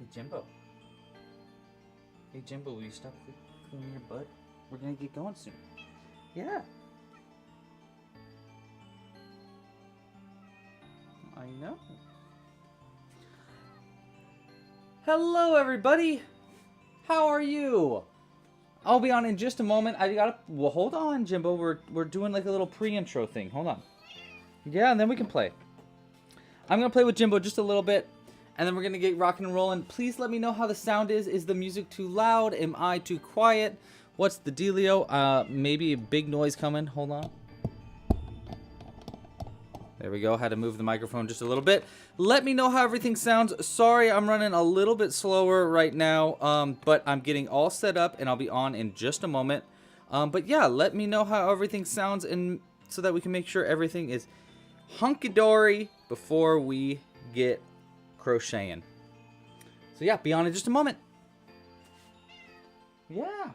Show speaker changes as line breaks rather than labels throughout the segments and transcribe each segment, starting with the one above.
Hey, Jimbo. Hey, Jimbo, will you stop cleaning your butt? We're gonna get going soon. Yeah. I know. Hello, everybody. How are you? I'll be on in just a moment. I gotta. Well, hold on, Jimbo. We're doing like a little pre-intro thing. Hold on. Yeah, and then we can play. I'm gonna play with Jimbo just a little bit, and then we're gonna get rocking and rolling. Please let me know how the sound is. Is the music too loud? Am I too quiet? What's the dealio? Maybe a big noise coming. Hold on. There we go. Had to move the microphone just a little bit. Let me know how everything sounds. Sorry, I'm running a little bit slower right now, but I'm getting all set up, and I'll be on in just a moment. But yeah, let me know how everything sounds, and so that we can make sure everything is hunky-dory before we get crocheting. So yeah, be on in just a moment. Yeah.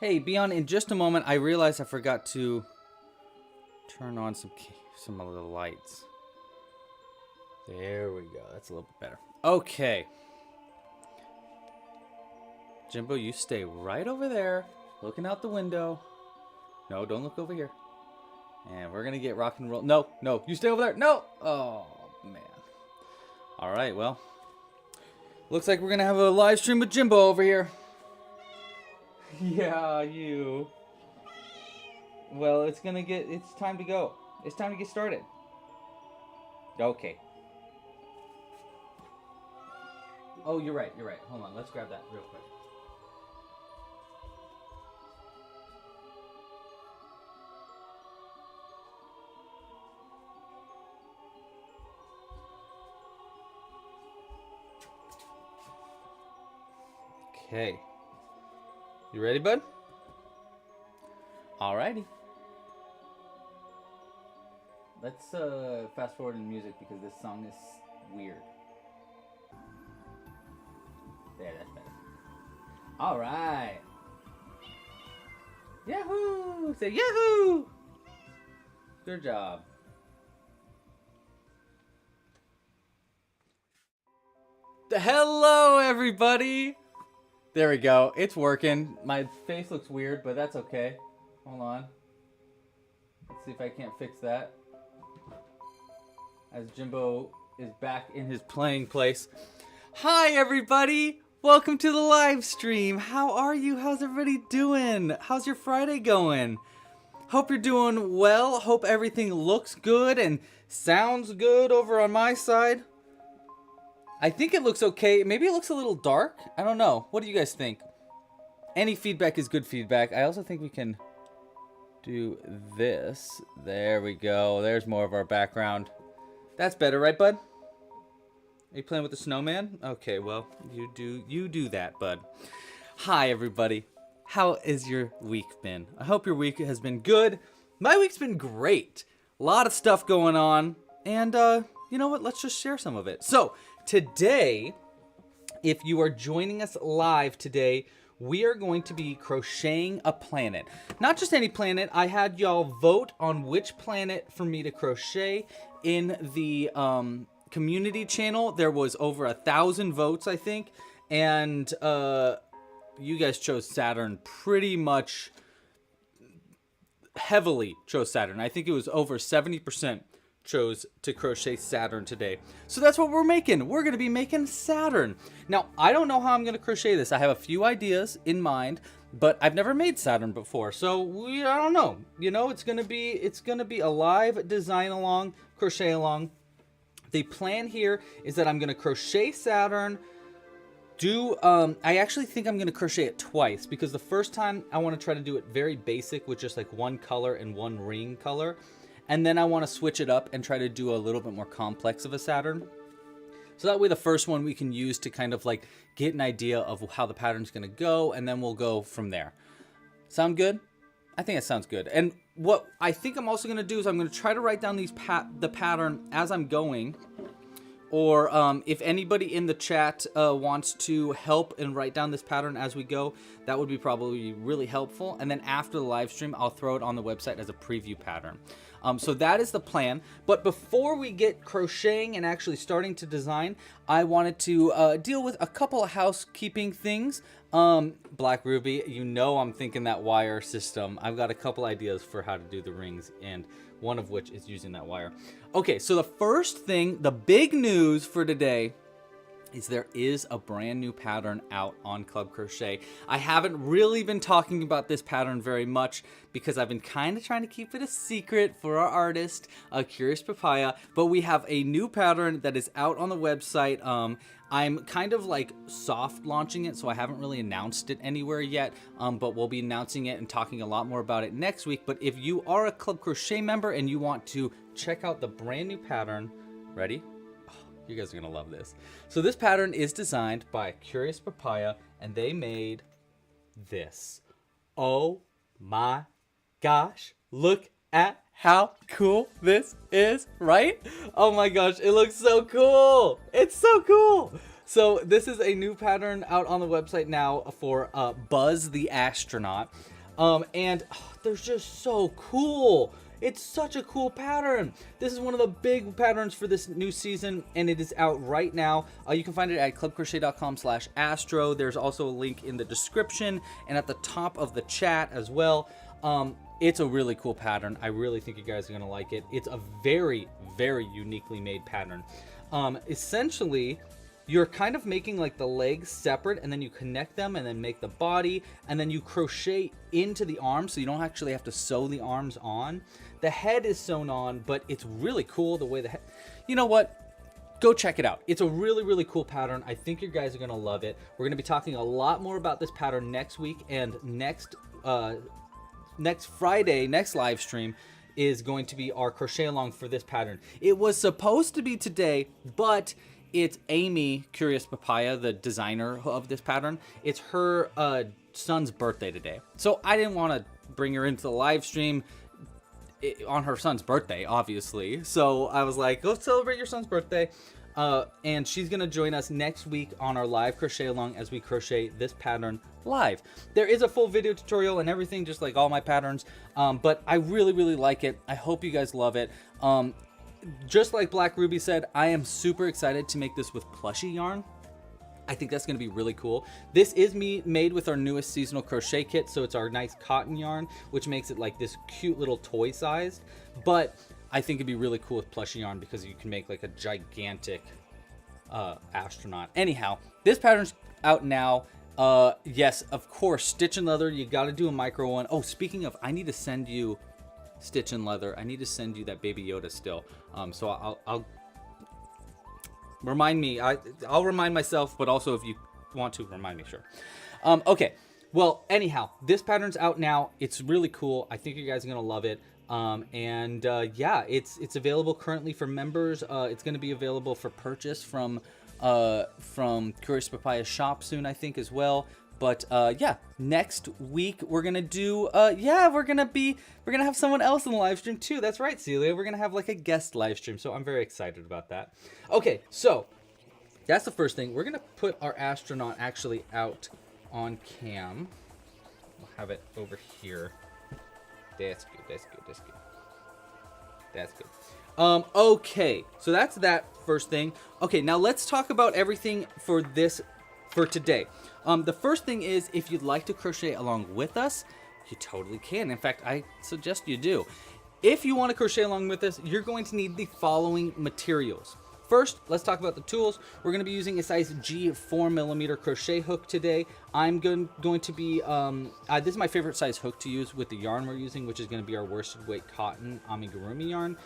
Hey, Beyond, in just a moment, I realized I forgot to turn on some of the lights. There we go. That's a little bit better. Okay. Jimbo, you stay right over there, looking out the window. No, don't look over here. And we're going to get rock and roll. No, no, you stay over there. No. Oh, man. All right, well. Looks like we're going to have a live stream with Jimbo over here. Yeah, you. Well, it's time to go. It's time to get started. Okay. Oh, you're right. Hold on, let's grab that real quick. Okay. You ready, bud? Alrighty. Let's fast forward in music because this song is weird. There, that's better. Alright. Yahoo! Say Yahoo! Good job. Hello, everybody! There we go. It's working. My face looks weird, but that's okay. Hold on. Let's see if I can't fix that. As Jimbo is back in his playing place. Hi, everybody! Welcome to the live stream. How are you? How's everybody doing? How's your Friday going? Hope you're doing well. Hope everything looks good and sounds good over on my side. I think it looks okay. Maybe it looks a little dark. I don't know. What do you guys think? Any feedback is good feedback. I also think we can do this. There we go. There's more of our background. That's better, right, bud? Are you playing with the snowman? Okay, well, you do that, bud. Hi, everybody. How is your week been? I hope your week has been good. My week's been great. A lot of stuff going on. And, you know what? Let's just share some of it. So, today, if you are joining us live today, we are going to be crocheting a planet. Not just any planet. I had y'all vote on which planet for me to crochet in the community channel. There was over 1,000 votes, I think. And you guys chose Saturn pretty much heavily chose Saturn. I think it was over 70% chose to crochet Saturn today. So that's what we're making. We're going to be making Saturn. Now, I don't know how I'm going to crochet this. I have a few ideas in mind, but I've never made Saturn before. So I don't know. You know, it's going to be a live design along, crochet along. The plan here is that I'm going to crochet Saturn, I actually think I'm going to crochet it twice because the first time I want to try to do it very basic with just like one color and one ring color. And then I want to switch it up and try to do a little bit more complex of a Saturn. So that way the first one we can use to kind of like get an idea of how the pattern's going to go. And then we'll go from there. Sound good? I think it sounds good. And what I think I'm also going to do is I'm going to try to write down the pattern as I'm going. Or if anybody in the chat wants to help and write down this pattern as we go, that would be probably really helpful. And then after the live stream, I'll throw it on the website as a preview pattern. So that is the plan. But before we get crocheting and actually starting to design, I wanted to deal with a couple of housekeeping things. Black Ruby, you know I'm thinking that wire system. I've got a couple ideas for how to do the rings, and one of which is using that wire. Okay, so the first thing, the big news for today, is there is a brand new pattern out on Club Crochet. I haven't really been talking about this pattern very much because I've been kind of trying to keep it a secret for our artist, Curious Papaya, but we have a new pattern that is out on the website. I'm kind of like soft launching it, so I haven't really announced it anywhere yet, but we'll be announcing it and talking a lot more about it next week. But if you are a Club Crochet member and you want to check out the brand new pattern, ready? You guys are going to love this. So this pattern is designed by Curious Papaya, and they made this. Oh my gosh. Look at how cool this is, right? Oh my gosh, it looks so cool. It's so cool. So this is a new pattern out on the website now for Buzz the Astronaut. And they're just so cool. It's such a cool pattern. This is one of the big patterns for this new season, and it is out right now. You can find it at clubcrochet.com/astro. There's also a link in the description and at the top of the chat as well. It's a really cool pattern. I really think you guys are going to like it. It's a very, very uniquely made pattern. Essentially, you're kind of making like the legs separate, and then you connect them and then make the body, and then you crochet into the arms, so you don't actually have to sew the arms on. The head is sewn on, but it's really cool the way the head, you know what? Go check it out. It's a really, really cool pattern. I think you guys are going to love it. We're going to be talking a lot more about this pattern next week, and next Friday, next live stream is going to be our crochet along for this pattern. It was supposed to be today, but it's Amy Curious Papaya, the designer of this pattern. It's her son's birthday today. So I didn't want to bring her into the live stream on her son's birthday, obviously. So I was like, go celebrate your son's birthday. And she's going to join us next week on our live crochet along as we crochet this pattern live. There is a full video tutorial and everything, just like all my patterns. But I really, really like it. I hope you guys love it. Just like Black Ruby said, I am super excited to make this with plushie yarn. I think that's going to be really cool. This is made with our newest seasonal crochet kit, so it's our nice cotton yarn, which makes it like this cute little toy sized. But I think it'd be really cool with plushie yarn because you can make like a gigantic astronaut. Anyhow, this pattern's out now. Yes, of course, stitch and leather. You got to do a micro one. Oh, speaking of, I need to send you stitch and leather. I need to send you that Baby Yoda still. So I'll remind me. I'll remind myself, but also if you want to remind me, sure. Okay. Well, anyhow, this pattern's out now. It's really cool. I think you guys are gonna love it. Yeah, it's available currently for members. It's gonna be available for purchase from Curious Papaya shop soon, I think, as well. But yeah, next week we're gonna do we're gonna have someone else in the live stream too. That's right, Celia. We're gonna have like a guest live stream, so I'm very excited about that. Okay, so that's the first thing. We're gonna put our astronaut actually out on cam. We'll have it over here. That's good. That's good. That's good. That's good. Okay, so that's that first thing. Okay, now let's talk about everything for today. The first thing is, if you'd like to crochet along with us, you totally can. In fact, I suggest you do. If you want to crochet along with us, you're going to need the following materials. First, let's talk about the tools. We're going to be using a size G 4mm crochet hook today. I'm going to be, this is my favorite size hook to use with the yarn we're using, which is going to be our worsted weight cotton Amigurumi yarn.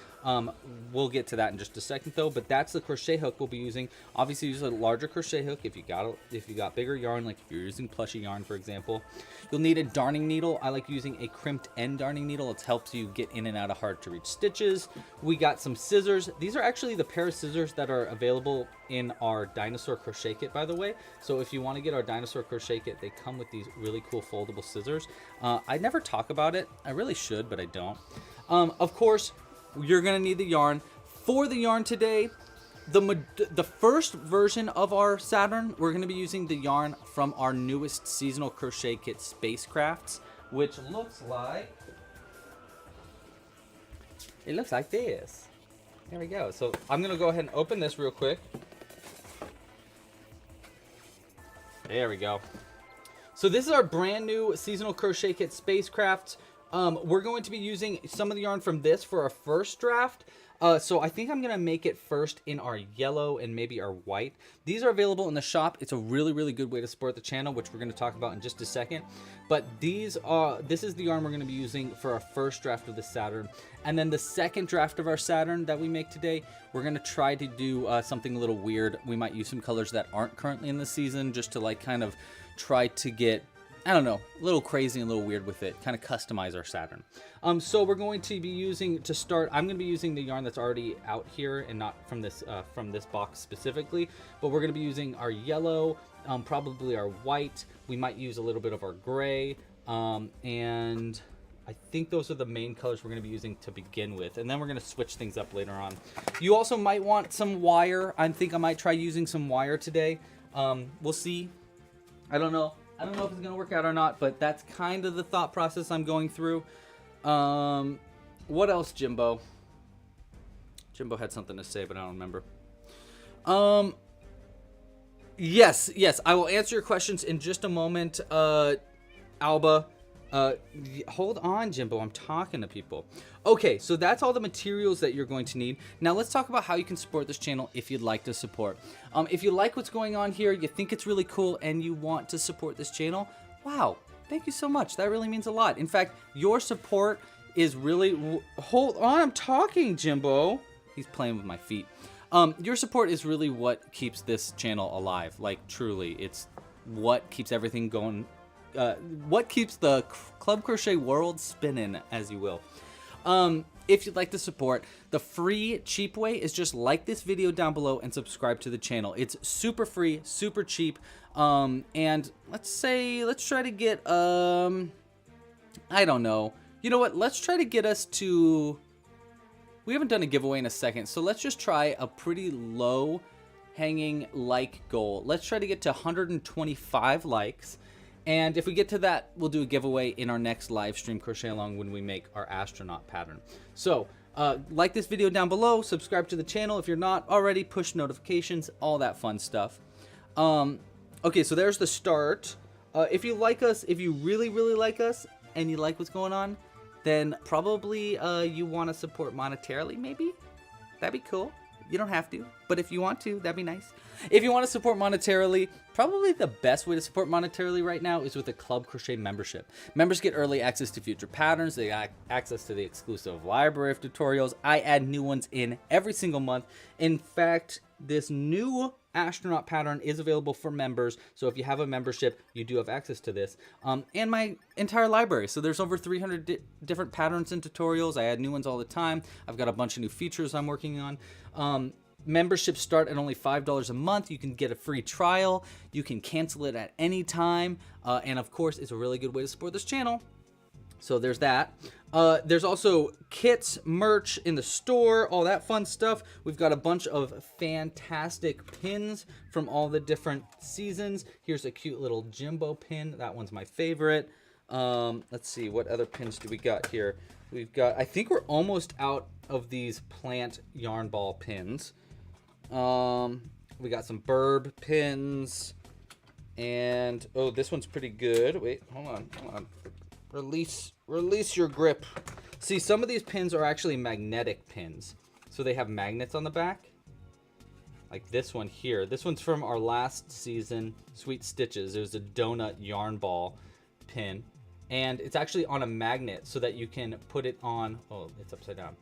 We'll get to that in just a second though, but that's the crochet hook we'll be using. Obviously use a larger crochet hook if you got bigger yarn, like if you're using plushie yarn, for example. You'll need a darning needle. I like using a crimped end darning needle. It helps you get in and out of hard to reach stitches. We got some scissors. These are actually the pair of scissors that are available in our dinosaur crochet kit, by the way. So if you want to get our dinosaur crochet kit, they come with these really cool foldable scissors. I never talk about it. I really should, but I don't. Of course, you're gonna need the yarn. For the yarn today, the first version of our Saturn, we're gonna be using the yarn from our newest seasonal crochet kit, Spacecrafts, which looks like this. There we go. So I'm gonna go ahead and open this real quick. There we go. So this is our brand new seasonal crochet kit, Spacecraft. We're going to be using some of the yarn from this for our first draft. So I think I'm going to make it first in our yellow and maybe our white. These are available in the shop. It's a really, really good way to support the channel, which we're going to talk about in just a second. But this is the yarn we're going to be using for our first draft of the Saturn. And then the second draft of our Saturn that we make today, we're going to try to do something a little weird. We might use some colors that aren't currently in the season just to like kind of try to get, I don't know, a little crazy and a little weird with it, kind of customize our Saturn. So we're going to be using, to start, I'm going to be using the yarn that's already out here and not from this box specifically, but we're going to be using our yellow, probably our white. We might use a little bit of our gray, and I think those are the main colors we're going to be using to begin with, and then we're going to switch things up later on. You also might want some wire. I think I might try using some wire today. We'll see. I don't know. I don't know if it's going to work out or not, but that's kind of the thought process I'm going through. What else, Jimbo? Jimbo had something to say, but I don't remember. Yes, I will answer your questions in just a moment, Alba. Hold on, Jimbo. I'm talking to people. Okay, so that's all the materials that you're going to need. Now let's talk about how you can support this channel if you'd like to support. If you like what's going on here, you think it's really cool, and you want to support this channel, wow, thank you so much. That really means a lot. In fact, your support is really... Hold on, I'm talking, Jimbo. He's playing with my feet. Your support is really what keeps this channel alive. Like, truly, it's what keeps everything going... what keeps the Club Crochet world spinning, as you will. If you'd like to support, the free, cheap way is just like this video down below and subscribe to the channel. It's super free, super cheap, and let's try to get, I don't know. You know what? Let's try to get us to... We haven't done a giveaway in a second, so let's just try a pretty low hanging like goal. Let's try to get to 125 likes. And if we get to that, we'll do a giveaway in our next live stream crochet along when we make our astronaut pattern. So, like this video down below, subscribe to the channel if you're not already, push notifications, all that fun stuff. Okay, so there's the start. If you like us, if you really, really like us, and you like what's going on, then probably you want to support monetarily, maybe? That'd be cool. You don't have to, but if you want to, that'd be nice. If you want to support monetarily, probably the best way to support monetarily right now is with a Club Crochet membership. Members get early access to future patterns. They get access to the exclusive library of tutorials. I add new ones in every single month. In fact, this new astronaut pattern is available for members, so if you have a membership, you do have access to this, and my entire library. So there's over 300 different patterns and tutorials. I add new ones all the time. I've got a bunch of new features I'm working on. Memberships start at only $5 a month. You can get a free trial. You can cancel it at any time, and of course, it's a really good way to support this channel. So there's that. There's also kits, merch in the store, all that fun stuff. We've got a bunch of fantastic pins from all the different seasons. Here's a cute little Jimbo pin. That one's my favorite. Let's see, what other pins do we got here? We've got, I think we're almost out of these plant yarn ball pins. We got some burb pins. And, oh, this one's pretty good. Wait, hold on. Release your grip. See, some of these pins are actually magnetic pins. So they have magnets on the back. Like this one here. This one's from our last season, Sweet Stitches. There's a donut yarn ball pin. And it's actually on a magnet so that you can put it on... Oh, it's upside down.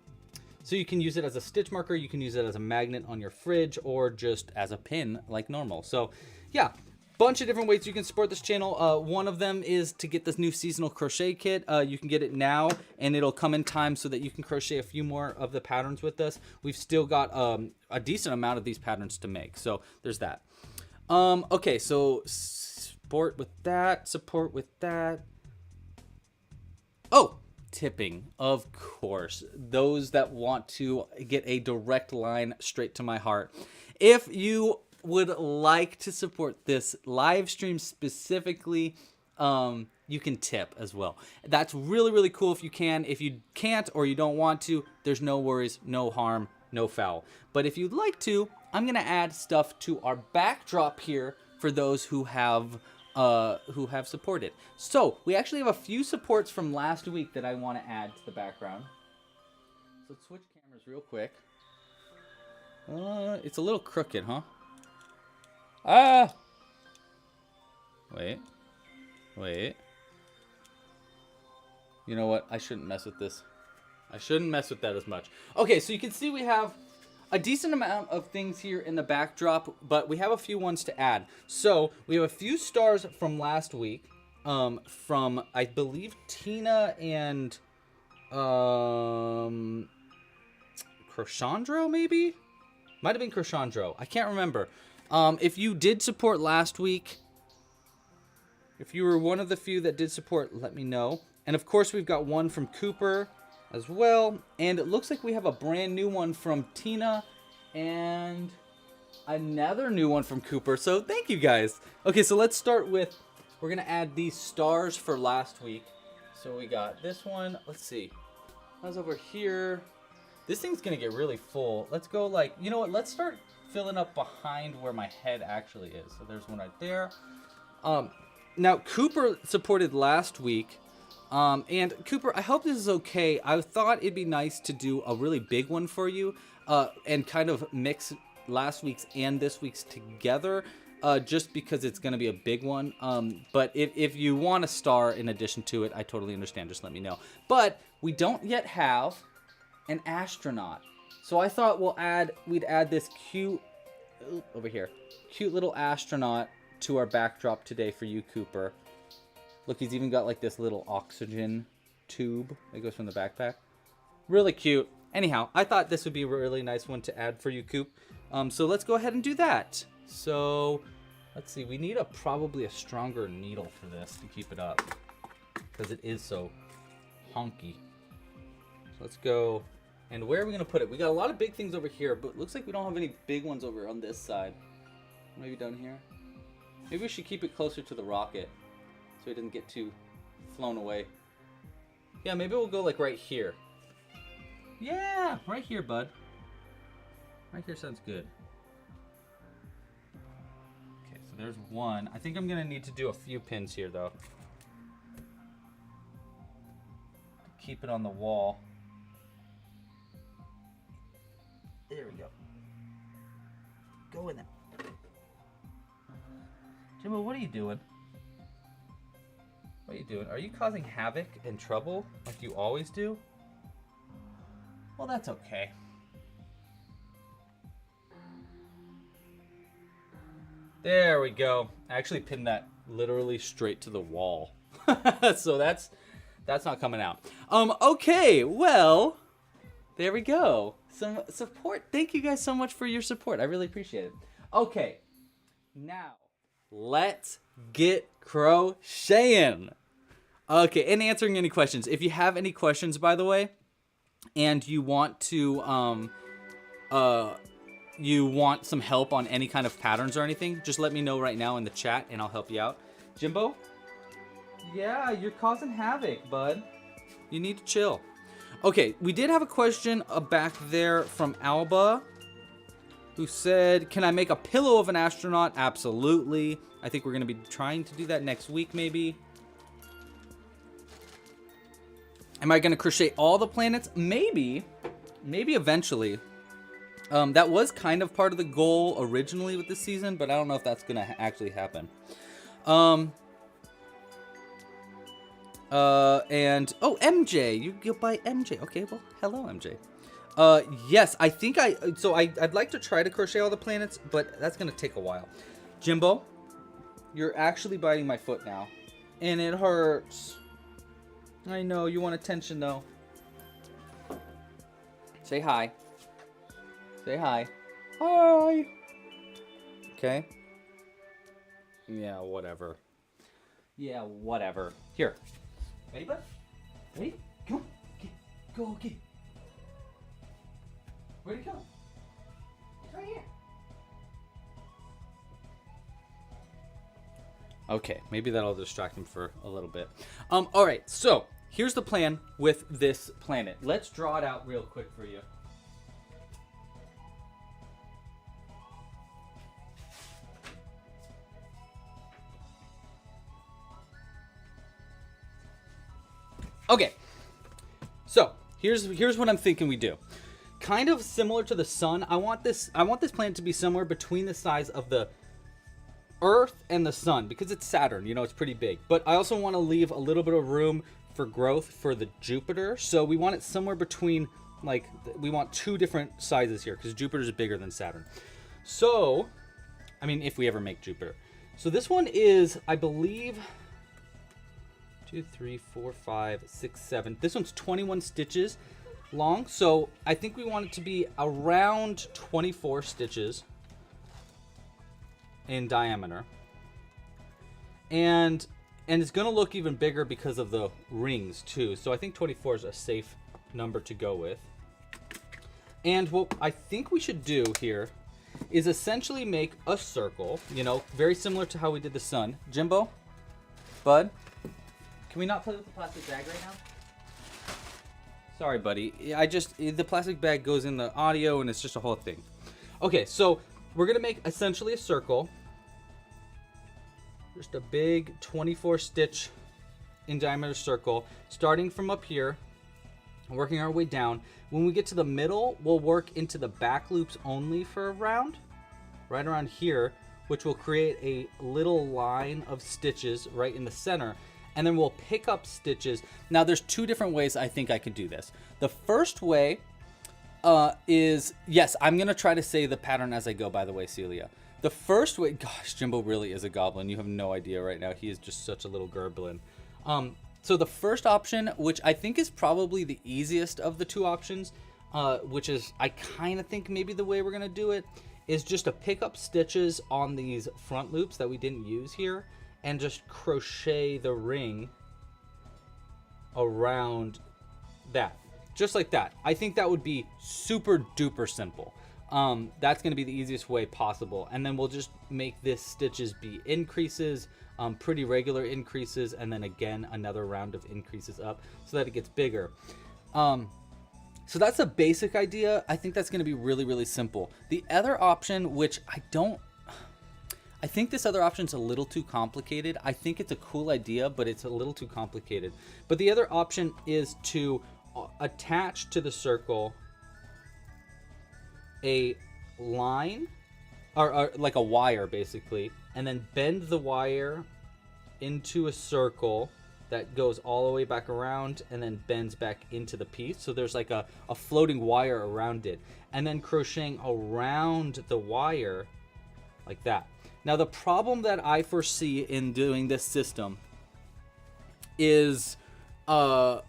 So you can use it as a stitch marker. You can use it as a magnet on your fridge or just as a pin like normal. So, yeah. Bunch of different ways you can support this channel. One of them is to get this new seasonal crochet kit. You can get it now and it'll come in time so that you can crochet a few more of the patterns with us. We've still got a decent amount of these patterns to make, so there's that. Okay, so support with that. Oh, tipping, of course. Those that want to get a direct line straight to my heart. If you would like to support this live stream specifically, you can tip as well. That's really, really cool if you can. If you can't or you don't want to, there's no worries, no harm, no foul. But if you'd like to, I'm gonna add stuff to our backdrop here for those who have supported. So we actually have a few supports from last week that I want to add to the background. So let's switch cameras real quick. It's a little crooked, huh? Wait. You know what? I shouldn't mess with this. I shouldn't mess with that as much. Okay, so you can see we have a decent amount of things here in the backdrop, but we have a few ones to add. So we have a few stars from last week, from I believe Tina and Crochandro, maybe? Might have been Crochandro. I can't remember. If you did support last week, if you were one of the few that did support, let me know. And of course, we've got one from Cooper as well. And it looks like we have a brand new one from Tina and another new one from Cooper. So thank you guys. Okay, so let's start with, we're going to add these stars for last week. So we got this one. Let's see. How's over here? This thing's going to get really full. Let's go like, you know what? Let's start filling up behind where my head actually is. So there's one right there. Now, Cooper supported last week. And Cooper, I hope this is okay. I thought it'd be nice to do a really big one for you and kind of mix last week's and this week's together just because it's going to be a big one. But if you want a star in addition to it, I totally understand. Just let me know. But we don't yet have an astronaut. So I thought we'd add this cute, over here, cute little astronaut to our backdrop today for you, Cooper. Look, he's even got like this little oxygen tube that goes from the backpack. Really cute. Anyhow, I thought this would be a really nice one to add for you, Coop. So let's go ahead and do that. So let's see. We need probably a stronger needle for this to keep it up because it is so honky. So let's go. And where are we going to put it? We got a lot of big things over here, but it looks like we don't have any big ones over on this side. Maybe down here. Maybe we should keep it closer to the rocket so it doesn't get too flown away. Yeah, maybe we'll go like right here. Yeah, right here, bud. Right here sounds good. Okay, so there's one. I think I'm gonna need to do a few pins here though. Keep it on the wall. There we go. Go in there. Jimbo, what are you doing? What are you doing? Are you causing havoc and trouble like you always do? Well, that's okay. There we go. I actually pinned that literally straight to the wall. So that's not coming out. Okay, well, there we go. Some support. Thank you guys so much for your support. I really appreciate it. Okay, now let's get crocheting. Okay, and answering any questions. If you have any questions, by the way, and you want to you want some help on any kind of patterns or anything, just let me know right now in the chat and I'll help you out. Jimbo? Yeah, you're causing havoc, bud. You need to chill. Okay, we did have a question back there from Alba who said, can I make a pillow of an astronaut? Absolutely. I think we're going to be trying to do that next week maybe. Am I going to crochet all the planets? Maybe. Maybe eventually. That was kind of part of the goal originally with this season, but I don't know if that's going to actually happen. And, oh, MJ. You go by MJ. Okay, well, hello, MJ. Yes, I think I'd like to try to crochet all the planets, but that's going to take a while. Jimbo, you're actually biting my foot now, and it hurts. I know, you want attention, though. Say hi. Say hi. Hi! Okay. Yeah, whatever. Yeah, whatever. Here. Ready, bud? Ready? Come on. Okay. Go, okay. Where'd it go? It's right here. Okay, maybe that'll distract him for a little bit. All right, so here's the plan with this planet. Let's draw it out real quick for you. Okay, so here's what I'm thinking we do. Kind of similar to the sun. I want this planet to be somewhere between the size of the Earth and the sun because it's Saturn, you know, it's pretty big. But I also want to leave a little bit of room for growth for the Jupiter. So we want it somewhere between, like, we want two different sizes here because Jupiter is bigger than Saturn. So, I mean, if we ever make Jupiter. So this one is, I believe, 2, 3, 4, 5, 6, 7. This one's 21 stitches long. So I think we want it to be around 24 stitches in diameter. And And it's going to look even bigger because of the rings too. So I think 24 is a safe number to go with. And what I think we should do here is essentially make a circle, you know, very similar to how we did the sun. Jimbo, bud, can we not play with the plastic bag right now? Sorry, buddy. The plastic bag goes in the audio and it's just a whole thing. Okay, so we're going to make essentially a circle. Just a big 24 stitch in diameter circle, starting from up here, working our way down. When we get to the middle, we'll work into the back loops only for a round, right around here, which will create a little line of stitches right in the center. And then we'll pick up stitches. Now there's two different ways I think I could do this. The first way is, yes, I'm gonna try to say the pattern as I go, by the way, Celia. The first way, gosh, Jimbo really is a goblin. You have no idea right now. He is just such a little gerblin. So the first option, which I think is probably the easiest of the two options, which is, I kind of think maybe the way we're gonna do it, is just to pick up stitches on these front loops that we didn't use here and just crochet the ring around that. Just like that. I think that would be super duper simple. That's going to be the easiest way possible. And then we'll just make this stitches be increases, pretty regular increases, and then again another round of increases up so that it gets bigger. So that's a basic idea. I think that's going to be really, really simple. The other option, which I think this other option is a little too complicated. I think it's a cool idea, but it's a little too complicated. But the other option is to attach to the circle a line or like a wire basically, and then bend the wire into a circle that goes all the way back around and then bends back into the piece. So there's like a floating wire around it, and then crocheting around the wire like that. Now the problem that I foresee in doing this system is that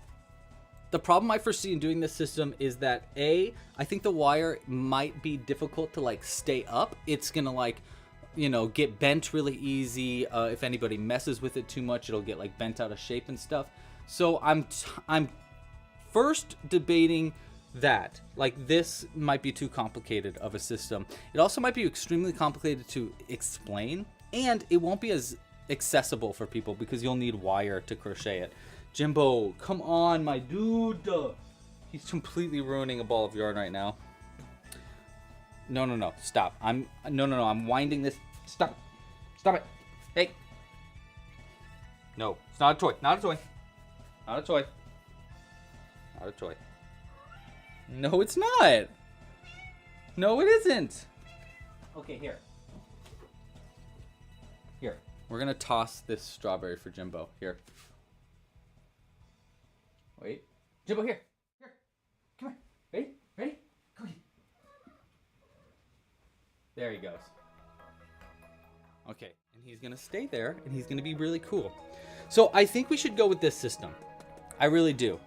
I think the wire might be difficult to like stay up. It's gonna like, you know, get bent really easy. If anybody messes with it too much, it'll get like bent out of shape and stuff. So I'm first debating that like this might be too complicated of a system. It also might be extremely complicated to explain, and it won't be as accessible for people because you'll need wire to crochet it. Jimbo, come on, my dude. He's completely ruining a ball of yarn right now. No, stop. I'm winding this. Stop it. Hey. No, it's not a toy. Not a toy. No, it's not. No, it isn't. Okay, here. We're gonna toss this strawberry for Jimbo. Here. Wait. Jimbo, here. Come here. Ready? Go ahead. There he goes. Okay, and he's gonna stay there, and he's gonna be really cool. So I think we should go with this system. I really do.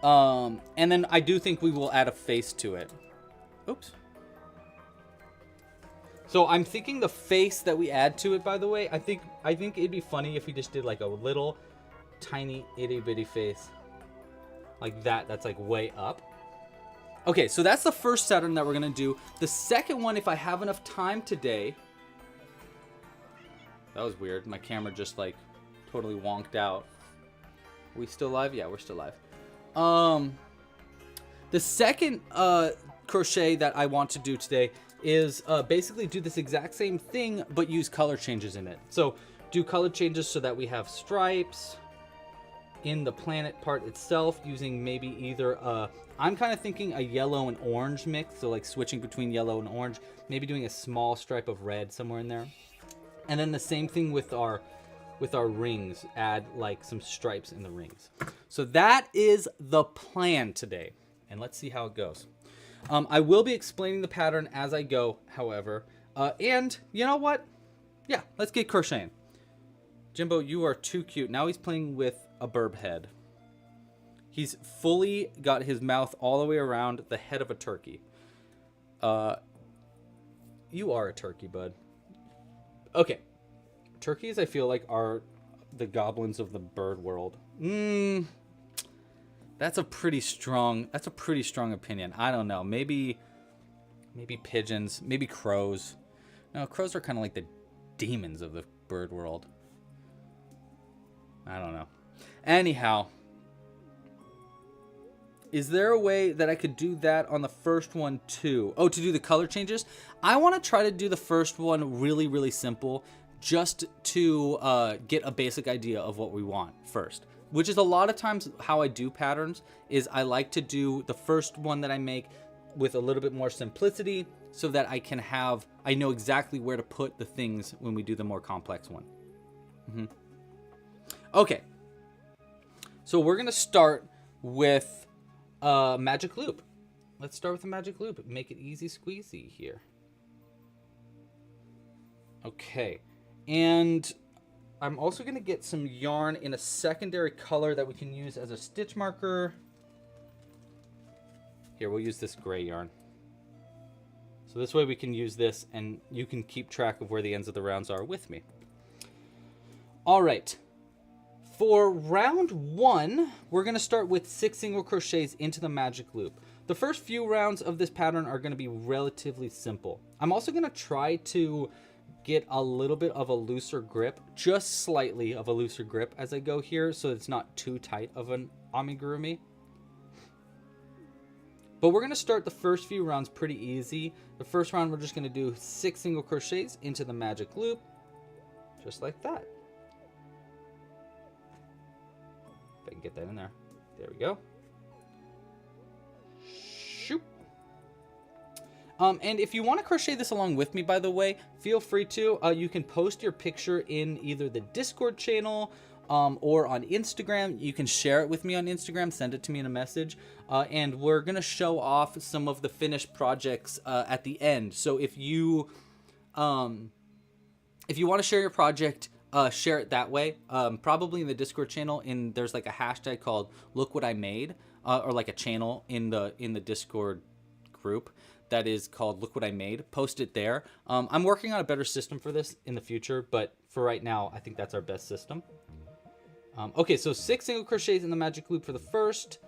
And then I do think we will add a face to it. Oops. So I'm thinking the face that we add to it, by the way, I think it'd be funny if we just did like a little tiny itty bitty face like that. That's like way up. Okay, so that's the first Saturn that we're gonna do. The second one, if I have enough time today. That was weird. My camera just like totally wonked out. Are we still live? Yeah, we're still live. The second crochet that I want to do today is basically do this exact same thing but use color changes in it. So do color changes so that we have stripes in the planet part itself, using maybe either I'm kind of thinking a yellow and orange mix, so like switching between yellow and orange, maybe doing a small stripe of red somewhere in there. And then the same thing with our rings, add like some stripes in the rings. So that is the plan today, and let's see how it goes. I will be explaining the pattern as I go, however, and you know what? Yeah, let's get crocheting. Jimbo, you are too cute. Now he's playing with a burb head. He's fully got his mouth all the way around the head of a turkey. You are a turkey, bud. Okay. Turkeys, I feel like, are the goblins of the bird world. That's a pretty strong opinion. I don't know. Maybe pigeons, maybe crows. No, crows are kind of like the demons of the bird world. I don't know. Anyhow, is there a way that I could do that on the first one too? Oh, to do the color changes? I want to try to do the first one really, really simple, just to get a basic idea of what we want first. Which is a lot of times how I do patterns, is I like to do the first one that I make with a little bit more simplicity so that I know exactly where to put the things when we do the more complex one. Okay. So we're going to start with a magic loop. Let's start with a magic loop. Make it easy squeezy here. Okay. And I'm also going to get some yarn in a secondary color that we can use as a stitch marker. Here, we'll use this gray yarn. So this way we can use this and you can keep track of where the ends of the rounds are with me. All right. For round 1, we're going to start with 6 single crochets into the magic loop. The first few rounds of this pattern are going to be relatively simple. I'm also going to try to get a little bit of a looser grip, just slightly of a looser grip as I go here, so it's not too tight of an amigurumi. But we're going to start the first few rounds pretty easy. The first round we're just going to do 6 single crochets into the magic loop, just like that. If I can get that in there. There we go. Shoop. And if you want to crochet this along with me, by the way, feel free to. You can post your picture in either the Discord channel or on Instagram. You can share it with me on Instagram, send it to me in a message. And we're going to show off some of the finished projects at the end. So if you want to share your project, share it that way. Probably in the Discord channel, there's like a hashtag called "Look What I Made," or like a channel in the Discord group that is called "Look What I Made." Post it there. I'm working on a better system for this in the future, but for right now, I think that's our best system. Okay, so 6 single crochets in the magic loop for the first.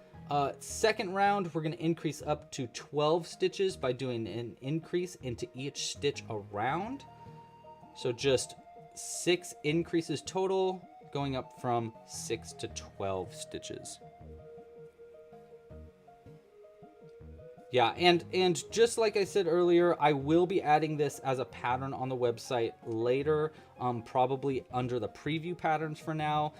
Second round, we're going to increase up to 12 stitches by doing an increase into each stitch around. So just 6 increases total, going up from 6 to 12 stitches. Yeah, and just like I said earlier, I will be adding this as a pattern on the website later, probably under the preview patterns for now,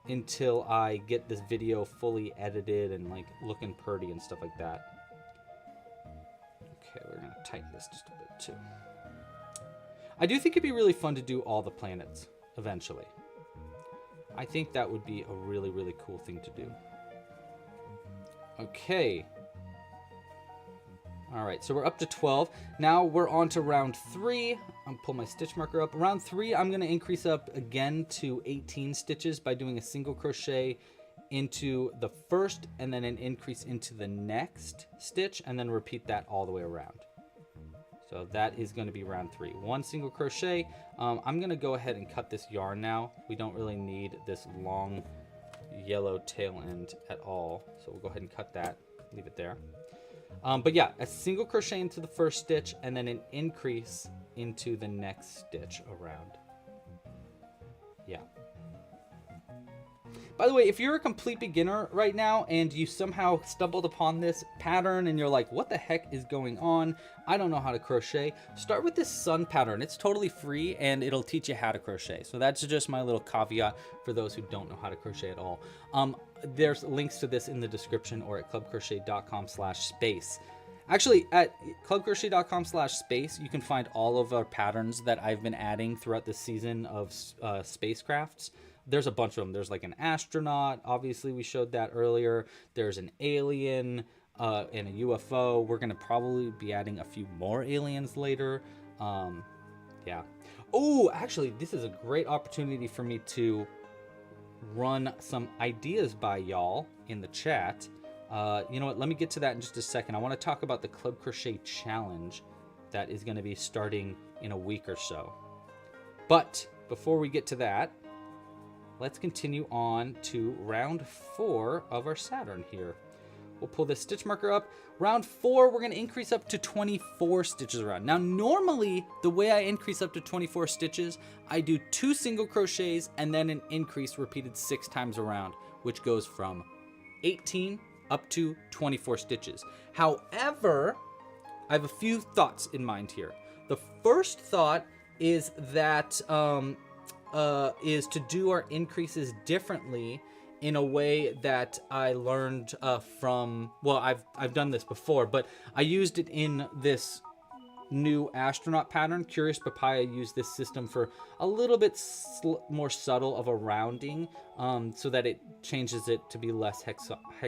until I get this video fully edited and like looking pretty and stuff like that. Okay, we're gonna tighten this just a bit too. I do think it'd be really fun to do all the planets eventually. I think that would be a really, really cool thing to do. Okay. All right, so we're up to 12. Now we're on to round 3. I'll pull my stitch marker up. Round 3, I'm going to increase up again to 18 stitches by doing a single crochet into the first and then an increase into the next stitch, and then repeat that all the way around. So that is going to be round 3. 1 single crochet. I'm going to go ahead and cut this yarn now. We don't really need this long yellow tail end at all, so we'll go ahead and cut that. Leave it there. But yeah, a single crochet into the first stitch and then an increase into the next stitch around. Yeah. By the way, if you're a complete beginner right now and you somehow stumbled upon this pattern and you're like, what the heck is going on? I don't know how to crochet. Start with this sun pattern. It's totally free and it'll teach you how to crochet. So that's just my little caveat for those who don't know how to crochet at all. There's links to this in the description or at clubcrochet.com/space. Actually, at clubcrochet.com/space, you can find all of our patterns that I've been adding throughout the season of spacecrafts. There's a bunch of them. There's like an astronaut. Obviously, we showed that earlier. There's an alien and a UFO. We're going to probably be adding a few more aliens later. Yeah. Oh, actually, this is a great opportunity for me to run some ideas by y'all in the chat. You know what? Let me get to that in just a second. I want to talk about the Club Crochet Challenge that is going to be starting in a week or so. But before we get to that, let's continue on to round 4 of our Saturn here. We'll pull this stitch marker up. Round 4, we're going to increase up to 24 stitches around. Now, normally, the way I increase up to 24 stitches, I do 2 single crochets and then an increase repeated 6 times around, which goes from 18 up to 24 stitches. However, I have a few thoughts in mind here. The first thought is that is to do our increases differently in a way that I learned from, well, I've done this before, but I used it in this new astronaut pattern. Curious Papaya used this system for a little bit more subtle of a rounding, so that it changes it to be less hexagonal.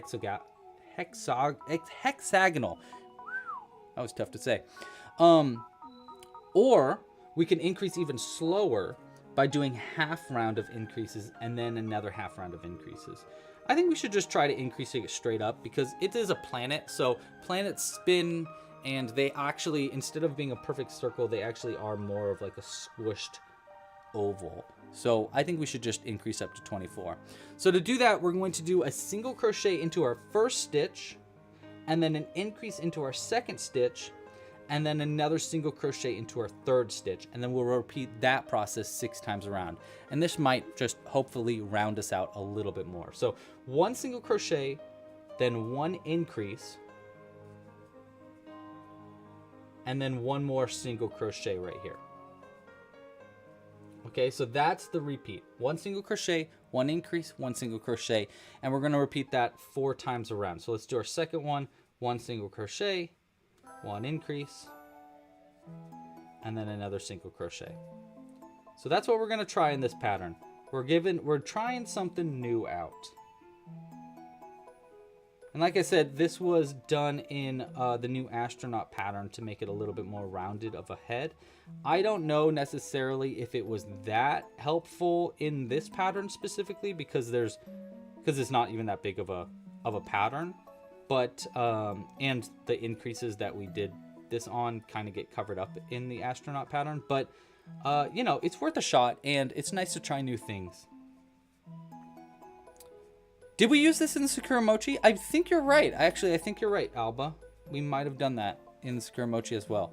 That was tough to say. Or we can increase even slower by doing half round of increases and then another half round of increases. I think we should just try to increase it straight up because it is a planet, so planets spin, and they actually, instead of being a perfect circle, they actually are more of like a squished oval. So I think we should just increase up to 24. So to do that, we're going to do a single crochet into our first stitch, and then an increase into our second stitch, and then another single crochet into our third stitch, and then we'll repeat that process 6 times around. And this might just hopefully round us out a little bit more. So 1 single crochet, then 1 increase, and then 1 more single crochet right here. Okay, so that's the repeat. 1 single crochet, 1 increase, 1 single crochet, and we're going to repeat that 4 times around. So let's do our second one. 1 single crochet, 1 increase, and then another single crochet. So that's what we're going to try in this pattern. We're trying something new out. And like I said, this was done in the new astronaut pattern to make it a little bit more rounded of a head. I don't know necessarily if it was that helpful in this pattern specifically because it's not even that big of a pattern. But and the increases that we did this on kind of get covered up in the astronaut pattern. But you know, it's worth a shot, and it's nice to try new things. Did we use this in the Sakura Mochi? I think you're right. I think you're right, Alba. We might have done that in the Sakura Mochi as well.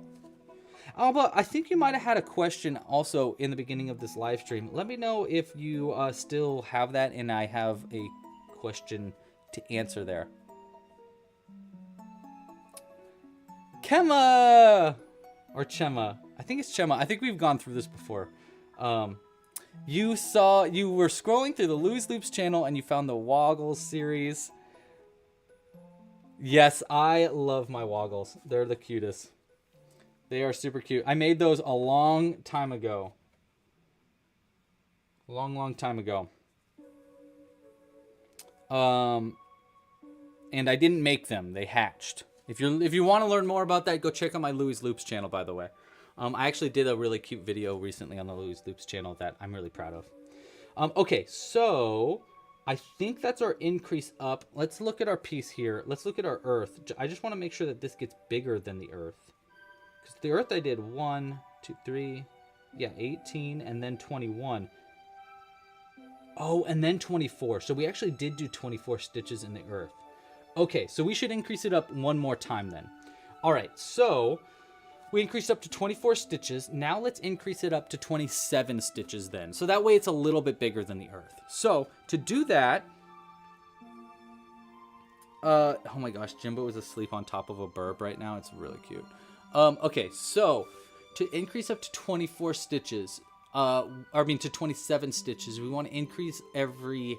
Alba, I think you might have had a question also in the beginning of this live stream. Let me know if you still have that and I have a question to answer there. Kema! Or Chema. I think it's Chema. I think we've gone through this before. You were scrolling through the Louis Loops channel and you found the Woggles series. Yes, I love my Woggles. They're the cutest. They are super cute. I made those a long time ago. Long time ago. And I didn't make them. They hatched. If you want to learn more about that, go check out my Louis Loops channel, by the way. I actually did a really cute video recently on the Louis Loops channel that I'm really proud of. Okay, so I think that's our increase up. Let's look at our piece here. Let's look at our earth. I just want to make sure that this gets bigger than the earth. Because the earth I did 1, 2, 3, yeah, 18, and then 21. Oh, and then 24. So we actually did do 24 stitches in the earth. Okay, so we should increase it up one more time then. All right, so we increased up to 24 stitches. Now let's increase it up to 27 stitches then. So that way it's a little bit bigger than the earth. So to do that, oh my gosh, Jimbo is asleep on top of a burb right now. It's really cute. Okay, so to increase up to 24 stitches, to 27 stitches, we want to increase every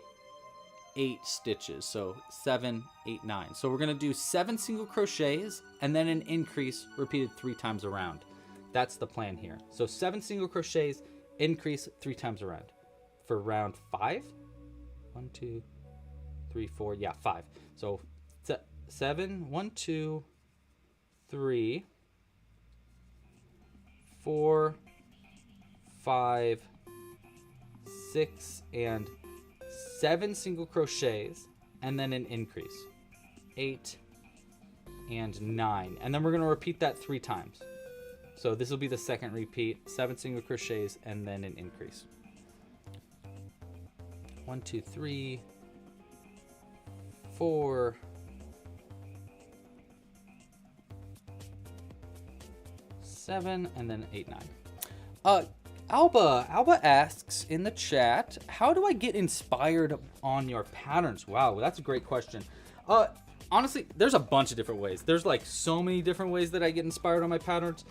8 stitches. So 7, 8, 9. So we're going to do 7 single crochets and then an increase repeated 3 times around. That's the plan here. So 7 single crochets, increase 3 times around. For round 5, 1, 2, 3, 4, yeah, 5. So 7, 1, 2, 3, 4, 5, 6, and 7 single crochets, and then an increase. 8 and 9. And then we're going to repeat that 3 times. So this will be the second repeat. 7 single crochets, and then an increase. 1, 2, 3, 4, 7, and then 8, 9. Alba asks in the chat, how do I get inspired on your patterns? Wow, that's a great question. Honestly, there's a bunch of different ways. There's like so many different ways that I get inspired on my patterns.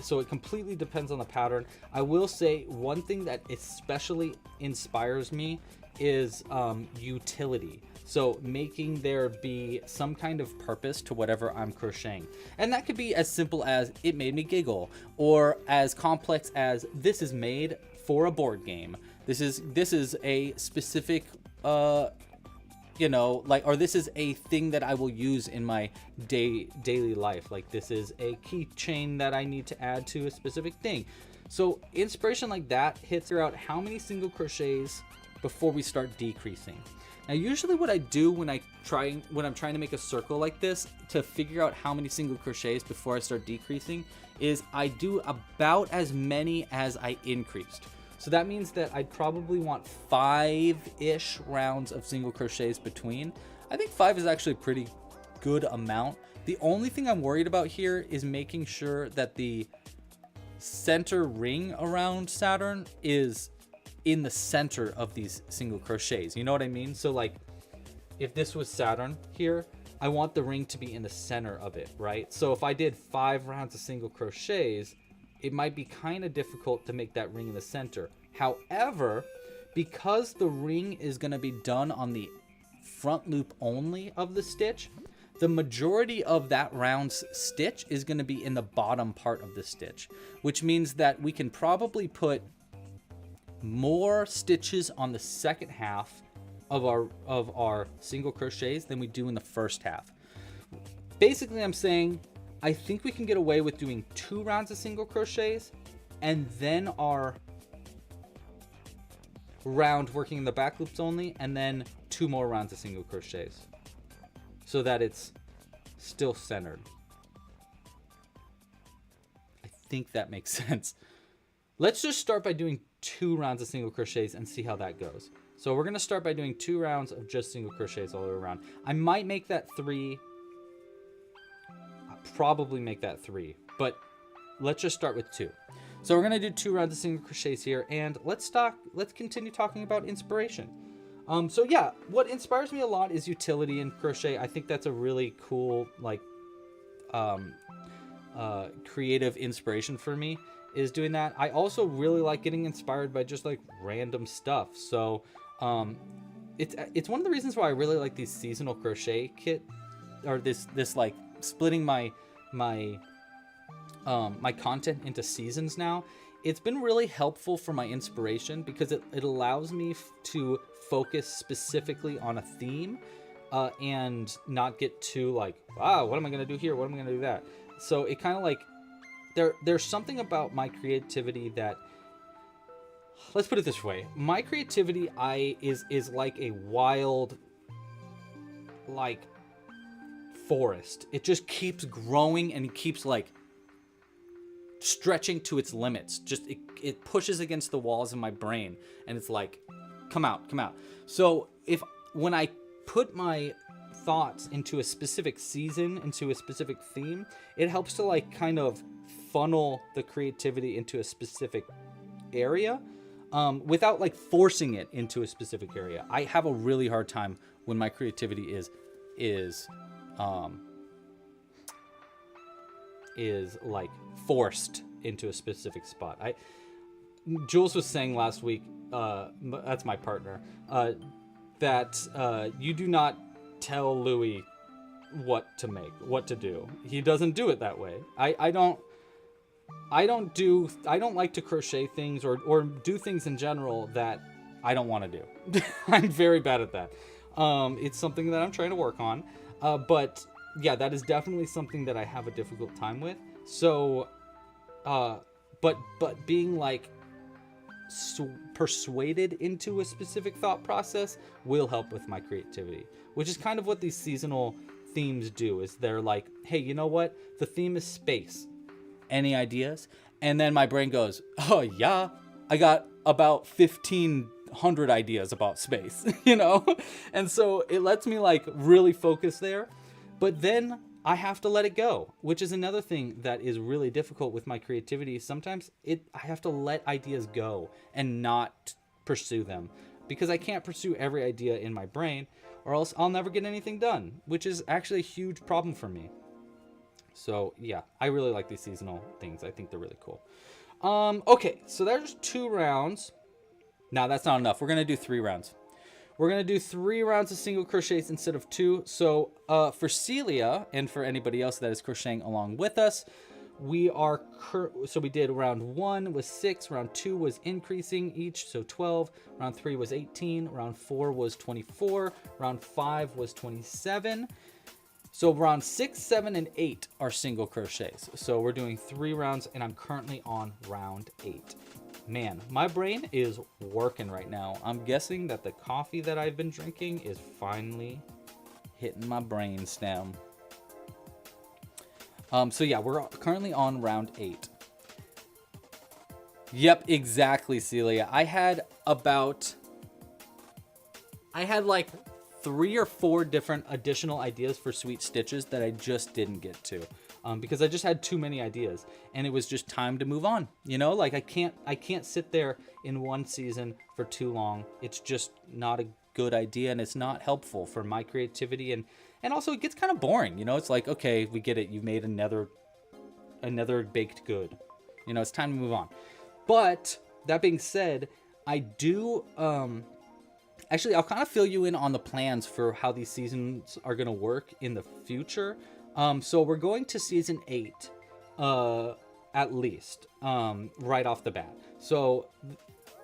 So it completely depends on the pattern. I will say one thing that especially inspires me is utility. So making there be some kind of purpose to whatever I'm crocheting. And that could be as simple as it made me giggle, or as complex as this is made for a board game. This is a specific you know, like, or this is a thing that I will use in my daily life. Like this is a keychain that I need to add to a specific thing. So inspiration like that hits out how many single crochets before we start decreasing. Now, usually what I do when I'm trying to make a circle like this to figure out how many single crochets before I start decreasing is I do about as many as I increased. So that means that I'd probably want 5-ish rounds of single crochets between. I think 5 is actually a pretty good amount. The only thing I'm worried about here is making sure that the center ring around Saturn is in the center of these single crochets. You know what I mean? So like if this was Saturn here, I want the ring to be in the center of it, right? So if I did 5 rounds of single crochets, it might be kind of difficult to make that ring in the center. However, because the ring is going to be done on the front loop only of the stitch, the majority of that round's stitch is going to be in the bottom part of the stitch, which means that we can probably put more stitches on the second half of our single crochets than we do in the first half. Basically, I'm saying I think we can get away with doing 2 rounds of single crochets and then our round working in the back loops only, and then 2 more rounds of single crochets so that it's still centered. I think that makes sense. Let's just start by doing 2 rounds of single crochets and see how that goes. So we're going to start by doing 2 rounds of just single crochets all the way around. I might make that 3. I'll probably make that 3, but let's just start with 2. So we're going to do 2 rounds of single crochets here, and let's continue talking about inspiration. So yeah, what inspires me a lot is utility in crochet. I think that's a really cool, like, creative inspiration for me, is doing that. I also really like getting inspired by just like random stuff. So it's one of the reasons why I really like these seasonal crochet kit, or this like splitting my content into seasons now. It's been really helpful for my inspiration because it allows me to focus specifically on a theme and not get too like, what am I going to do here? What am I going to do that? So it kind of like, there's something about my creativity that, let's put it this way. My creativity is like a wild, like, forest. It just keeps growing and it keeps like stretching to its limits. Just it pushes against the walls in my brain and it's like, come out. So when I put my thoughts into a specific season, into a specific theme, it helps to like kind of funnel the creativity into a specific area without like forcing it into a specific area. I have a really hard time when my creativity is like forced into a specific spot. Jules was saying last week, that's my partner, that you do not tell Louis what to make, what to do. He doesn't do it that way. I don't like to crochet things or do things in general that I don't want to do. I'm very bad at that. It's something that I'm trying to work on. But yeah, that is definitely something that I have a difficult time with. So, but being like persuaded into a specific thought process will help with my creativity, which is kind of what these seasonal themes do. Is they're like, hey, you know what? The theme is space. Any ideas? And then my brain goes, oh yeah, I got about 15 100 ideas about space, you know? And so it lets me like really focus there. But then I have to let it go, which is another thing that is really difficult with my creativity. Sometimes I have to let ideas go and not pursue them, because I can't pursue every idea in my brain, or else I'll never get anything done, which is actually a huge problem for me. So yeah, I really like these seasonal things. I think they're really cool. Okay, so there's 2 rounds. Now that's not enough. We're going to do 3 rounds. We're going to do 3 rounds of single crochets instead of 2. So for Celia and for anybody else that is crocheting along with us, we did round 1 was 6, round 2 was increasing each, so 12, round 3 was 18, round 4 was 24, round 5 was 27. So round 6, 7, and 8 are single crochets. So we're doing 3 rounds, and I'm currently on round 8. Man, my brain is working right now. I'm guessing that the coffee that I've been drinking is finally hitting my brain stem. So yeah, we're currently on round 8. Yep, exactly, Celia. I had like 3 or 4 different additional ideas for sweet stitches that I just didn't get to. Because I just had too many ideas, and it was just time to move on. You know, like I can't sit there in one season for too long. It's just not a good idea, and it's not helpful for my creativity, and also it gets kind of boring. You know, it's like, okay, we get it. You made another baked good. You know, it's time to move on. But that being said, I do actually, I'll kind of fill you in on the plans for how these seasons are going to work in the future. So we're going to season 8, at least, right off the bat. So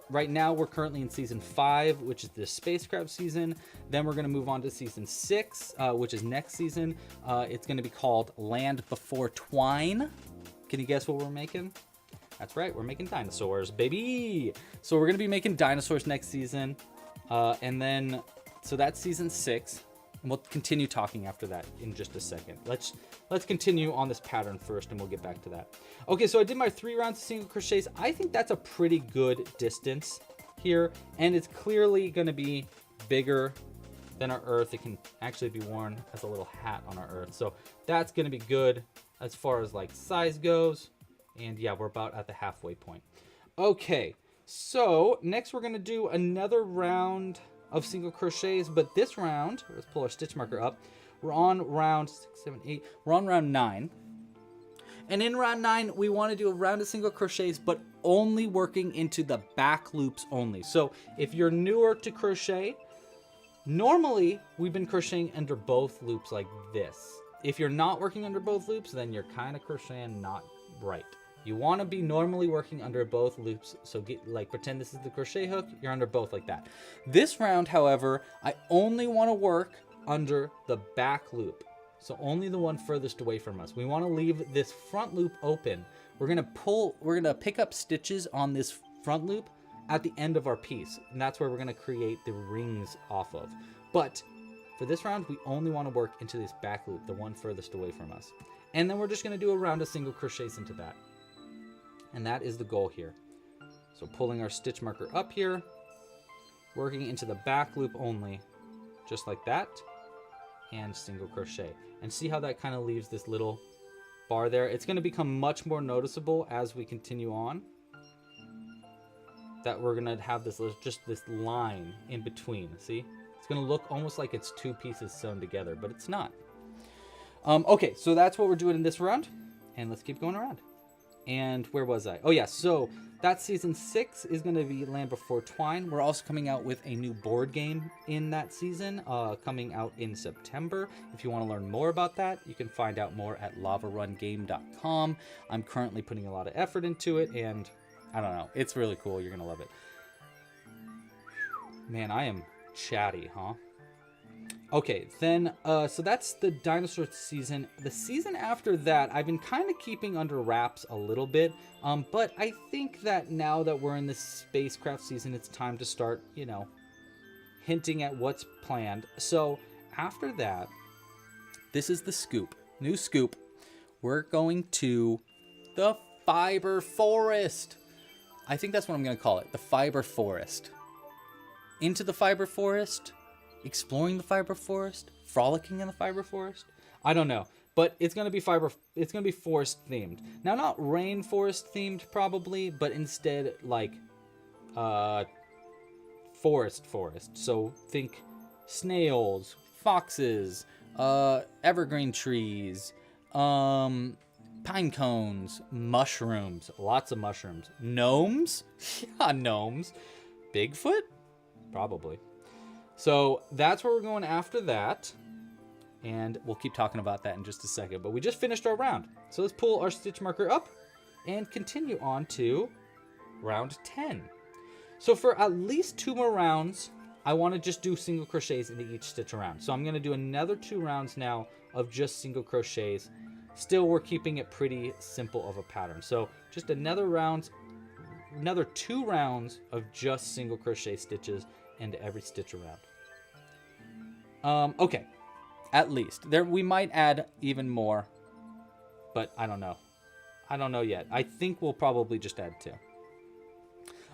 right now we're currently in season 5, which is the spacecraft season. Then we're going to move on to season 6, which is next season. It's going to be called Land Before Twine. Can you guess what we're making? That's right, we're making dinosaurs, baby. So we're going to be making dinosaurs next season. And then, so that's season 6. And we'll continue talking after that in just a second. Let's continue on this pattern first, and we'll get back to that. Okay, so I did my 3 rounds of single crochets. I think that's a pretty good distance here, and it's clearly going to be bigger than our earth. It can actually be worn as a little hat on our earth. So that's going to be good as far as like size goes. And yeah, we're about at the halfway point. Okay, so next we're going to do another round of single crochets, but this round, let's pull our stitch marker up. We're on round 6, 7, 8. We're on round 9. And in round 9, we want to do a round of single crochets, but only working into the back loops only. So if you're newer to crochet, normally we've been crocheting under both loops like this. If you're not working under both loops, then you're kind of crocheting not right. You want to be normally working under both loops. So pretend this is the crochet hook. You're under both like that. This round, however, I only want to work under the back loop. So only the one furthest away from us. We want to leave this front loop open. We're going to pick up stitches on this front loop at the end of our piece. And that's where we're going to create the rings off of. But for this round, we only want to work into this back loop, the one furthest away from us. And then we're just going to do a round of single crochets into that. And that is the goal here. So pulling our stitch marker up here, working into the back loop only, just like that, and single crochet. And see how that kind of leaves this little bar there? It's going to become much more noticeable as we continue on, that we're going to have this line in between. See? It's going to look almost like it's 2 pieces sewn together, but it's not. Okay, so that's what we're doing in this round. And let's keep going around. And where was I? Oh yeah, so that season 6 is going to be Land Before Twine. We're also coming out with a new board game in that season, coming out in September. If you want to learn more about that, you can find out more at lavarungame.com. I'm currently putting a lot of effort into it, and I don't know, it's really cool. You're going to love it. Man, I am chatty, huh? Okay, then, so that's the dinosaur season. The season after that, I've been kind of keeping under wraps a little bit, but I think that now that we're in the spacecraft season, it's time to start, you know, hinting at what's planned. So after that, this is the scoop, new scoop. We're going to the fiber forest. I think that's what I'm going to call it, the fiber forest. into the fiber forest, exploring the fiber forest, frolicking in the fiber forest. I don't know, but it's gonna be forest themed. Now, not rainforest themed probably, but instead like forest. So think snails, foxes, evergreen trees, pine cones, mushrooms, lots of mushrooms, gnomes, yeah, gnomes, Bigfoot, probably. So that's where we're going after that. And we'll keep talking about that in just a second. But we just finished our round. So let's pull our stitch marker up and continue on to round 10. So for at least 2 more rounds, I want to just do single crochets into each stitch around. So I'm going to do another 2 rounds now of just single crochets. Still, we're keeping it pretty simple of a pattern. So just another 2 rounds of just single crochet stitches into every stitch around. Okay. At least. We might add even more, but I don't know. I don't know yet. I think we'll probably just add 2.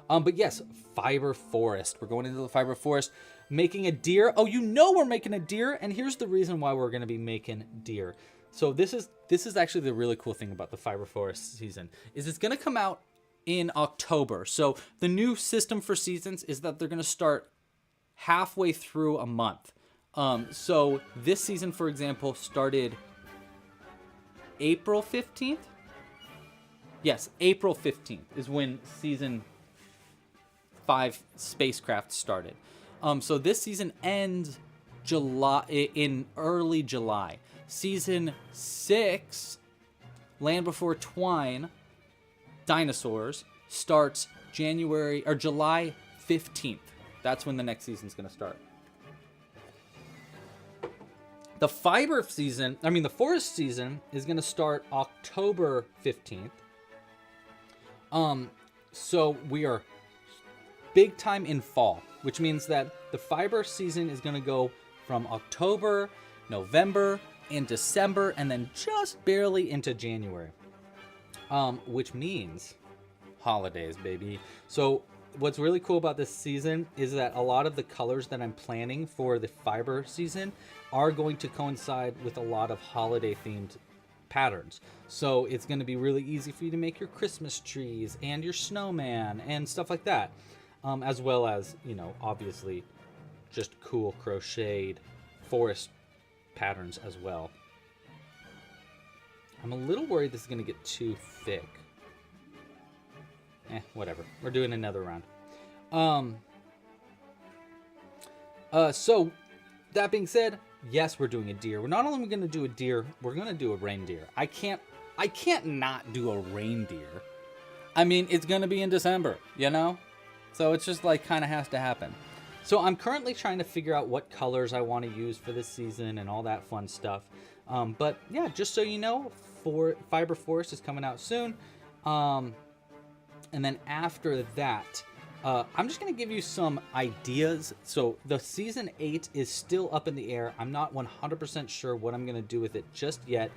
But yes, fiber forest. We're going into the fiber forest, making a deer. Oh, you know we're making a deer, and here's the reason why we're going to be making deer. So this is actually the really cool thing about the fiber forest season, is it's going to come out in October. So the new system for seasons is that they're going to start halfway through a month. So this season, for example, started April 15th. Yes, April 15th is when season 5 spacecraft started. So this season ends in early July. Season 6, Land Before Twine, Dinosaurs, starts July 15th. That's when the next season's going to start. The forest season is going to start October 15th. So we are big time in fall, which means that the fiber season is going to go from October, November, and December, and then just barely into January. Which means holidays, baby. So what's really cool about this season is that a lot of the colors that I'm planning for the fiber season are going to coincide with a lot of holiday themed patterns. So it's going to be really easy for you to make your Christmas trees and your snowman and stuff like that. As well as, obviously just cool crocheted forest patterns as well. I'm a little worried this is going to get too thick. Whatever. We're doing another round. So that being said, yes, we're doing a deer. We're not only going to do a deer, we're going to do a reindeer. I can't not do a reindeer. I mean, it's going to be in December, So it's just like kind of has to happen. So I'm currently trying to figure out what colors I want to use for this season and all that fun stuff. But yeah, just so you know, Fiber Forest is coming out soon. And then after that, I'm just going to give you some ideas. So the season 8 is still up in the air. I'm not 100% sure what I'm going to do with it just yet.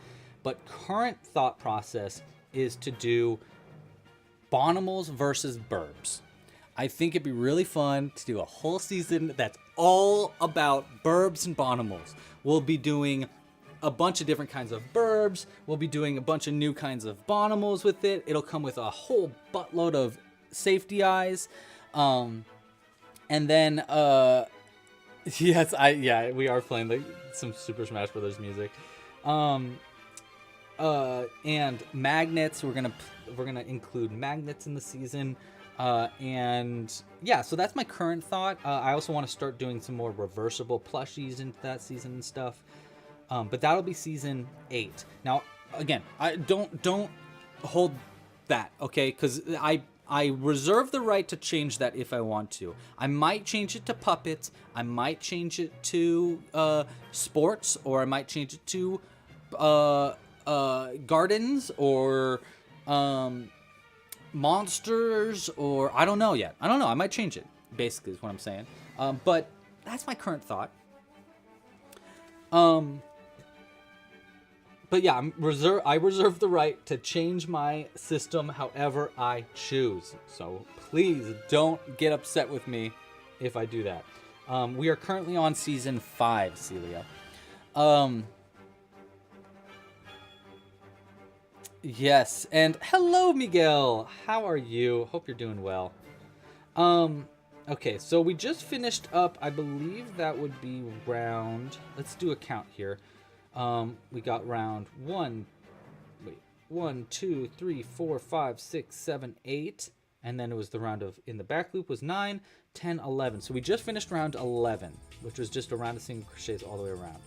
But current thought process is to do Bonimals versus Burbs. I think it'd be really fun to do a whole season that's all about Burbs and Bonimals. We'll be doing a bunch of different kinds of Burbs. We'll be doing a bunch of new kinds of Bonimals with it. It'll come with a whole buttload of safety eyes. And then, yes, we are playing some Super Smash Brothers music. And magnets, we're gonna include magnets in the season. And yeah, so that's my current thought. I also want to start doing some more reversible plushies into that season and stuff. But that'll be season 8. Now, again, I don't hold that, okay? Because I reserve the right to change that if I want to. I might change it to puppets. I might change it to sports, or I might change it to gardens, or monsters, or I don't know yet. I don't know. I might change it, basically, is what I'm saying. But that's my current thought. But yeah, I reserve the right to change my system however I choose. So please don't get upset with me if I do that. We are currently on season 5, Celia. Yes, and hello, Miguel. How are you? Hope you're doing well. Okay, so we just finished up, I believe that would be round, let's do a count here. We got round 1, 2, 3, 4, 5, 6, 7, 8, and then it was the round of, in the back loop was 9, 10, 11. So we just finished round 11, which was just a round of single crochets all the way around.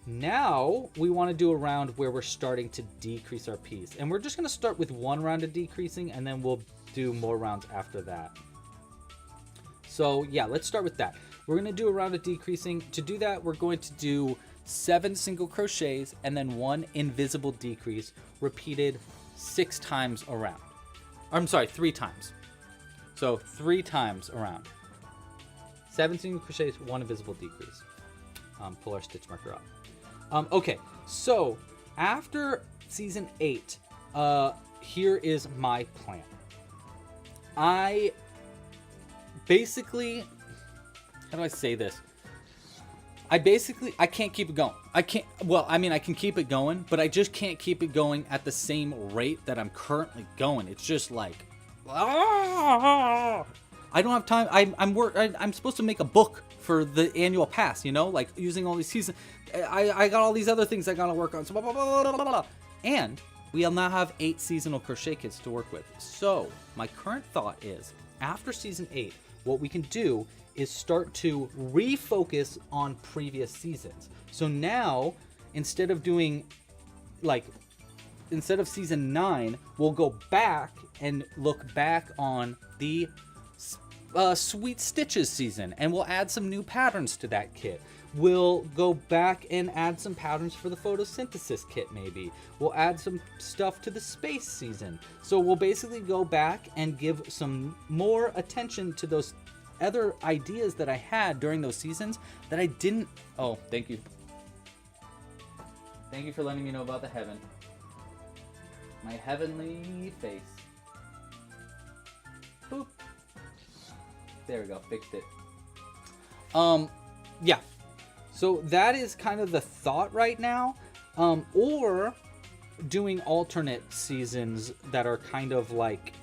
Now we want to do a round where we're starting to decrease our piece, and we're just going to start with one round of decreasing, and then we'll do more rounds after that. So yeah, let's start with that. We're going to do a round of decreasing. To do that, we're going to do 7 single crochets and then 1 invisible decrease repeated 6 times around. I'm sorry, 3 times. So 3 times around. 7 single crochets, 1 invisible decrease. Pull our stitch marker up. Okay, so after season 8, here is my plan. I basically, how do I say this? I can't keep it going. I can keep it going, but I just can't keep it going at the same rate that I'm currently going. It's just like, I don't have time. I'm supposed to make a book for the annual pass, you know, like using all these seasons. I got all these other things I gotta work on. So blah, blah, blah, blah, blah, blah. And we'll now have 8 seasonal crochet kits to work with. So my current thought is, after season 8, what we can do is start to refocus on previous seasons. So now, instead of season 9, we'll go back and look back on the Sweet Stitches season, and we'll add some new patterns to that kit. We'll go back and add some patterns for the photosynthesis kit, maybe. We'll add some stuff to the space season. So we'll basically go back and give some more attention to those other ideas that I had during those seasons that I didn't... Oh, thank you. Thank you for letting me know about the heaven. My heavenly face. Boop. There we go, fixed it. Yeah. So that is kind of the thought right now. Or doing alternate seasons that are kind of like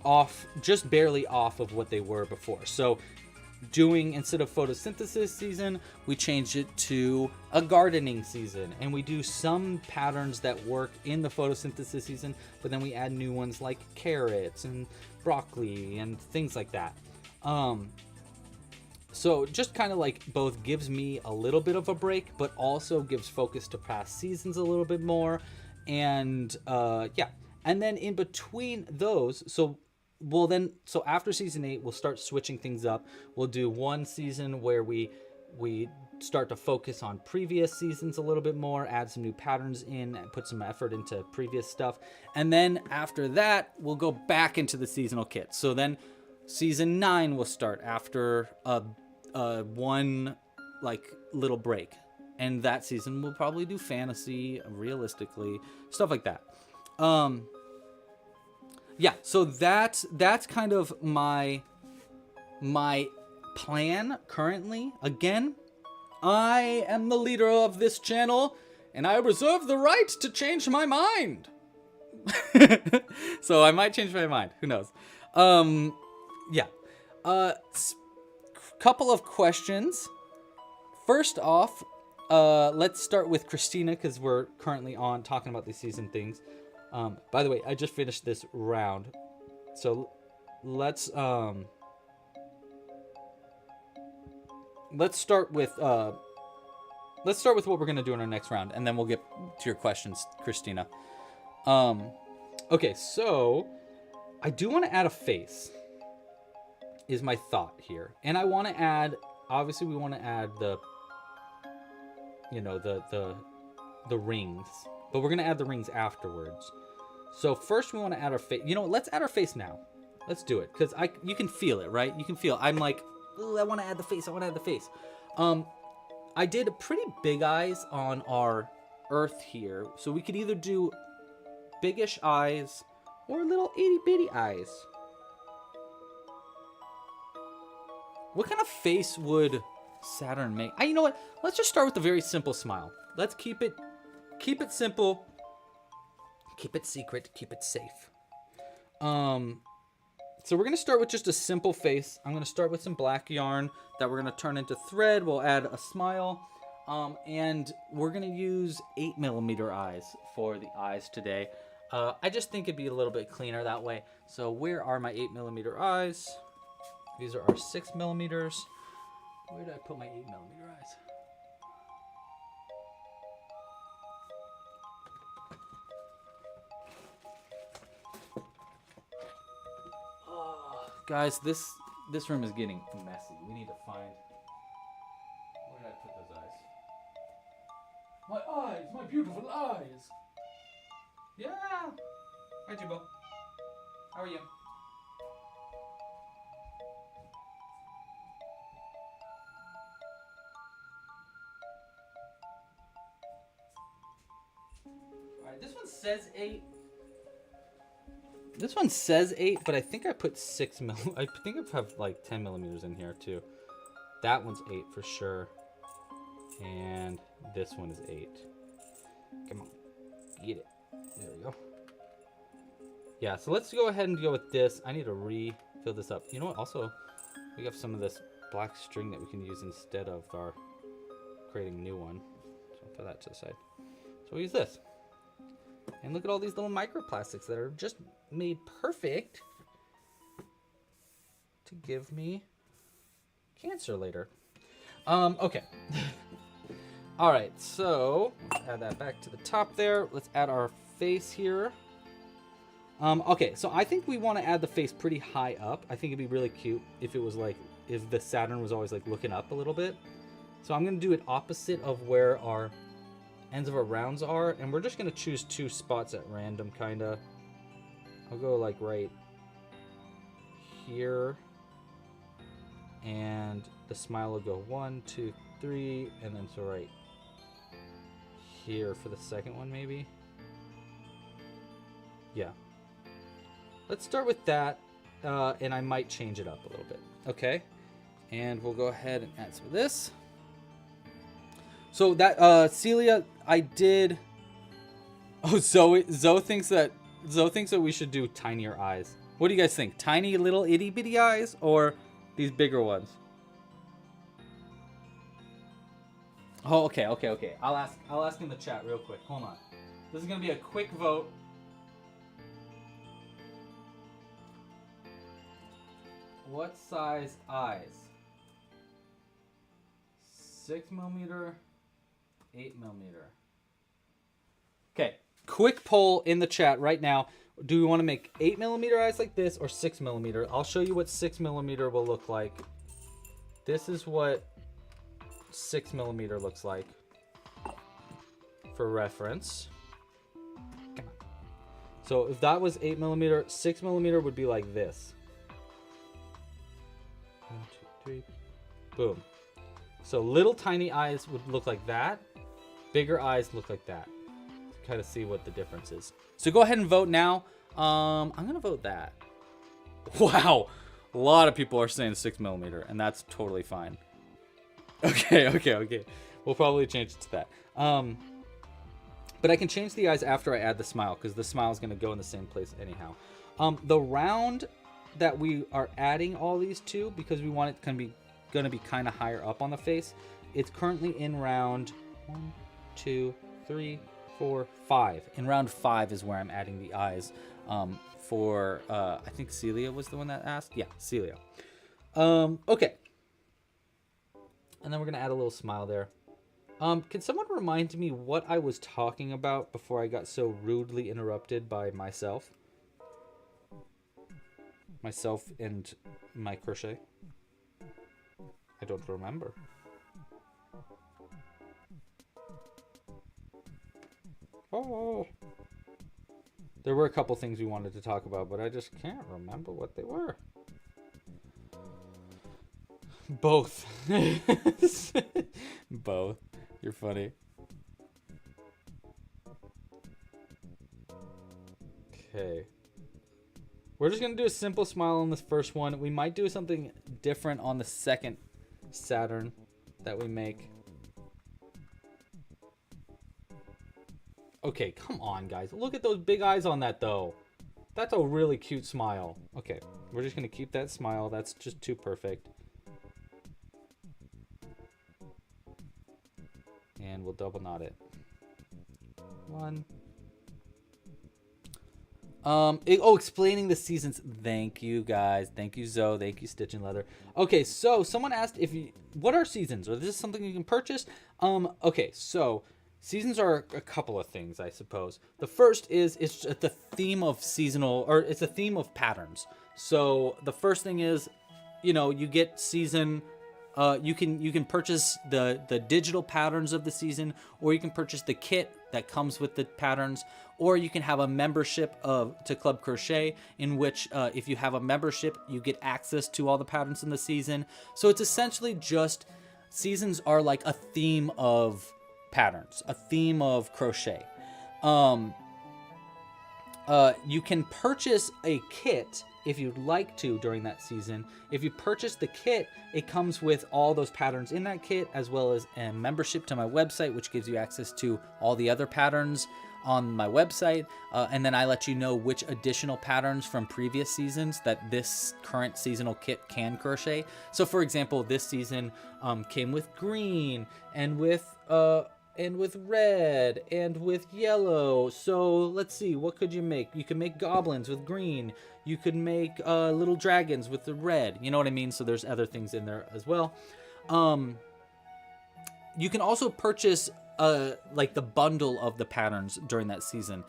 off, just barely off of what they were before. So doing, instead of photosynthesis season, we change it to a gardening season, and we do some patterns that work in the photosynthesis season, but then we add new ones like carrots and broccoli and things like that. So just kind of like both gives me a little bit of a break, but also gives focus to past seasons a little bit more. And yeah, and then in between those, so after season 8, we'll start switching things up. We'll do one season where we start to focus on previous seasons a little bit more, add some new patterns in, and put some effort into previous stuff. And then after that, we'll go back into the seasonal kit. So then season 9 will start after one like little break. And that season we'll probably do fantasy, realistically, stuff like that. Yeah, so that's kind of my plan currently. Again, I am the leader of this channel, and I reserve the right to change my mind. So I might change my mind. Who knows? Yeah. Couple of questions. First off, let's start with Christina, because we're currently on talking about these season things. By the way, I just finished this round, so let's start with what we're gonna do in our next round, and then we'll get to your questions, Christina. Okay, so I do want to add a face, is my thought here, and I want to add. Obviously, we want to add the rings, but we're gonna add the rings afterwards. So first we want to add our face. You know what? Let's add our face now. Let's do it, because you can feel it, right? You can feel. I'm like, ooh, I want to add the face. I want to add the face. I did pretty big eyes on our earth here, so we could either do biggish eyes or little itty bitty eyes. What kind of face would Saturn make? You know what? Let's just start with a very simple smile. Let's keep it simple. Keep it secret. Keep it safe. So we're going to start with just a simple face. I'm going to start with some black yarn that we're going to turn into thread. We'll add a smile. And we're going to use 8mm eyes for the eyes today. I just think it'd be a little bit cleaner that way. So where are my 8mm eyes? These are our 6mm. Where did I put my 8mm eyes? Guys, this room is getting messy. We need to find... Where did I put those eyes? My eyes! My beautiful eyes! Yeah! Hi, Jimbo. How are you? Alright, this one says 8. This one says 8, but I think I put 6mm. I think I have like 10mm in here too. That one's 8 for sure. And this one is 8. Come on. Get it. There we go. Yeah, so let's go ahead and go with this. I need to refill this up. You know what? Also, we have some of this black string that we can use instead of our creating a new one. So I'll put that to the side. So we'll use this. And look at all these little microplastics that are just made perfect to give me cancer later. Okay. All right, so add that back to the top there. Let's add our face here. Okay, so I think we want to add the face pretty high up. I think it'd be really cute if it was like, if the Saturn was always like looking up a little bit. So I'm going to do it opposite of where our ends of our rounds are, and we're just going to choose 2 spots at random, kind of. I'll go like right here, and the smile will go 1, 2, 3, and then so right here for the second one, maybe. Yeah. Let's start with that, and I might change it up a little bit. Okay, and we'll go ahead and add some of this. So that Celia, I did. Oh, Zoe thinks that we should do tinier eyes. What do you guys think? Tiny little itty bitty eyes or these bigger ones? Oh, okay. I'll ask in the chat real quick. Hold on. This is gonna be a quick vote. What size eyes? 6mm, 8mm. Okay, quick poll in the chat right now. Do we want to make 8mm eyes like this or 6mm? I'll show you what 6mm will look like. This is what 6mm looks like for reference. Come on. So if that was 8mm, 6mm would be like this. 1, 2, 3. Boom. So little tiny eyes would look like that. Bigger eyes look like that. Kind of see what the difference is. So go ahead and vote now. I'm going to vote that. Wow. A lot of people are saying 6mm, and that's totally fine. Okay. We'll probably change it to that. But I can change the eyes after I add the smile, because the smile is going to go in the same place anyhow. The round that we are adding all these to, because we want it going to be kind of higher up on the face, it's currently in round 1, 2, 3, 4, 5. In round 5 is where I'm adding the eyes. For I think Celia was the one that asked. Yeah, Celia. Okay. And then we're gonna add a little smile there. Can someone remind me what I was talking about before I got so rudely interrupted by myself? Myself and my crochet. I don't remember. Oh. There were a couple things we wanted to talk about, but I just can't remember what they were. Both. Both. You're funny. Okay. We're just going to do a simple smile on this first one. We might do something different on the second Saturn that we make. Okay, come on, guys. Look at those big eyes on that, though. That's a really cute smile. Okay, we're just going to keep that smile. That's just too perfect. And we'll double knot it. One. Explaining the seasons. Thank you, guys. Thank you, Zoe. Thank you, Stitch and Leather. Okay, so someone asked what are seasons? Or is this something you can purchase? Okay, so seasons are a couple of things, I suppose. The first is it's the theme of seasonal, or it's a theme of patterns. So the first thing is, you get season. You can purchase the digital patterns of the season, or you can purchase the kit that comes with the patterns, or you can have a membership to Club Crochet, in which if you have a membership, you get access to all the patterns in the season. So it's essentially just seasons are like a theme of patterns, a theme of crochet. You can purchase a kit if you'd like to during that season. If you purchase the kit, it comes with all those patterns in that kit, as well as a membership to my website, which gives you access to all the other patterns on my website. And then I let you know which additional patterns from previous seasons that this current seasonal kit can crochet. So for example, this season came with green and with red and with yellow. So let's see, what could you make? You can make goblins with green. You could make little dragons with the red. You know what I mean? So there's other things in there as well. You can also purchase like the bundle of the patterns during that season.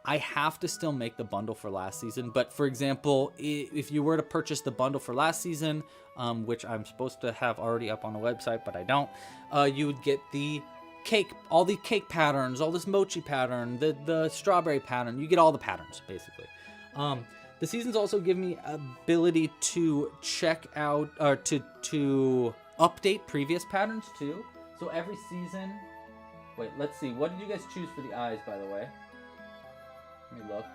I have to still make the bundle for last season, but for example, if you were to purchase the bundle for last season, which I'm supposed to have already up on the website, but I don't, you would get the cake, all the cake patterns, all this mochi pattern, the strawberry pattern. You get all the patterns basically. The seasons also give me ability to check out or to update previous patterns too. So every season, wait, let's see. What did you guys choose for the eyes, by the way? Let me look.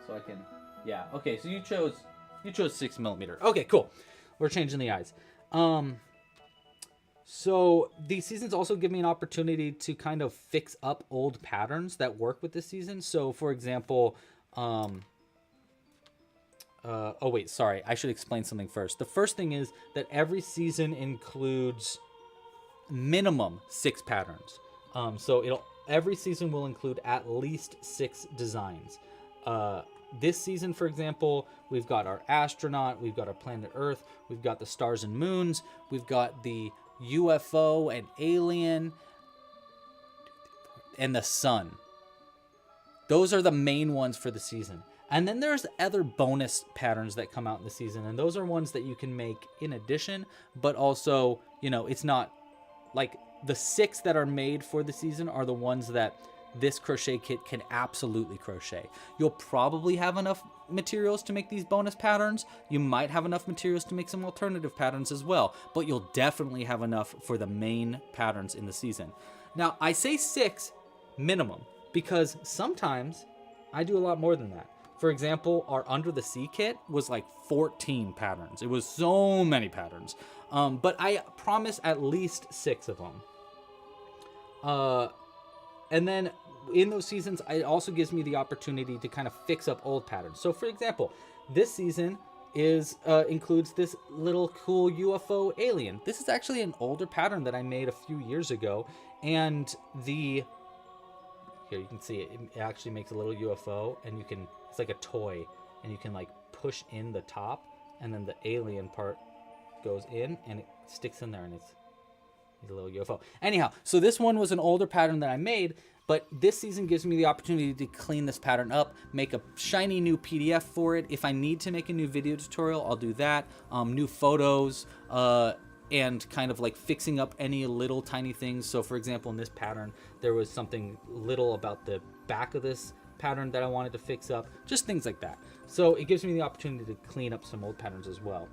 So I can, yeah. Okay, so you chose 6mm. Okay, cool. We're changing the eyes. So these seasons also give me an opportunity to kind of fix up old patterns that work with this season. So for example, oh wait, sorry. I should explain something first. The first thing is that every season includes minimum 6 patterns. So every season will include at least 6 designs. This season, for example, we've got our astronaut, we've got our planet Earth, we've got the stars and moons, we've got the UFO and alien, and the sun. Those are the main ones for the season. And then there's other bonus patterns that come out in the season, and those are ones that you can make in addition, but also, it's not like the 6 that are made for the season are the ones that this crochet kit can absolutely crochet. You'll probably have enough materials to make these bonus patterns. You might have enough materials to make some alternative patterns as well, but you'll definitely have enough for the main patterns in the season. Now, I say 6 minimum because sometimes I do a lot more than that. For example, our Under the Sea kit was like 14 patterns. It was so many patterns. But I promise at least 6 of them. And then in those seasons, it also gives me the opportunity to kind of fix up old patterns. So for example, this season includes this little cool UFO alien. This is actually an older pattern that I made a few years ago. And here you can see it actually makes a little UFO, and it's like a toy, and you can like push in the top, and then the alien part goes in and it sticks in there, and it's a little UFO. Anyhow, so this one was an older pattern that I made, but this season gives me the opportunity to clean this pattern up, make a shiny new PDF for it. If I need to make a new video tutorial, I'll do that. New photos, and kind of like fixing up any little tiny things. So for example, in this pattern, there was something little about the back of this pattern that I wanted to fix up, just things like that. So it gives me the opportunity to clean up some old patterns as well.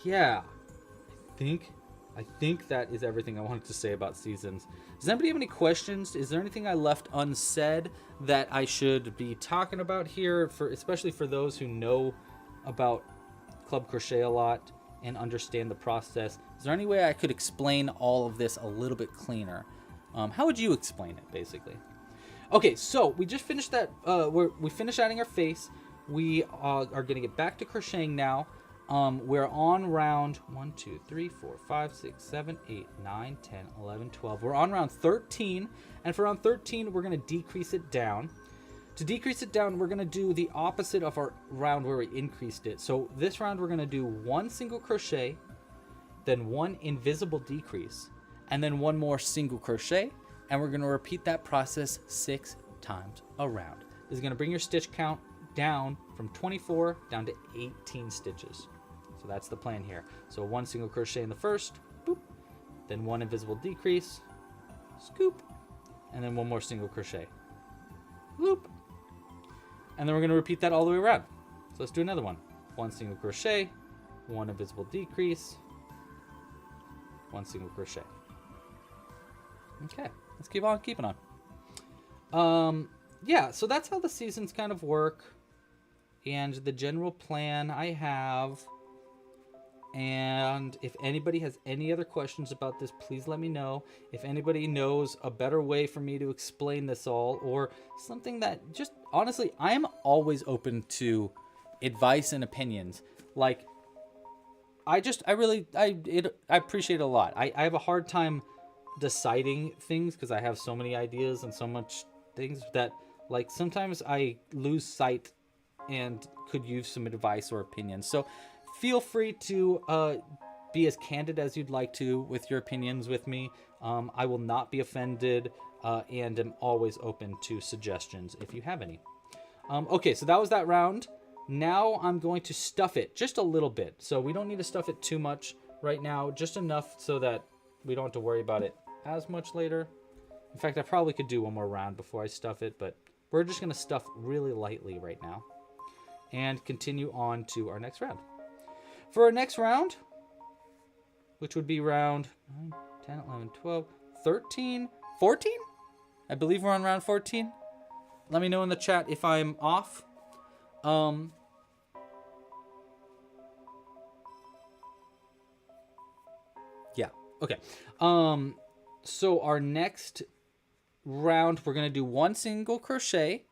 Yeah, I think I think that is everything I wanted to say about seasons. Does anybody have any questions? Is there anything I left unsaid that I should be talking about here, especially for those who know about Club Crochet a lot and understand the process? Is there any way I could explain all of this a little bit cleaner? How would you explain it, basically? Okay, so we just finished that. We finished adding our face. We are going to get back to crocheting now. We're on round 1, 2, 3, 4, 5, 6, 7, 8, 9, 10, 11, 12. We're on round 13. And for round 13, we're going to decrease it down. To decrease it down, we're going to do the opposite of our round where we increased it. So this round, we're going to do 1 single crochet, then 1 invisible decrease, and then 1 more single crochet. And we're going to repeat that process 6 times around. This is going to bring your stitch count down from 24 down to 18 stitches. So that's the plan here. So 1 single crochet in the first, boop, then 1 invisible decrease, scoop, and then 1 more single crochet, loop. And then we're going to repeat that all the way around. So let's do another one. 1 single crochet, 1 invisible decrease, 1 single crochet. Okay, let's keep on keeping on. Yeah, so that's how the seasons kind of work. And the general plan I have. And if anybody has any other questions about this, please let me know. If anybody knows a better way for me to explain this all, or something that just, honestly, I am always open to advice and opinions. Like, I appreciate it a lot. I have a hard time deciding things because I have so many ideas and so much things that, like, sometimes I lose sight and could use some advice or opinions. So feel free to be as candid as you'd like to with your opinions with me. I will not be offended and am always open to suggestions if you have any. Okay, so that was that round. Now I'm going to stuff it just a little bit. So we don't need to stuff it too much right now, just enough so that we don't have to worry about it as much later. In fact, I probably could do one more round before I stuff it, but we're just going to stuff really lightly right now and continue on to our next round. For our next round, which would be round 9, 10, 11, 12, 13, 14? I believe we're on round 14. Let me know in the chat if I'm off. Yeah, okay. So our next round, we're going to do 1 single crochet,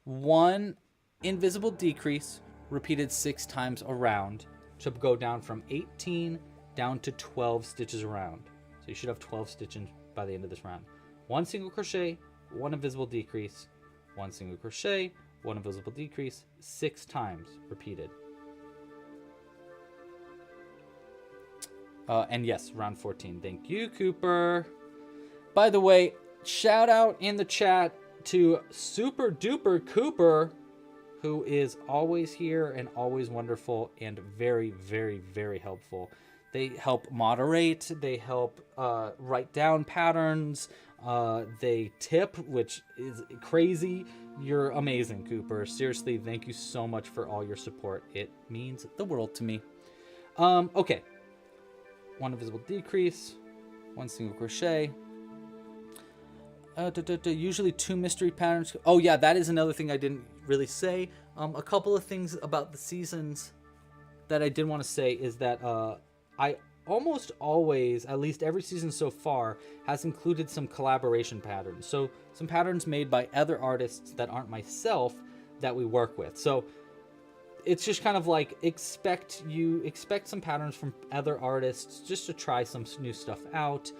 1 invisible decrease, repeated 6 times around, to go down from 18 down to 12 stitches around. So you should have 12 stitches by the end of this round. 1 single crochet, 1 invisible decrease, 1 single crochet, 1 invisible decrease, 6 times repeated. And yes, round 14. Thank you, Cooper. By the way, shout out in the chat to Super Duper Cooper, who is always here and always wonderful and very, very, very helpful. They help moderate. They help write down patterns. They tip, which is crazy. You're amazing, Cooper. Seriously, thank you so much for all your support. It means the world to me. Okay. 1 invisible decrease, 1 single crochet. Usually 2 mystery patterns. Oh yeah, that is another thing I didn't really say. A couple of things about the seasons that I did want to say is that I almost always, at least every season so far, has included some collaboration patterns. So some patterns made by other artists that aren't myself that we work with. So it's just kind of like expect some patterns from other artists just to try some new stuff out.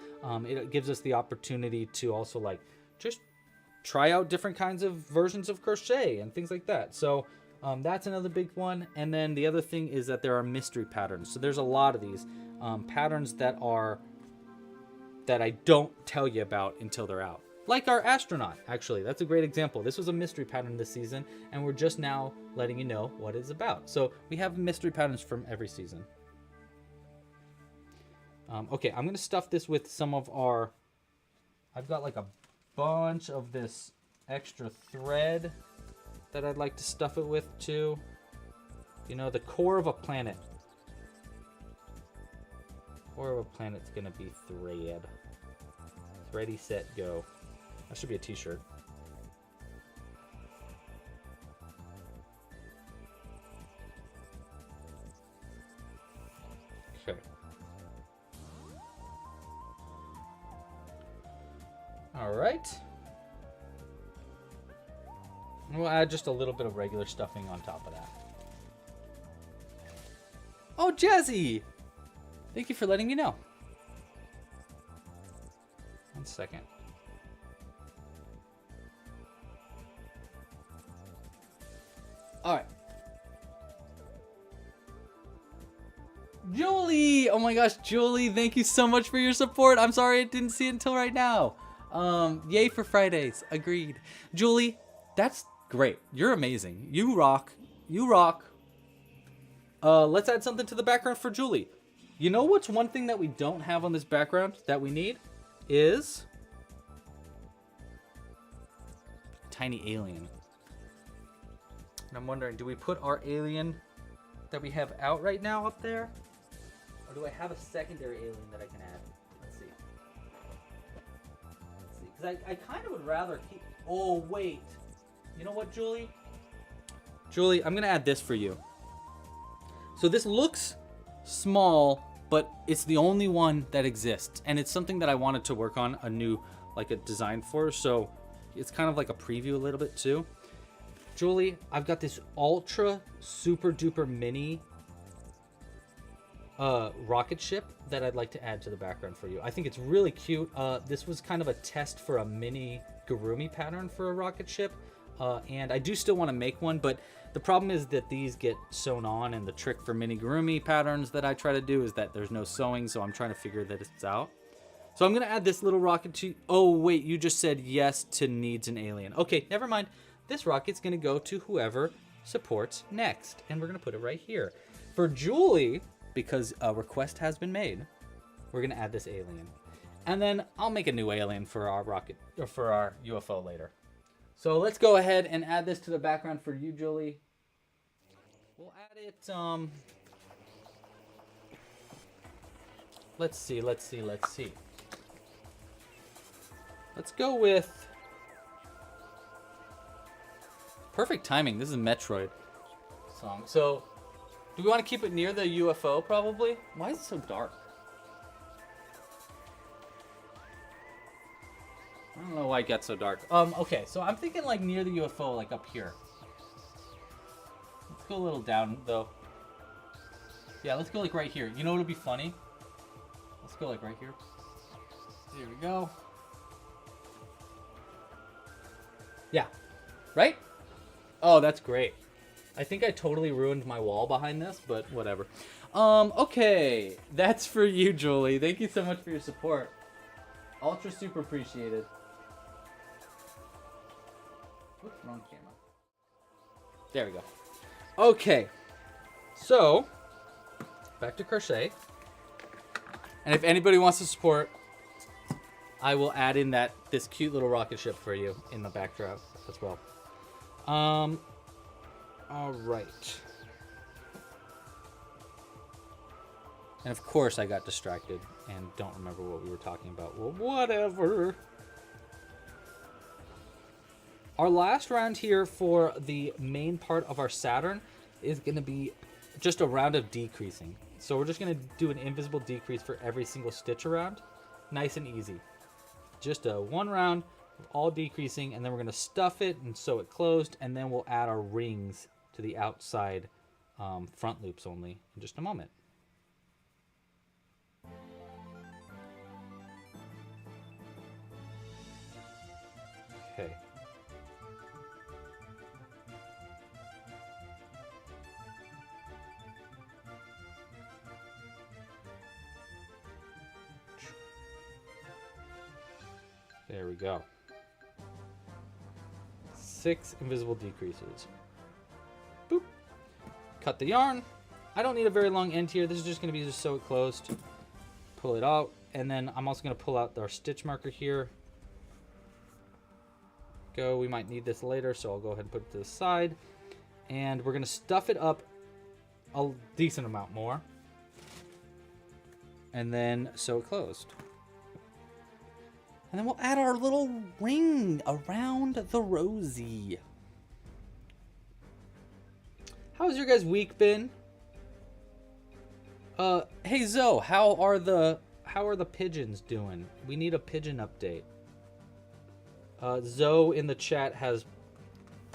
It gives us the opportunity to also like just try out different kinds of versions of crochet and things like that. So that's another big one. And then the other thing is that there are mystery patterns. So there's a lot of these patterns that I don't tell you about until they're out. Like our astronaut, actually. That's a great example. This was a mystery pattern this season, and we're just now letting you know what it's about. So we have mystery patterns from every season. Okay, I'm going to stuff this with some of our... I've got like a bunch of this extra thread that I'd like to stuff it with too. You know, the core of a planet. Or what planet's gonna be thread? Ready, set, go. That should be a t-shirt. Okay. All right. We'll add just a little bit of regular stuffing on top of that. Oh, Jazzy! Thank you for letting me know. 1 second. All right. Julie! Oh my gosh, Julie, thank you so much for your support. I'm sorry I didn't see it until right now. Yay for Fridays. Agreed. Julie, that's great. You're amazing. You rock. You rock. Let's add something to the background for Julie. You know what's one thing that we don't have on this background that we need? Is tiny alien. And I'm wondering, do we put our alien that we have out right now up there? Or do I have a secondary alien that I can add? Let's see. Let's see. Because I kind of would rather keep... Oh, wait. You know what, Julie? Julie, I'm going to add this for you. So this looks small, but it's the only one that exists. And it's something that I wanted to work on a new, like a design for. So it's kind of like a preview a little bit too. Julie, I've got this ultra super duper mini rocket ship that I'd like to add to the background for you. I think it's really cute. This was kind of a test for a mini Amigurumi pattern for a rocket ship. And I do still want to make one, but the problem is that these get sewn on, and the trick for mini Amigurumi patterns that I try to do is that there's no sewing, so I'm trying to figure that it's out. So I'm going to add this little rocket to... Oh, wait, you just said yes to needs an alien. Okay, never mind. This rocket's going to go to whoever supports next, and we're going to put it right here. For Julie, because a request has been made, we're going to add this alien. And then I'll make a new alien for our rocket, or for our UFO later. So let's go ahead and add this to the background for you, Julie. We'll add it, let's see. Let's go with... Perfect timing. This is a Metroid song. So, do we want to keep it near the UFO, probably? Why is it so dark? I don't know why it got so dark. Okay, so I'm thinking like near the UFO, like up here. Let's go a little down, though. Yeah, let's go like right here. You know what would be funny? Let's go like right here. There we go. Yeah. Right? Oh, that's great. I think I totally ruined my wall behind this, but whatever. Okay. That's for you, Julie. Thank you so much for your support. Ultra super appreciated. Oops, wrong camera. There we go. Okay. So, back to crochet. And if anybody wants to support, I will add in this cute little rocket ship for you in the backdrop as well. All right. And of course I got distracted and don't remember what we were talking about. Well, whatever. Our last round here for the main part of our Saturn is going to be just a round of decreasing. So we're just going to do an invisible decrease for every single stitch around. Nice and easy. Just a one round of all decreasing, and then we're going to stuff it and sew it closed, and then we'll add our rings to the outside front loops only in just a moment. Okay. There we go. 6 invisible decreases. Boop. Cut the yarn. I don't need a very long end here. This is just going to be just sew it closed. Pull it out. And then I'm also going to pull out our stitch marker here. Go. We might need this later, so I'll go ahead and put it to the side. And we're going to stuff it up a decent amount more. and then sew it closed. And then we'll add our little ring around the rosy. How's your guys' week been? Hey Zoe, how are the pigeons doing? We need a pigeon update. Zoe in the chat has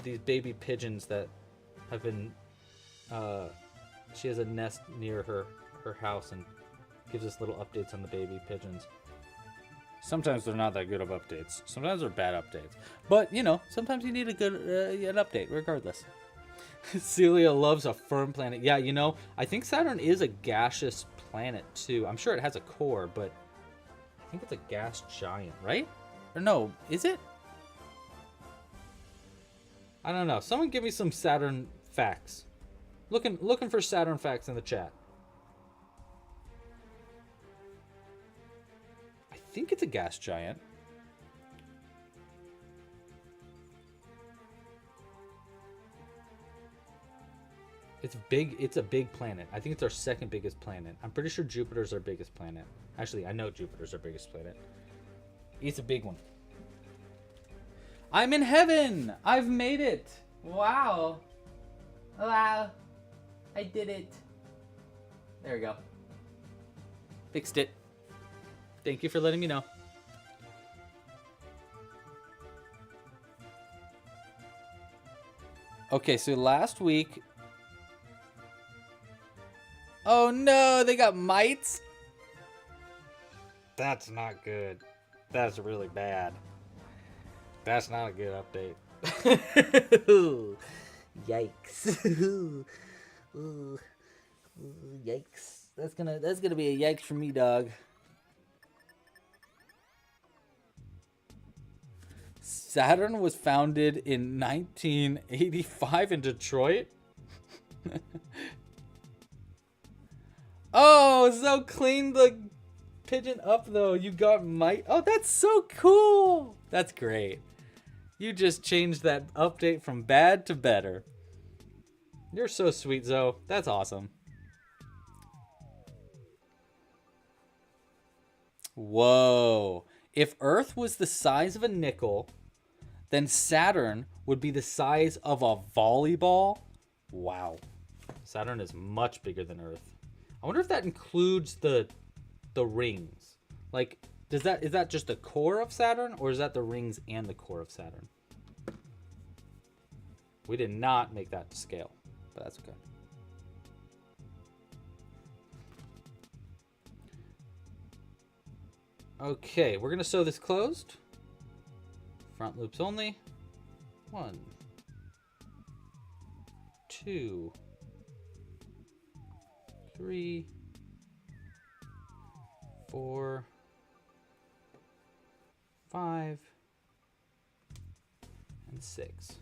these baby pigeons that have been, she has a nest near her house and gives us little updates on the baby pigeons. Sometimes they're not that good of updates. Sometimes they're bad updates. But, you know, sometimes you need a good an update, regardless. Celia loves a firm planet. Yeah, you know, I think Saturn is a gaseous planet, too. I'm sure it has a core, but I think it's a gas giant, right? Or no, is it? I don't know. Someone give me some Saturn facts. Looking for Saturn facts in the chat. I think it's a gas giant. It's big. It's a big planet. I think it's our second biggest planet. I'm pretty sure Jupiter's our biggest planet. Actually, I know Jupiter's our biggest planet. It's a big one. I'm in heaven! I've made it! Wow. Wow. I did it. There we go. Fixed it. Thank you for letting me know. Okay, so last week... Oh no, they got mites? That's not good. That's really bad. That's not a good update. Yikes. Ooh, yikes. That's gonna be a yikes for me, dog. Saturn was founded in 1985 in Detroit. Oh, so clean the pigeon up though. You got mite. Oh, that's so cool. That's great. You just changed that update from bad to better. You're so sweet, Zoe. That's awesome. Whoa. If Earth was the size of a nickel, then Saturn would be the size of a volleyball. Wow. Saturn is much bigger than Earth. I wonder if that includes the rings. Like, is that just the core of Saturn, or is that the rings and the core of Saturn? We did not make that to scale, but that's okay. Okay, we're gonna sew this closed. Front loops only. 1, 2, 3, 4, 5, and 6.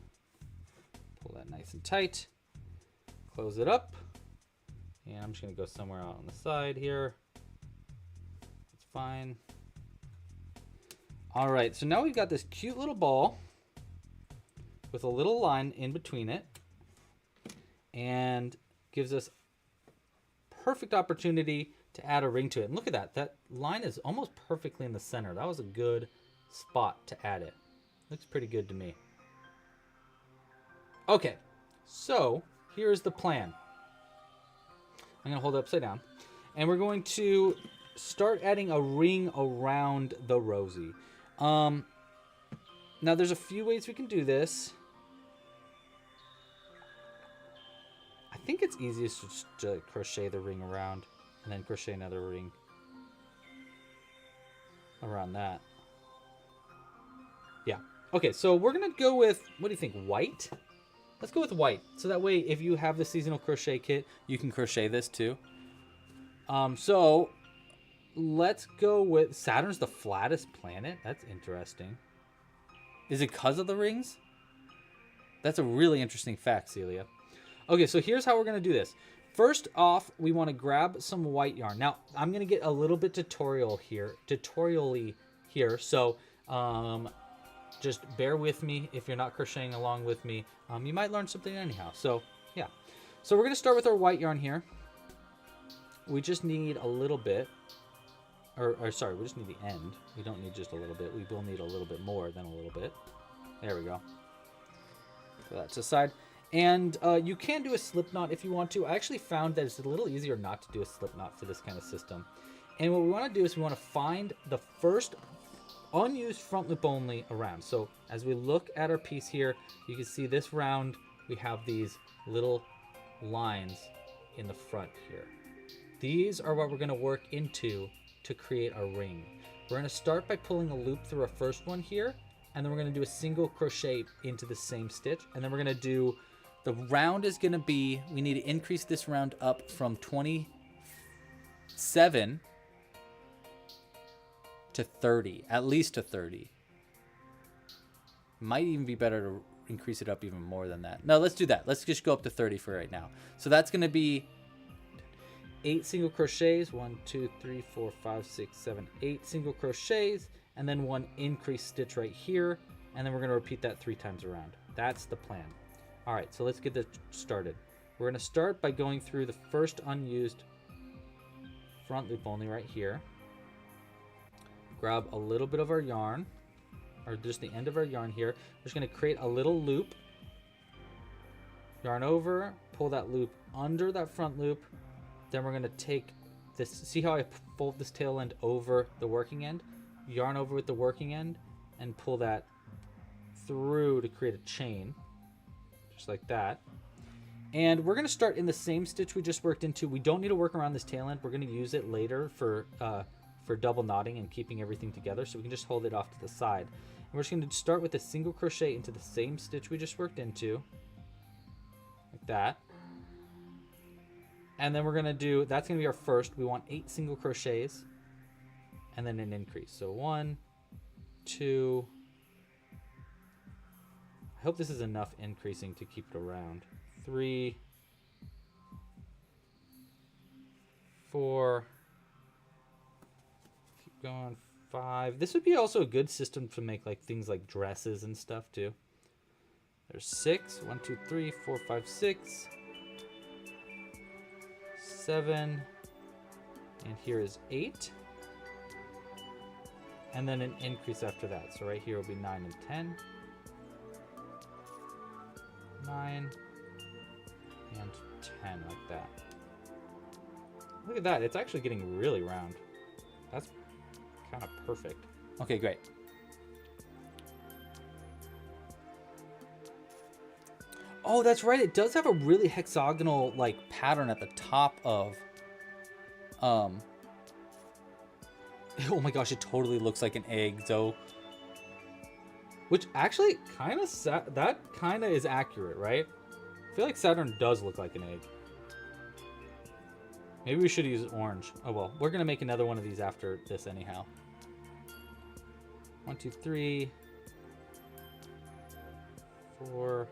Pull that nice and tight. Close it up. And I'm just going to go somewhere out on the side here. That's fine. All right, so now we've got this cute little ball with a little line in between it. And gives us perfect opportunity to add a ring to it. And look at that. That line is almost perfectly in the center. That was a good spot to add it. Looks pretty good to me. Okay, so here's the plan. I'm going to hold it upside down. And we're going to start adding a ring around the rosy. Now, there's a few ways we can do this. I think it's easiest just to crochet the ring around and then crochet another ring around that. Yeah. Okay, so we're going to go with, what do you think, white? Let's go with white. So that way, if you have the seasonal crochet kit, you can crochet this too. So let's go with, Saturn's the flattest planet. That's interesting. Is it because of the rings? That's a really interesting fact, Celia. Okay, so here's how we're going to do this. First off, we want to grab some white yarn. Now, I'm going to get a little bit tutorially here. So just bear with me if you're not crocheting along with me. You might learn something anyhow. So, yeah. So we're going to start with our white yarn here. We just need a little bit. or sorry, we just need the end. We don't need just a little bit. We will need a little bit more than a little bit. There we go. Put that to the side. And you can do a slip knot if you want to. I actually found that it's a little easier not to do a slip knot for this kind of system. And what we want to do is we want to find the first unused front loop only around. So as we look at our piece here, you can see this round, we have these little lines in the front here. These are what we're going to work into to create our ring. We're going to start by pulling a loop through our first one here, and then we're going to do a single crochet into the same stitch, and then we're going to do, the round is going to be, we need to increase this round up from 27 to 30, at least to 30. Might even be better to increase it up even more than that. No, let's do that. Let's just go up to 30 for right now. So that's going to be 8 single crochets, 1, 2, 3, 4, 5, 6, 7, 8 single crochets, and then 1 increased stitch right here, and then we're going to repeat that 3 times around. That's the plan. All right, so let's get this started. We're going to start by going through the first unused front loop only right here. Grab a little bit of our yarn, or just the end of our yarn here. We're just going to create a little loop, yarn over, pull that loop under that front loop. Then we're going to take this, see how I fold this tail end over the working end? Yarn over with the working end and pull that through to create a chain, just like that. And we're going to start in the same stitch we just worked into. We don't need to work around this tail end. We're going to use it later for double knotting and keeping everything together, so we can just hold it off to the side. And we're just going to start with a single crochet into the same stitch we just worked into, like that. And then we're going to do, that's going to be our first. We want 8 single crochets and then an increase. So 1, 2, I hope this is enough increasing to keep it around. 3, 4, keep going, 5. This would be also a good system to make like things like dresses and stuff too. There's 6, 1, 2, 3, 4, 5, 6, 7, and here is 8. And then an increase after that. So right here will be 9 and 10. 9 and 10, like that. Look at that, it's actually getting really round. That's kind of perfect. Okay, great. Oh, that's right, it does have a really hexagonal like pattern at the top of oh my gosh, it totally looks like an egg though. Which actually kind of that kind of is accurate, right? I feel like Saturn does look like an egg. Maybe we should use orange. Oh well, we're gonna make another one of these after this anyhow. 1, 2, 3, 4,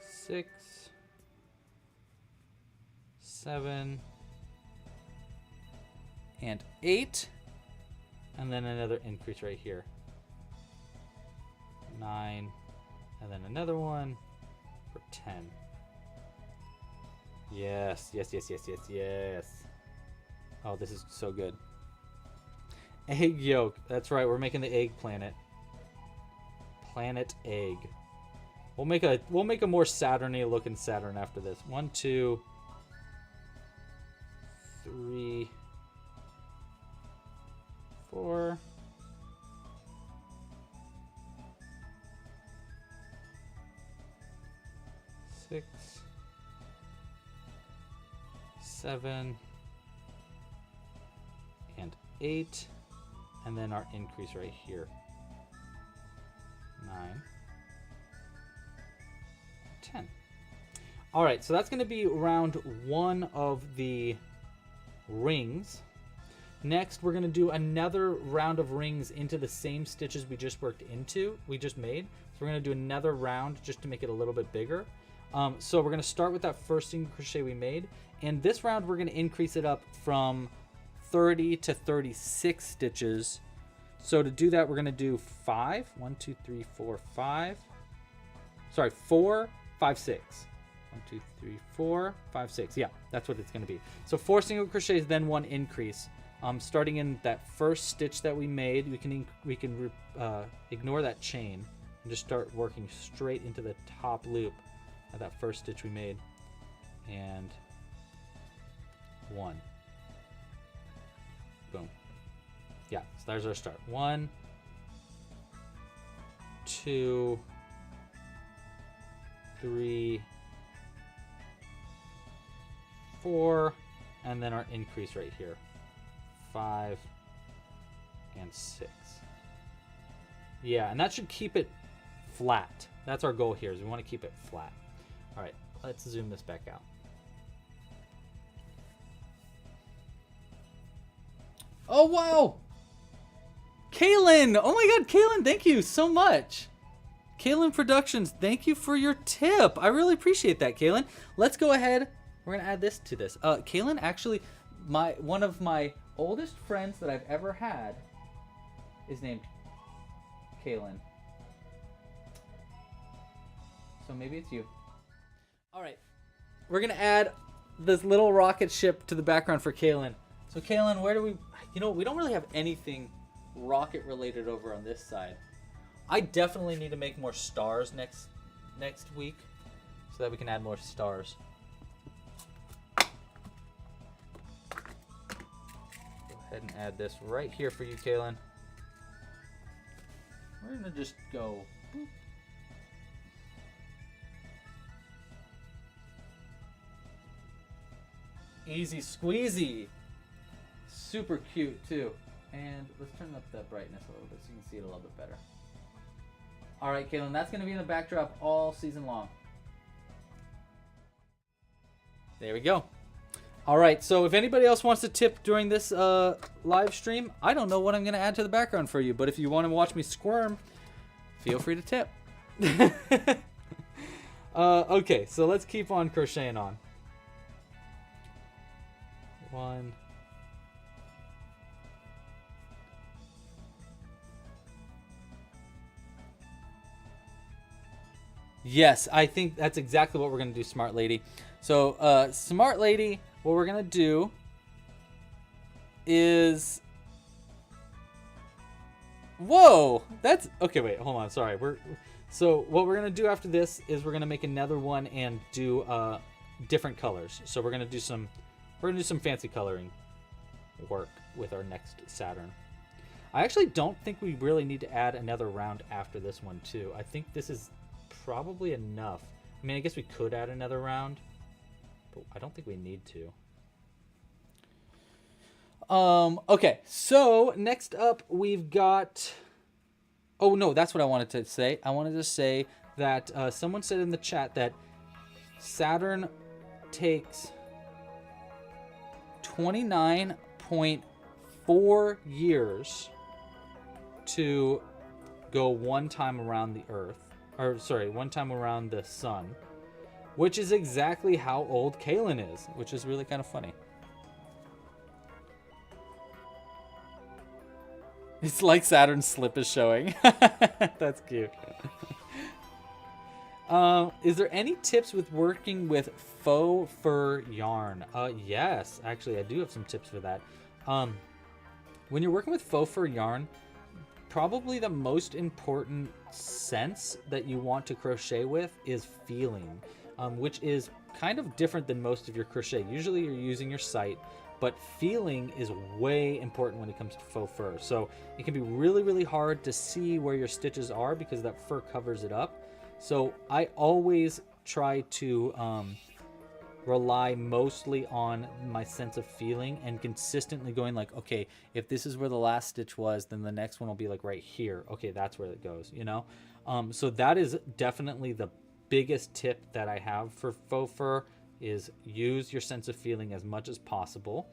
6, 7, and 8, and then another increase right here. 9, and then another one for 10. Yes, yes, yes, yes, yes, yes. Oh, this is so good. Egg yolk. That's right, we're making the egg planet. Planet egg. We'll make a more Saturn-y looking Saturn after this. 1, 2, 3, 4, 6, 7, and 8, and then our increase right here. 9, 10. All right, so that's going to be round 1 of the rings. Next, we're going to do another round of rings into the same stitches we just made. So we're going to do another round just to make it a little bit bigger. So we're going to start with that first single crochet we made. And this round, we're going to increase it up from 30 to 36 stitches. So to do that, we're going to do 5. 1, 2, 3, 4, 5. Sorry, 4, 5, 6. 1, 2, 3, 4, 5, 6. Yeah, that's what it's going to be. So 4 single crochets, then 1 increase. Starting in that first stitch that we made, we can ignore that chain and just start working straight into the top loop of that first stitch we made. And 1. Boom. Yeah, so there's our start. 1, 2, 3, 4, and then our increase right here. 5 and 6. Yeah, and that should keep it flat. That's our goal here, is we want to keep it flat. All right, let's zoom this back out. Oh, wow! Kaylin! Oh my god, Kaylin, thank you so much! Kaylin Productions, thank you for your tip. I really appreciate that, Kaylin. Let's go ahead. We're going to add this to this. Kaylin, actually, one of my oldest friends that I've ever had is named Kaylin. So maybe it's you. All right. We're going to add this little rocket ship to the background for Kaylin. So Kaylin, where do we... You know, we don't really have anything rocket related over on this side. I definitely need to make more stars next week so that we can add more stars. Go ahead and add this right here for you, Kaylin. We're gonna just go boop. Easy squeezy. Super cute too. And let's turn up that brightness a little bit so you can see it a little bit better. All right, Kaylin, that's going to be in the backdrop all season long. There we go. All right, so if anybody else wants to tip during this live stream, I don't know what I'm going to add to the background for you, but if you want to watch me squirm, feel free to tip. Okay, so let's keep on crocheting on. 1. Yes, I think that's exactly what we're going to do, Smart Lady. So, Smart Lady, what we're going to do is... Whoa! That's... Okay, wait, hold on, sorry. So, what we're going to do after this is we're going to make another one and do different colors. So, we're going to do some fancy coloring work with our next Saturn. I actually don't think we really need to add another round after this one, too. I think this is probably enough. I mean, I guess we could add another round, but I don't think we need to. Okay, so next up we've got... Oh, no, that's what I wanted to say. I wanted to say that someone said in the chat that Saturn takes 29.4 years to go one time around the Earth. Or, sorry, one time around the sun, which is exactly how old Kaylin is, which is really kind of funny. It's like Saturn's slip is showing. That's cute. Is there any tips with working with faux fur yarn? Yes, actually, I do have some tips for that. When you're working with faux fur yarn, probably the most important sense that you want to crochet with is feeling, which is kind of different than most of your crochet. Usually you're using your sight, but feeling is way important when it comes to faux fur. So it can be really, really hard to see where your stitches are because that fur covers it up. So I always try to rely mostly on my sense of feeling and consistently going like, okay, if this is where the last stitch was, then the next one will be like right here. Okay, that's where it goes, you know? So that is definitely the biggest tip that I have for faux fur is use your sense of feeling as much as possible.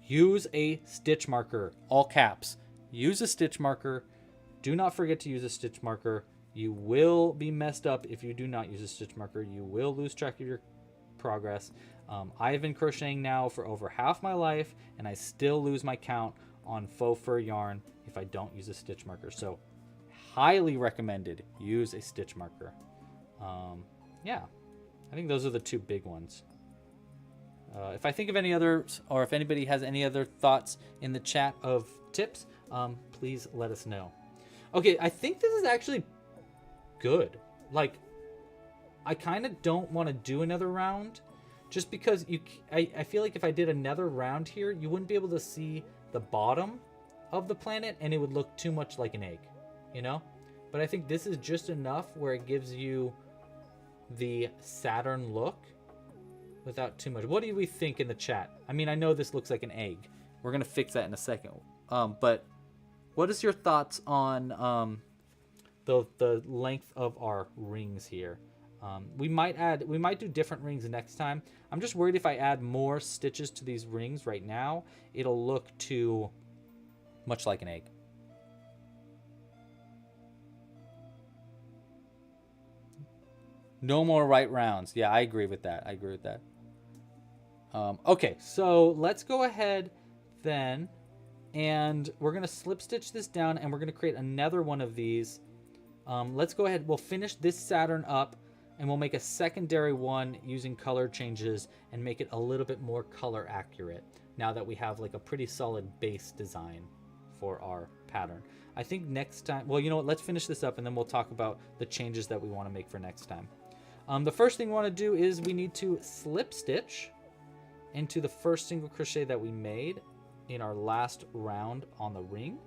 Use a stitch marker, all caps. Use a stitch marker. Do not forget to use a stitch marker. You will be messed up if you do not use a stitch marker. You will lose track of your progress. I've been crocheting now for over half my life, and I still lose my count on faux fur yarn if I don't use a stitch marker. So, highly recommended, use a stitch marker. Yeah, I think those are the two big ones. If I think of any others, or if anybody has any other thoughts in the chat of tips, please let us know. Okay, I think this is actually good. Like, I kind of don't want to do another round, just because I feel like if I did another round here, you wouldn't be able to see the bottom of the planet, and it would look too much like an egg, you know? But I think this is just enough where it gives you the Saturn look without too much. What do we think in the chat? I mean, I know this looks like an egg. We're going to fix that in a second. But what is your thoughts on the length of our rings here? We might do different rings next time. I'm just worried if I add more stitches to these rings right now, it'll look too much like an egg. No more right rounds. Yeah, I agree with that. Okay, so let's go ahead then, and we're going to slip stitch this down, and we're going to create another one of these. Let's go ahead. We'll finish this Saturn up, and we'll make a secondary one using color changes and make it a little bit more color accurate now that we have like a pretty solid base design for our pattern. I think next time, well, you know what, let's finish this up and then we'll talk about the changes that we want to make for next time. The first thing we want to do is we need to slip stitch into the first single crochet that we made in our last round on the ring.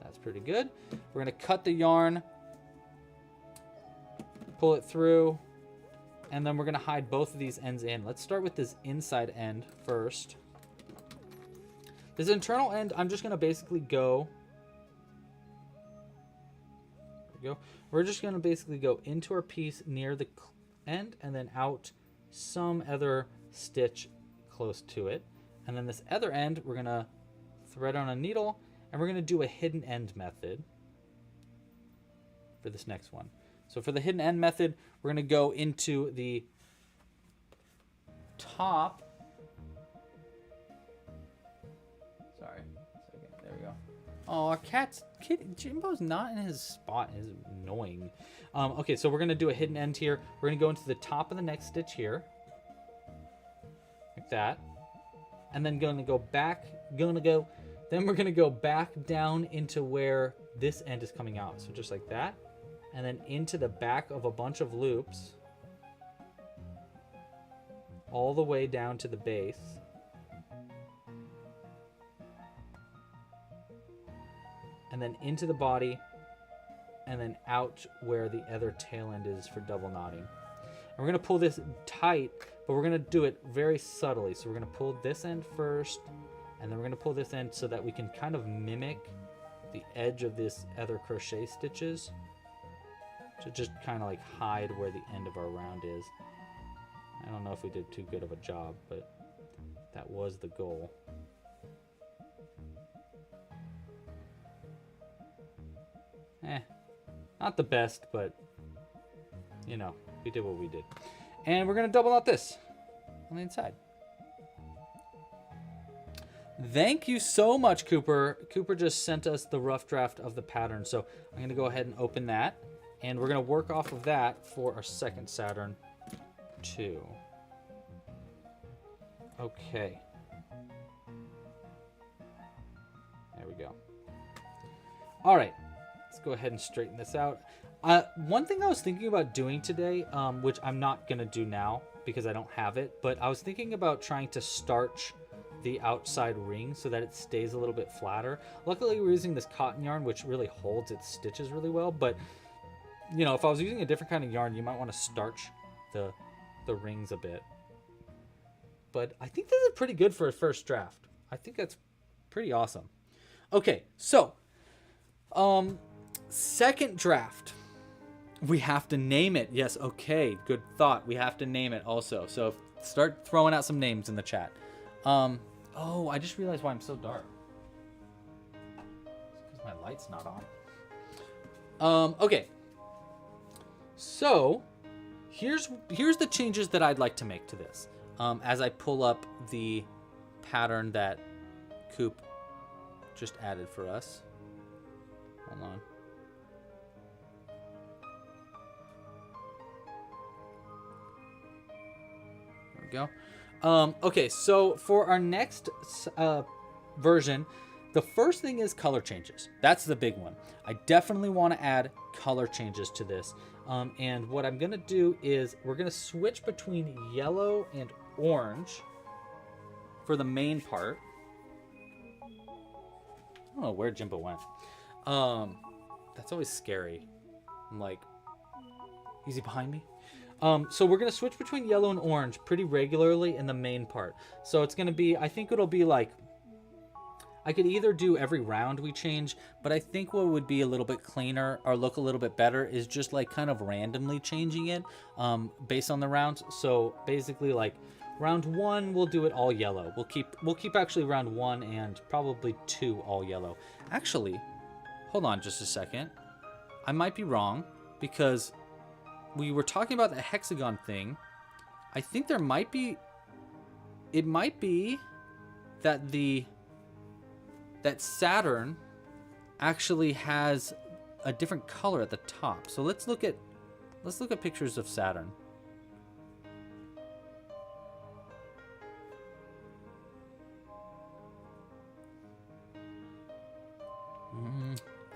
That's pretty good. We're going to cut the yarn, pull it through, and then we're going to hide both of these ends in. Let's start with this inside end first. This internal end, I'm just going to basically go, there we go. We're just going to basically go into our piece near the end and then out some other stitch close to it. And then this other end, we're going to thread on a needle, and we're going to do a hidden end method for this next one. So for the hidden end method, we're going to go into the top. Sorry, there we go. Oh, our Jimbo's not in his spot. It's annoying. Okay, so we're going to do a hidden end here. We're going to go into the top of the next stitch here, like that, and then going to go back. Then we're going to go back down into where this end is coming out. So just like that. And then into the back of a bunch of loops all the way down to the base. And then into the body, and then out where the other tail end is for double knotting. And we're going to pull this tight, but we're going to do it very subtly. So we're going to pull this end first, and then we're going to pull this end so that we can kind of mimic the edge of this other crochet stitches, to just kind of like hide where the end of our round is. I don't know if we did too good of a job, but that was the goal. Not the best, but you know, we did what we did. And we're gonna double knot this on the inside. Thank you so much, Cooper. Cooper just sent us the rough draft of the pattern, so I'm gonna go ahead and open that. And we're going to work off of that for our second Saturn too. Okay. There we go. All right. Let's go ahead and straighten this out. One thing I was thinking about doing today, which I'm not going to do now because I don't have it, but I was thinking about trying to starch the outside ring so that it stays a little bit flatter. Luckily, we're using this cotton yarn, which really holds its stitches really well, but you know, if I was using a different kind of yarn, you might want to starch the rings a bit. But I think this is pretty good for a first draft. I think that's pretty awesome. Okay, so second draft. We have to name it. Yes, okay, good thought. We have to name it also. So start throwing out some names in the chat. Oh, I just realized why I'm so dark. It's because my light's not on. Okay. So, here's the changes that I'd like to make to this. As I pull up the pattern that Coop just added for us. Hold on. go. Okay, so for our next version, the first thing is color changes. That's the big one. I definitely want to add color changes to this. And what I'm going to do is we're going to switch between yellow and orange for the main part. I don't know where Jimbo went. That's always scary. I'm like, is he behind me? So we're going to switch between yellow and orange pretty regularly in the main part. So it's going to be, I think it'll be like, I could either do every round we change, but I think what would be a little bit cleaner or look a little bit better is just like kind of randomly changing it based on the rounds. So basically like round 1, we'll do it all yellow. We'll keep actually round 1 and probably 2 all yellow. Actually, hold on just a second. I might be wrong because we were talking about the hexagon thing. I think it might be that that Saturn actually has a different color at the top. So let's look at pictures of Saturn.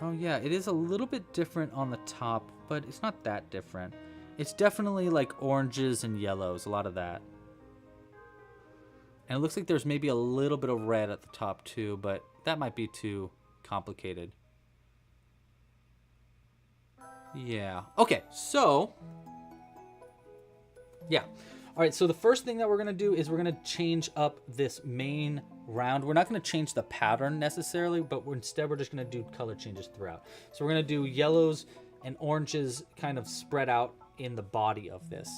Oh yeah, it is a little bit different on the top, but it's not that different. It's definitely like oranges and yellows, a lot of that. And it looks like there's maybe a little bit of red at the top too, but that might be too complicated. Yeah. Okay, so yeah. All right, so the first thing that we're going to do is we're going to change up this main round. We're not going to change the pattern necessarily, but instead we're just going to do color changes throughout. So we're going to do yellows and oranges kind of spread out in the body of this.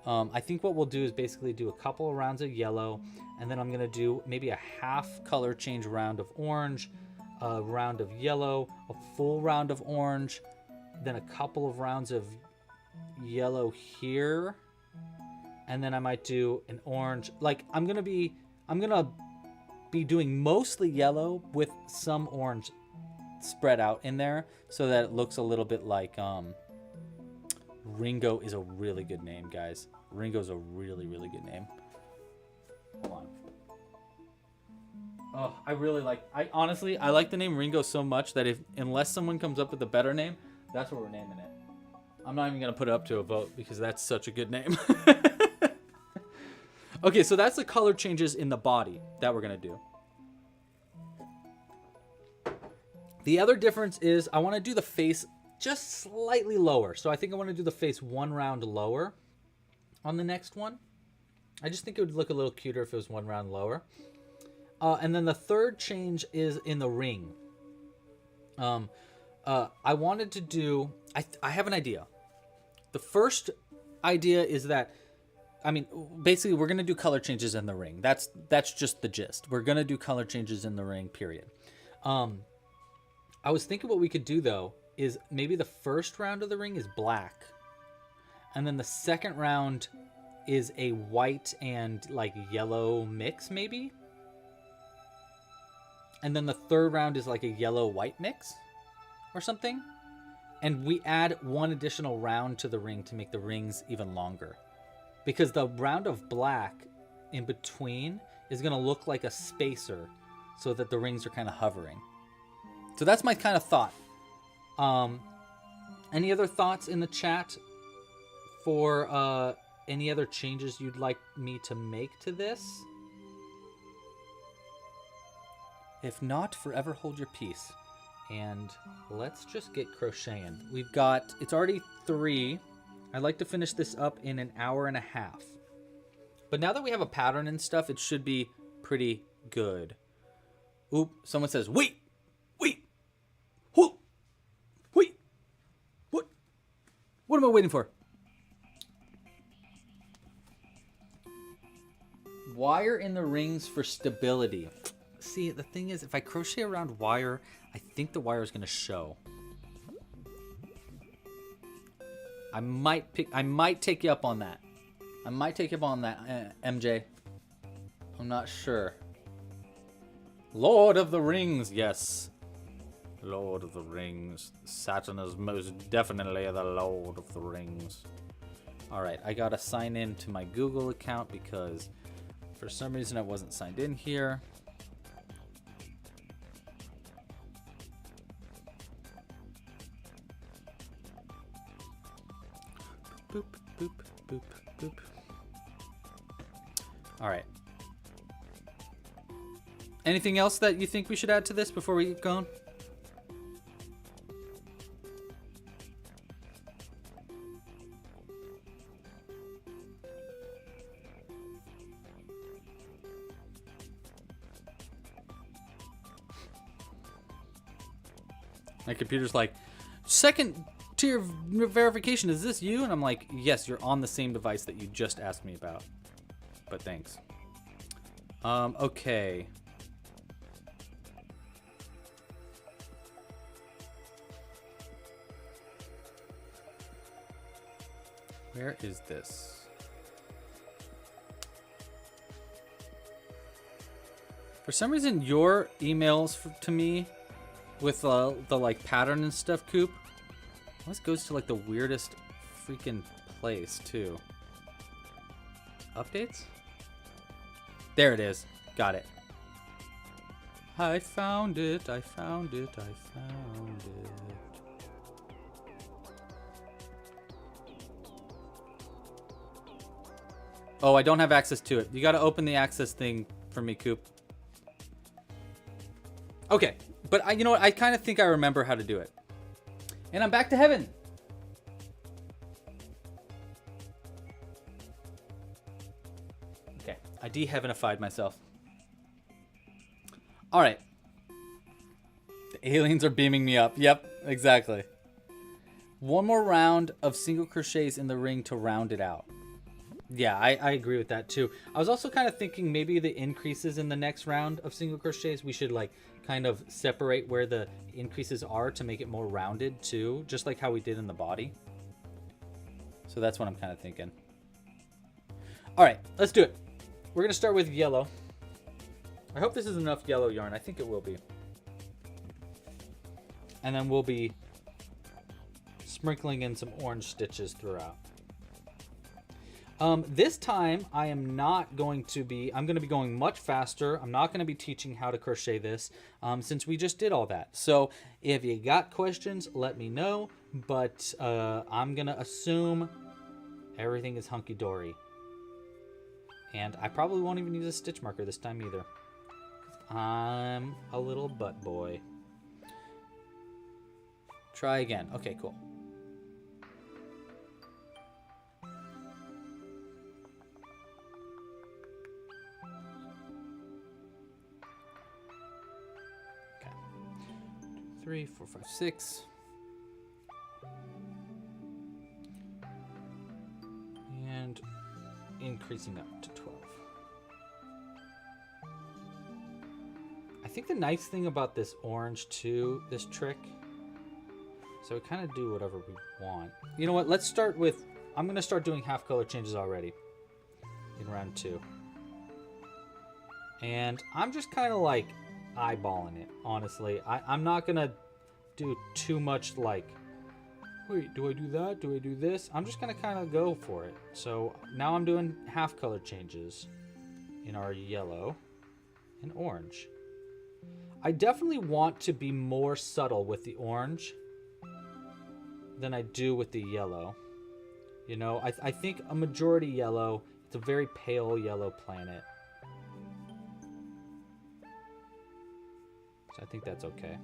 I think what we'll do is basically do a couple of rounds of yellow, and then I'm going to do maybe a half color change round of orange, a round of yellow, a full round of orange, then a couple of rounds of yellow here, and then I might do an orange. Like I'm gonna be doing mostly yellow with some orange spread out in there so that it looks a little bit like Ringo is a really good name, guys. Ringo's a really, really good name. Hold on. Oh, I honestly like the name Ringo so much that unless someone comes up with a better name, that's what we're naming it. I'm not even gonna put it up to a vote because that's such a good name. Okay, so that's the color changes in the body that we're gonna do. The other difference is I want to do the face just slightly lower. So I think I want to do the face one round lower on the next one. I just think it would look a little cuter if it was one round lower. And then the third change is in the ring. I wanted to do, I have an idea. The first idea is that, I mean, basically we're going to do color changes in the ring. That's just the gist. We're going to do color changes in the ring, period. I was thinking what we could do though is maybe the first round of the ring is black. And then the second round is a white and like yellow mix maybe. And then the third round is like a yellow-white mix or something. And we add one additional round to the ring to make the rings even longer. Because the round of black in between is going to look like a spacer so that the rings are kind of hovering. So that's my kind of thought. Any other thoughts in the chat for any other changes you'd like me to make to this? If not, forever hold your peace. And let's just get crocheting. We've got, it's already 3. I'd like to finish this up in an hour and a half. But now that we have a pattern and stuff, it should be pretty good. Oop, someone says, wait, whoop, wait, what am I waiting for? Wire in the rings for stability. See, the thing is, if I crochet around wire, I think the wire is going to show. I might take you up on that. I might take you up on that, MJ. I'm not sure. Lord of the Rings, yes. Lord of the Rings. Saturn is most definitely the Lord of the Rings. All right, I gotta sign in to my Google account because for some reason I wasn't signed in here. Boop, boop, boop, boop. All right. Anything else that you think we should add to this before we get going? My computer's like, second tier verification, is this you? And I'm like, yes, you're on the same device that you just asked me about. But thanks. Okay. Where is this? For some reason, your emails to me with the like pattern and stuff, Coop, always goes to like the weirdest freaking place too. Updates? There it is. Got it. I found it. I found it. I found it. Oh, I don't have access to it. You got to open the access thing for me, Coop. Okay, but you know what? I kind of think I remember how to do it. And I'm back to heaven. Okay, I de-heavenified myself. All right. The aliens are beaming me up. Yep, exactly. One more round of single crochets in the ring to round it out. Yeah, I agree with that too. I was also kind of thinking maybe the increases in the next round of single crochets, we should like kind of separate where the increases are to make it more rounded too, just like how we did in the body. So that's what I'm kind of thinking. All right, let's do it. We're going to start with yellow. I hope this is enough yellow yarn. I think it will be. And then we'll be sprinkling in some orange stitches throughout. This time I am not going to be, I'm going to be going much faster. I'm not going to be teaching how to crochet this since we just did all that. So if you got questions, let me know, but I'm going to assume everything is hunky-dory. And I probably won't even use a stitch marker this time either. I'm a little butt boy. Try again. Okay, cool. Okay. 3, 4, 5, 6. And increasing up to 12. I think the nice thing about this orange too, this trick, so we kind of do whatever we want. You know what, let's start with, I'm going to start doing half color changes already in round 2. And I'm just kind of like eyeballing it, honestly. I'm not going to do too much like, wait, do I do that? Do I do this? I'm just going to kind of go for it. So now I'm doing half color changes in our yellow and orange. I definitely want to be more subtle with the orange than I do with the yellow. You know, I think a majority yellow, it's a very pale yellow planet. So I think that's okay.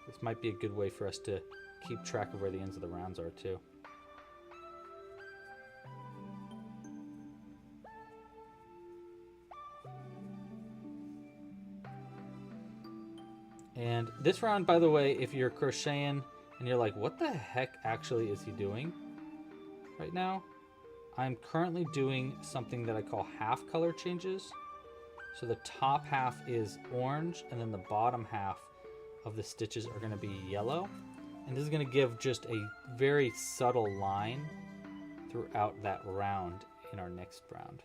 This might be a good way for us to keep track of where the ends of the rounds are too. And this round, by the way, if you're crocheting and you're like, what the heck actually is he doing right now? I'm currently doing something that I call half color changes. So the top half is orange and then the bottom half of the stitches are going to be yellow. And this is going to give just a very subtle line throughout that round in our next round.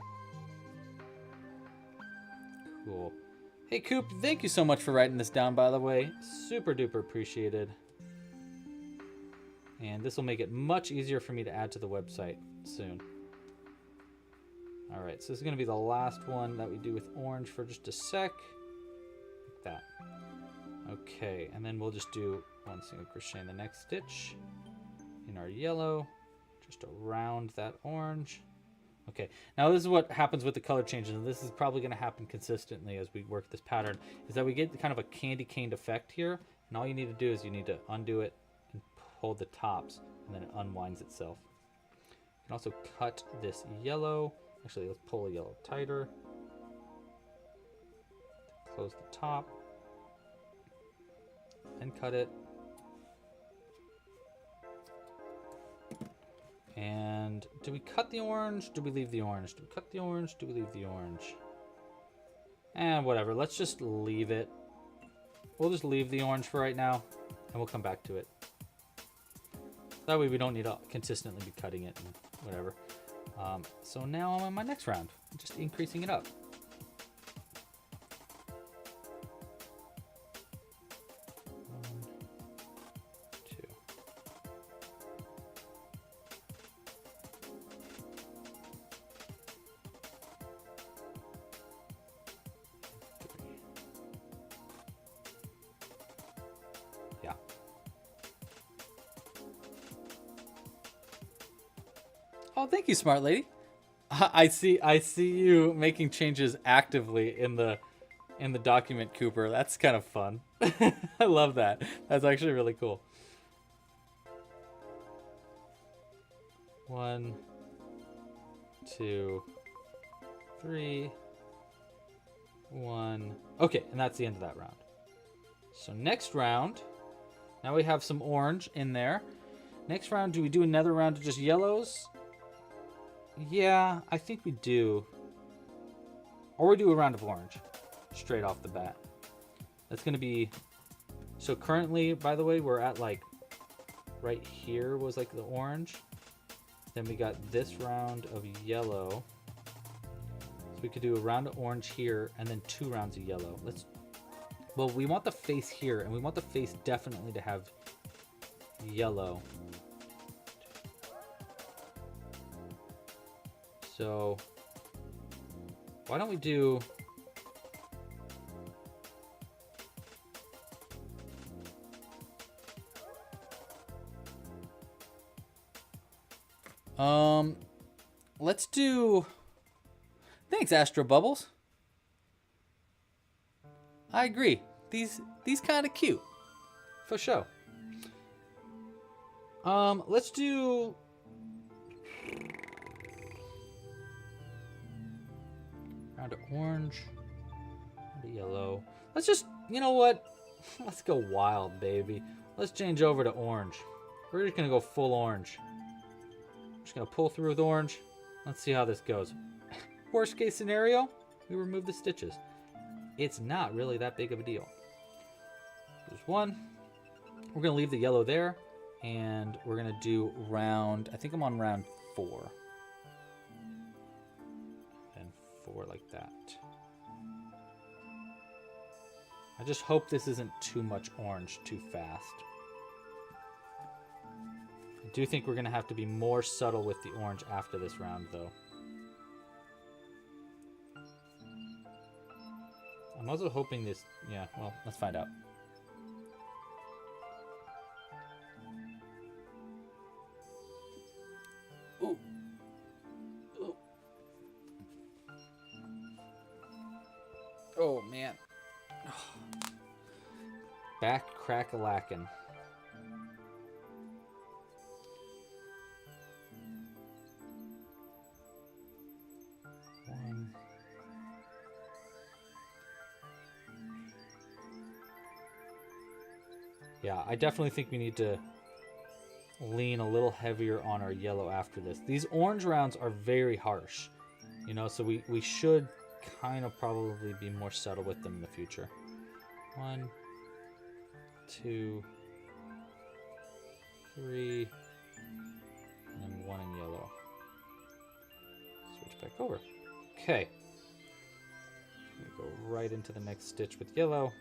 Cool. Hey Coop, thank you so much for writing this down, by the way. Super duper appreciated. And this will make it much easier for me to add to the website soon. All right, so this is going to be the last one that we do with orange for just a sec. Like that. Okay, and then we'll just do 1 single crochet in the next stitch in our yellow, just around that orange. Okay, now this is what happens with the color changes, and this is probably going to happen consistently as we work this pattern, is that we get kind of a candy caned effect here, and all you need to do is you need to undo it and pull the tops, and then it unwinds itself. You can also cut this yellow. Actually, let's pull the yellow tighter. Close the top. And cut it. And do we cut the orange? Do we leave the orange? Do we cut the orange? Do we leave the orange? And whatever, let's just leave it. We'll just leave the orange for right now, and we'll come back to it. That way we don't need to consistently be cutting it and whatever. So now I'm on my next round, just increasing it up. Yeah. Oh, thank you, smart lady. I see you making changes actively in the document, Cooper. That's kind of fun. I love that. That's actually really cool. 1, 2, 3, 1. Okay, and that's the end of that round. So next round, now we have some orange in there. Next round, do we do another round of just yellows? Yeah, I think we do. Or we do a round of orange, straight off the bat. That's going to be... So currently, by the way, we're at like... Right here was like the orange. Then we got this round of yellow. So we could do a round of orange here, and then 2 rounds of yellow. Well, we want the face here, and we want the face definitely to have yellow. So, why don't we do... Let's do... Thanks, Astro Bubbles. I agree. These kind of cute. For sure. Let's do... Round of orange. Round of yellow. Let's just... You know what? Let's go wild, baby. Let's change over to orange. We're just going to go full orange. Just going to pull through with orange. Let's see how this goes. Worst case scenario, we remove the stitches. It's not really that big of a deal. There's 1. We're going to leave the yellow there. And we're going to do round... I think I'm on round 4. And 4 like that. I just hope this isn't too much orange too fast. I do think we're going to have to be more subtle with the orange after this round, though. I'm also hoping this... Yeah, well, let's find out. Ooh. Ooh. Oh, man. Back crack-a-lackin'. Yeah, I definitely think we need to lean a little heavier on our yellow after this. These orange rounds are very harsh, you know, so we should kind of probably be more subtle with them in the future. 1, 2, 3, and then 1 in yellow. Switch back over. Okay. Go right into the next stitch with yellow,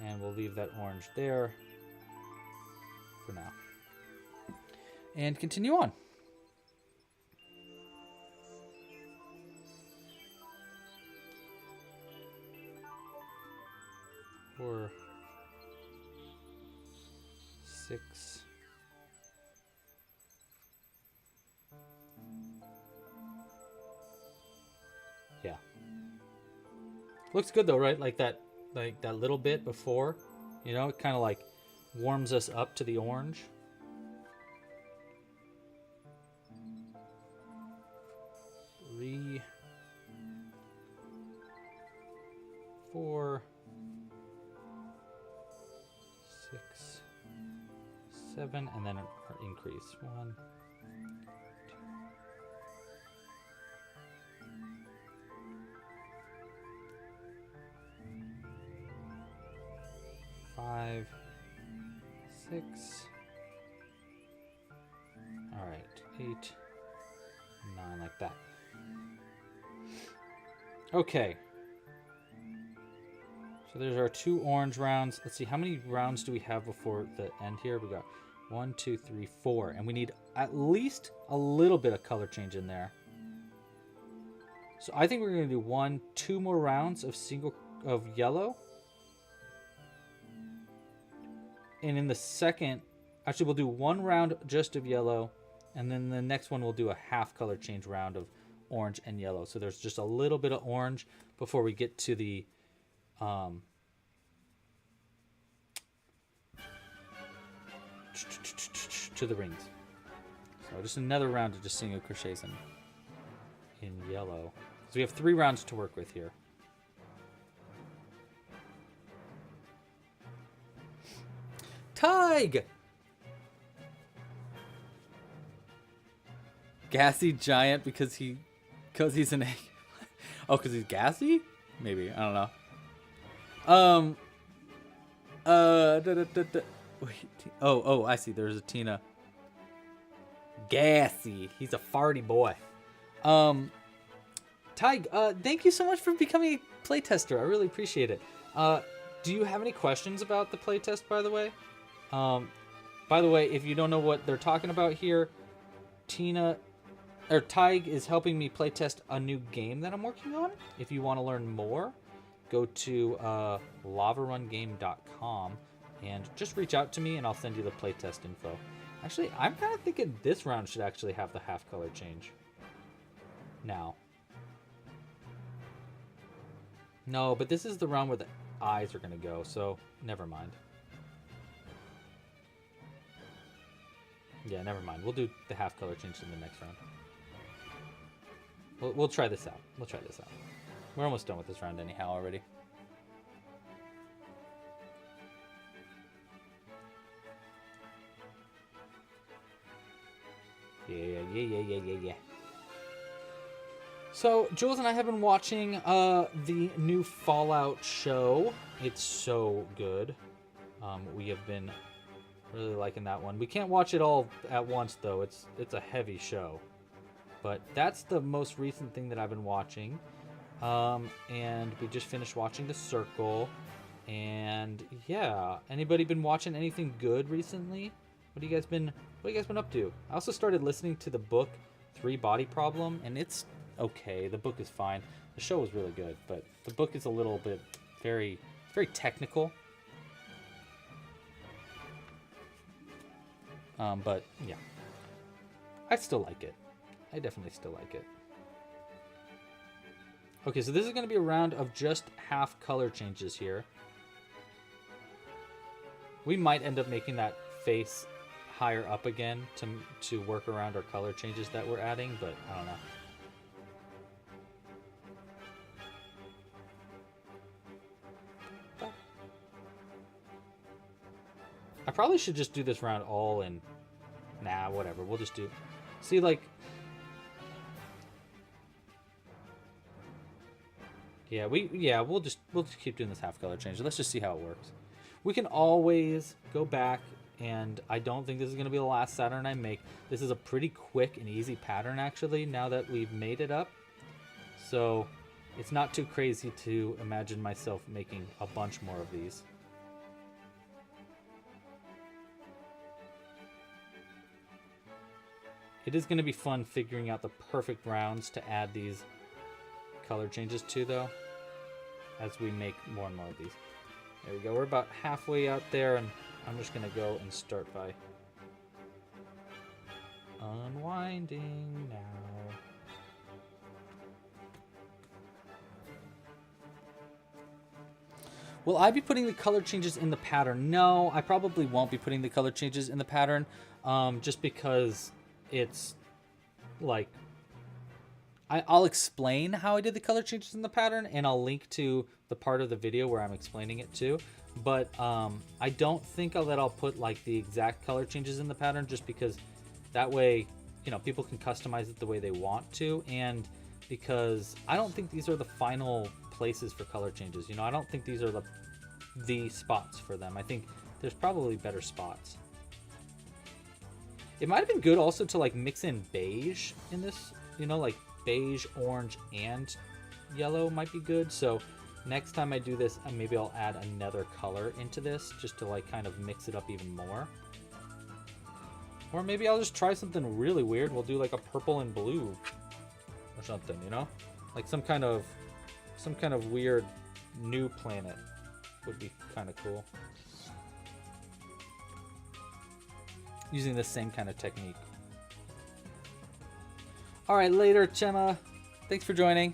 and we'll leave that orange there for now. and continue on. 4, 6. Yeah. Looks good though, right? Like that little bit before, you know, it kind of like warms us up to the orange. 3, 4, 6, 7, and then our increase. 1, 2, 5, 6. All right, 8, 9, like that. Okay. So there's our 2 orange rounds. Let's see, how many rounds do we have before the end here? We got 1, 2, 3, 4, and we need at least a little bit of color change in there. So I think we're going to do 2 more rounds of yellow. And in the second, actually we'll do 1 round just of yellow, and then the next one we'll do a half color change round of orange and yellow. So there's just a little bit of orange before we get to the rings. So just another round of just single crochets in yellow. So we have 3 rounds to work with here. Tig! Gassy giant because he's an egg. Oh, because he's gassy? Maybe. I don't know. Wait. Oh, I see. There's a Tina. Gassy. He's a farty boy. Tig, thank you so much for becoming a playtester. I really appreciate it. Do you have any questions about the playtest, by the way? By the way, if you don't know what they're talking about here, Tig is helping me playtest a new game that I'm working on. If you want to learn more, go to lavarungame.com and just reach out to me and I'll send you the playtest info. Actually, I'm kind of thinking this round should actually have the half color change. Now. No, but this is the round where the eyes are going to go, so never mind. Yeah, never mind. We'll do the half color change in the next round. We'll try this out. We're almost done with this round anyhow already. Yeah. So, Jules and I have been watching the new Fallout show. It's so good. We have been really liking that one. We can't watch it all at once, though. It's a heavy show. But that's the most recent thing that I've been watching. And we just finished watching The Circle. And yeah, anybody been watching anything good recently? What have you guys been up to? I also started listening to the book 3 Body Problem, and it's okay. The book is fine. The show was really good, but the book is a little bit very technical. But yeah, I still like it. I definitely still like it. Okay, so this is going to be a round of just half color changes here. We might end up making that face higher up again to work around our color changes that we're adding, but I don't know. I probably should just do this round all in. Nah, whatever. We'll just do. See, like. Yeah, we'll just keep doing this half color change. Let's just see how it works. We can always go back, and I don't think this is going to be the last Saturn I make. This is a pretty quick and easy pattern, actually, now that we've made it up. So it's not too crazy to imagine myself making a bunch more of these. It is going to be fun figuring out the perfect rounds to add these color changes to, though, as we make more and more of these. There we go. We're about halfway out there, and I'm just going to go and start by unwinding now. Will I be putting the color changes in the pattern? No, I probably won't be putting the color changes in the pattern, just because it's like I'll explain how I did the color changes in the pattern, and I'll link to the part of the video where I'm explaining it too. But I don't think that I'll put like the exact color changes in the pattern, just because that way, you know, people can customize it the way they want to, and because I don't think these are the final places for color changes. You know, I don't think these are the spots for them. I think there's probably better spots. It might have been good also to like mix in beige in this, you know, like beige, orange, and yellow might be good. So next time I do this, maybe I'll add another color into this just to like kind of mix it up even more. Or maybe I'll just try something really weird. We'll do like a purple and blue or something, you know, like some kind of weird new planet would be kind of cool. Using the same kind of technique. All right, later, Chema. Thanks for joining.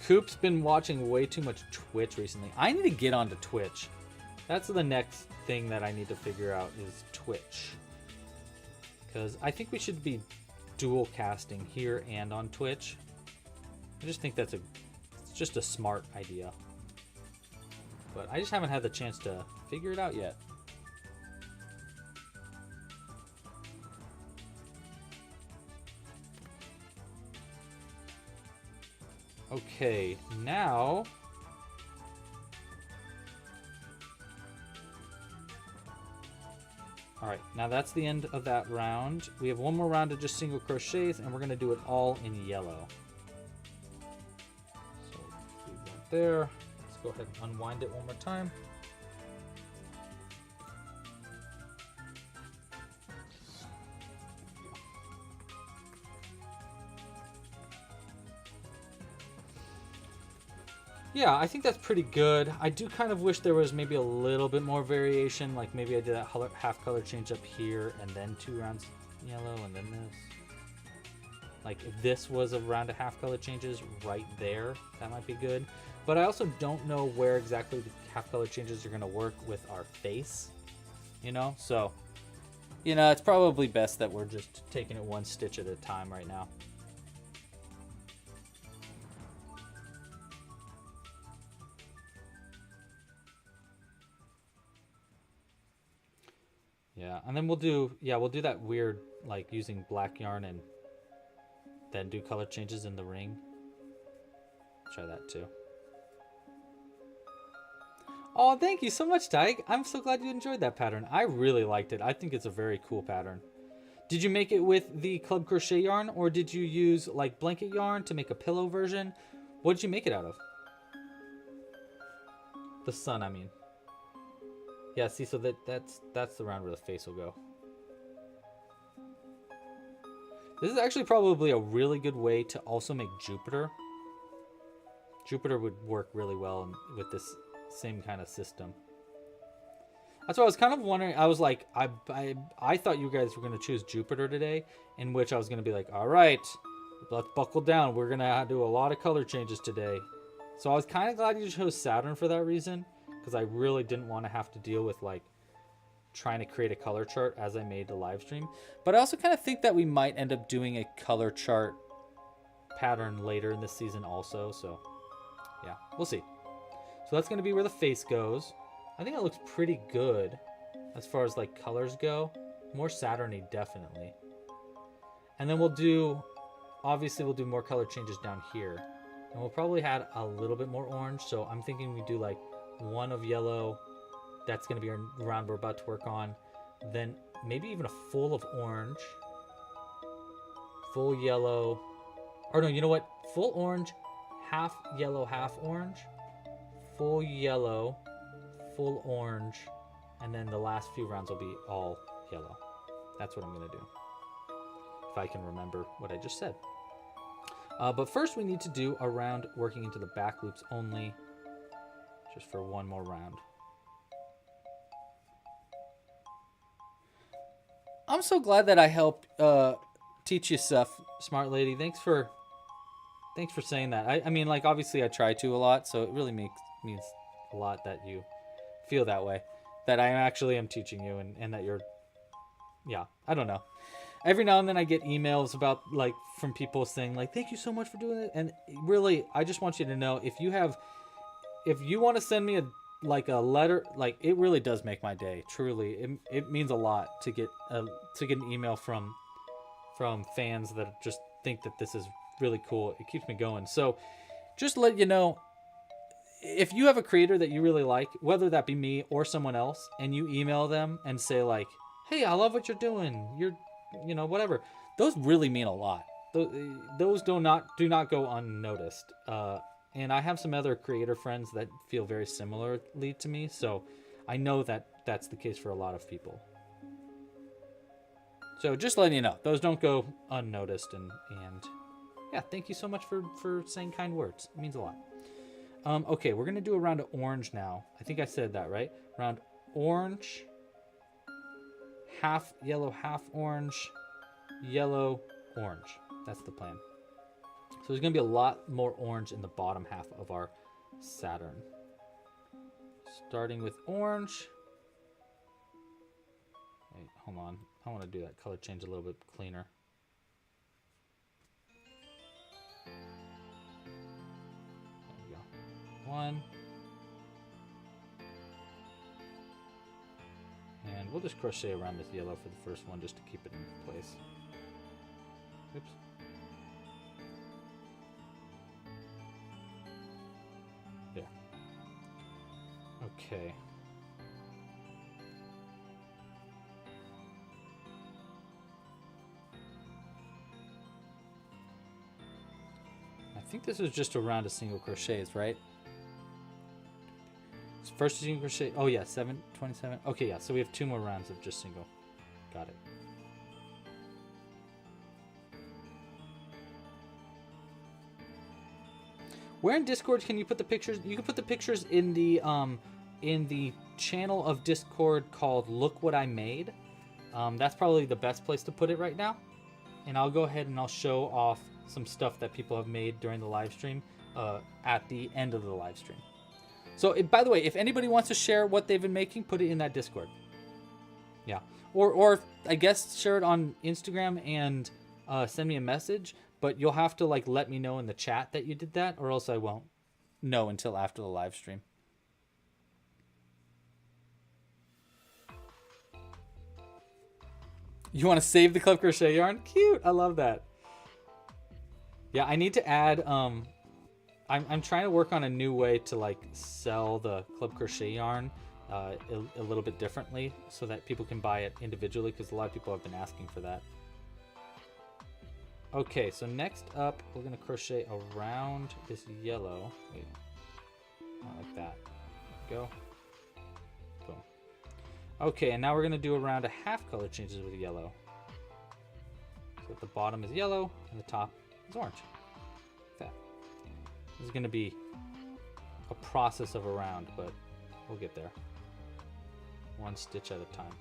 Coop's been watching way too much Twitch recently. I need to get onto Twitch. That's the next thing that I need to figure out is Twitch. Because I think we should be dual casting here and on Twitch. I just think it's just a smart idea. But I just haven't had the chance to figure it out yet. Okay, now alright, now that's the end of that round. We have one more round of just single crochets, and we're going to do it all in yellow. So leave that there. Let's go ahead and unwind it one more time. Yeah, I think that's pretty good. I do kind of wish there was maybe a little bit more variation. Like maybe I did that half color change up here and then 2 rounds yellow and then this. Like if this was a round of half color changes right there, that might be good. But I also don't know where exactly the half color changes are going to work with our face, you know? So, you know, it's probably best that we're just taking it one stitch at a time right now. Yeah, and then we'll do that weird, like using black yarn and then do color changes in the ring. Try that too. Oh, thank you so much, Tyke. I'm so glad you enjoyed that pattern. I really liked it. I think it's a very cool pattern. Did you make it with the club crochet yarn, or did you use like blanket yarn to make a pillow version? What did you make it out of? The sun, I mean. Yeah, see, so that's the round where the face will go. This is actually probably a really good way to also make Jupiter. Jupiter would work really well with this same kind of system. That's what I was kind of wondering. I was like, I thought you guys were going to choose Jupiter today, in which I was going to be like, all right, let's buckle down. We're going to do a lot of color changes today. So I was kind of glad you chose Saturn for that reason, because I really didn't want to have to deal with like trying to create a color chart as I made the live stream. But I also kind of think that we might end up doing a color chart pattern later in this season also. So yeah, we'll see. So that's going to be where the face goes. I think it looks pretty good as far as like colors go. More Saturn-y, definitely. And then obviously we'll do more color changes down here. And we'll probably add a little bit more orange. So I'm thinking we do like one of yellow. That's going to be our round we're about to work on. Then maybe even a full of orange. Full yellow. Or no, you know what? Full orange, half yellow, half orange. full yellow, full orange, and then the last few rounds will be all yellow. That's what I'm going to do, if I can remember what I just said. But first we need to do a round working into the back loops only, just for one more round. I'm so glad that I helped teach you stuff, smart lady. Thanks for saying that. I mean, like, obviously I try to a lot, so it really means a lot that you feel that way, that I actually am teaching you, and that you're, yeah, I don't know. Every now and then I get emails about, like, from people saying, like, thank you so much for doing it. And really, I just want you to know, if you want to send me a letter, like, it really does make my day. Truly, it means a lot to get an email from fans that just think that this is really cool. It keeps me going. So just to let you know, if you have a creator that you really like, whether that be me or someone else, and you email them and say, like, hey, I love what you're doing, whatever, those really mean a lot. Those do not go unnoticed. And I have some other creator friends that feel very similarly to me, so I know that that's the case for a lot of people. So just letting you know, those don't go unnoticed. And yeah, thank you so much for saying kind words. It means a lot. Okay, we're going to do a round of orange now. I think I said that, right? Round orange, half yellow, half orange, yellow, orange. That's the plan. So there's going to be a lot more orange in the bottom half of our Saturn. Starting with orange. Wait, hold on. I want to do that color change a little bit cleaner. There we go. One. And we'll just crochet around this yellow for the first one just to keep it in place. Oops. There. Okay. I think this was just a round of single crochets, right? First single crochet. Oh yeah, 27. Okay, yeah. So we have 2 more rounds of just single. Got it. Where in Discord can you put the pictures? You can put the pictures in the channel of Discord called Look What I Made. That's probably the best place to put it right now. And I'll go ahead and I'll show off some stuff that people have made during the live stream at the end of the live stream. So, by the way, if anybody wants to share what they've been making, put it in that Discord. Yeah. Or I guess share it on Instagram and send me a message. But you'll have to, like, let me know in the chat that you did that, or else I won't know until after the live stream. You want to save the Club Crochet yarn? Cute. I love that. Yeah, I need to add... I'm trying to work on a new way to, like, sell the Club Crochet yarn a little bit differently so that people can buy it individually, because a lot of people have been asking for that. Okay, so next up, we're going to crochet around this yellow. Wait, not like that. There we go. Boom. Okay, and now we're going to do a round of half color changes with yellow. So at the bottom is yellow, and the top is orange. Like that. This is going to be a process of a round, but we'll get there. One stitch at a time.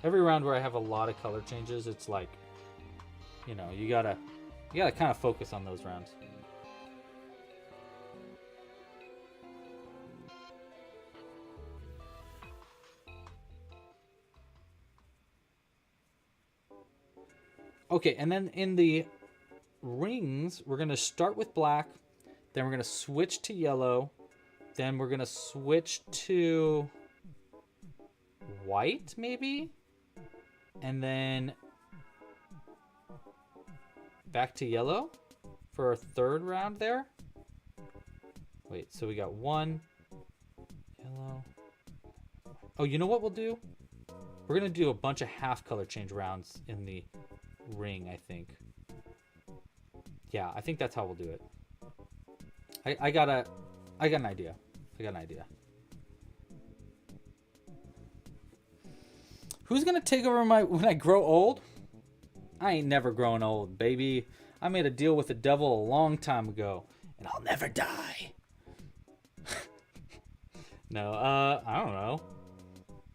Every round where I have a lot of color changes, it's like, you know, you gotta kind of focus on those rounds. Okay, and then in the rings, we're gonna start with black, then we're gonna switch to yellow, then we're gonna switch to white, maybe? And then back to yellow for a third round there. Wait, so we got one yellow. Oh, you know what we'll do? We're going to do a bunch of half color change rounds in the ring, I think. Yeah, I think that's how we'll do it. I got an idea. I got an idea. Who's gonna take over when I grow old? I ain't never growing old, baby. I made a deal with the devil a long time ago, and I'll never die. No, I don't know.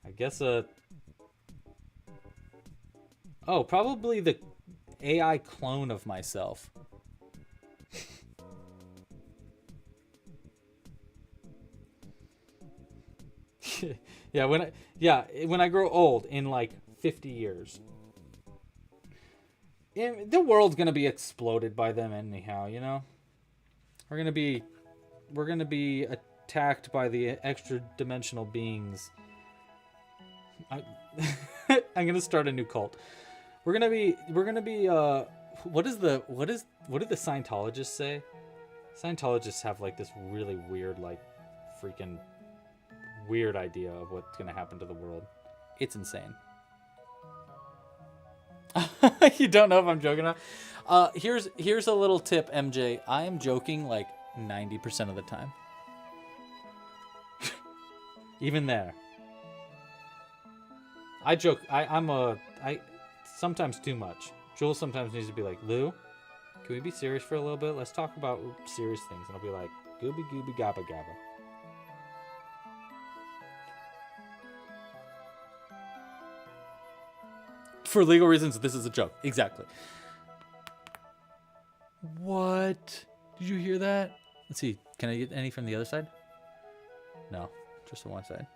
I guess oh, probably the AI clone of myself. Yeah, when I grow old in like 50 years. The world's going to be exploded by them anyhow, you know? We're going to be attacked by the extra dimensional beings. I'm going to start a new cult. We're going to be what did the Scientologists say? Scientologists have like this really weird, like freaking weird idea of what's going to happen to the world. It's insane. You don't know if I'm joking or not? Here's a little tip, MJ. I am joking like 90% of the time. Even there. I joke. I sometimes too much. Jules sometimes needs to be like, Lou, can we be serious for a little bit? Let's talk about serious things. And I'll be like, gooby gooby gabba gabba. For legal reasons, this is a joke. Exactly. What? Did you hear that? Let's see. Can I get any from the other side? No. Just the one side.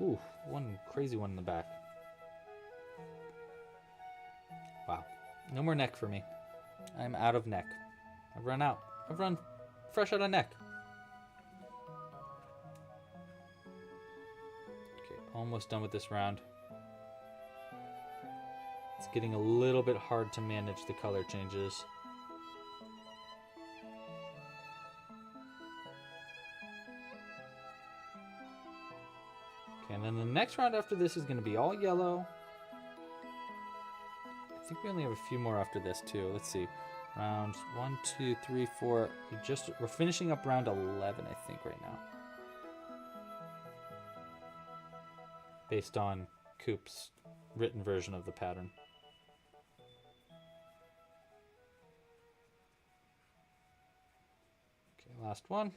Ooh, one crazy one in the back. Wow. No more neck for me. I'm out of neck. I've run out. I've run fresh out of neck. Okay, almost done with this round. It's getting a little bit hard to manage the color changes. Okay, and then the next round after this is going to be all yellow. I think we only have a few more after this too. Let's see. Rounds 1, 2, 3, 4. We're finishing up round 11, I think, right now. Based on Coop's written version of the pattern. Last one.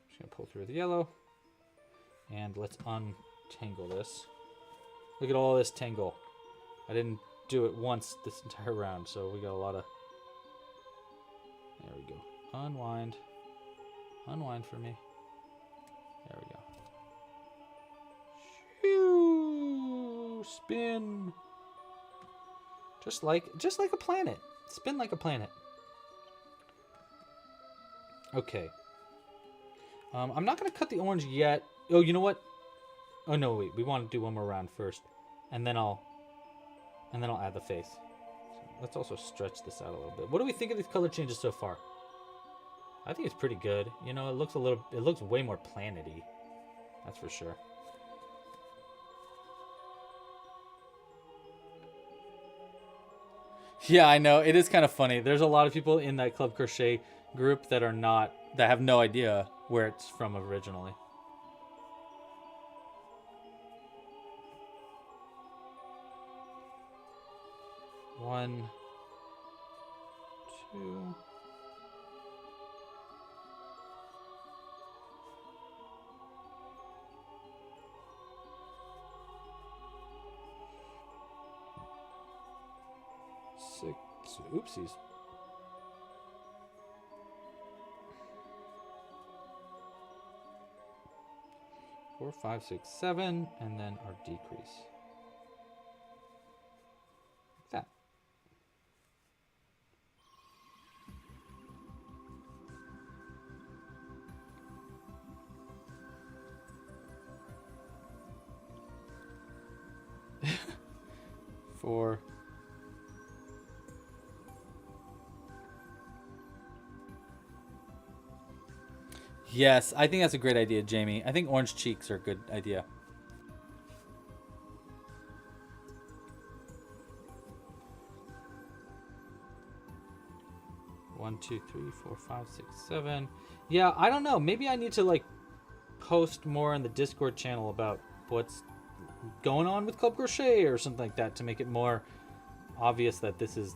Just gonna pull through the yellow. And let's untangle this. Look at all this tangle. I didn't do it once this entire round, so we got a lot of... There we go. Unwind. Unwind for me. There we go. Shoo! Spin. Just like a planet. Spin like a planet. Okay. I'm not going to cut the orange yet. Oh, you know what? Oh, no, wait. We want to do one more round first. And then I'll add the face. So let's also stretch this out a little bit. What do we think of these color changes so far? I think it's pretty good. You know, it looks way more planety. That's for sure. Yeah, I know. It is kind of funny. There's a lot of people in that Club Crochet group that have no idea where it's from originally. One, two. Six. Oopsies. 4, 5, 6, 7, and then our decrease. Like that. Four. Yes, I think that's a great idea, Jamie. I think orange cheeks are a good idea. 2, 3, 4, 5, 6, 7. Yeah, I don't know. Maybe I need to like post more on the Discord channel about what's going on with Club Crochet or something like that to make it more obvious that this is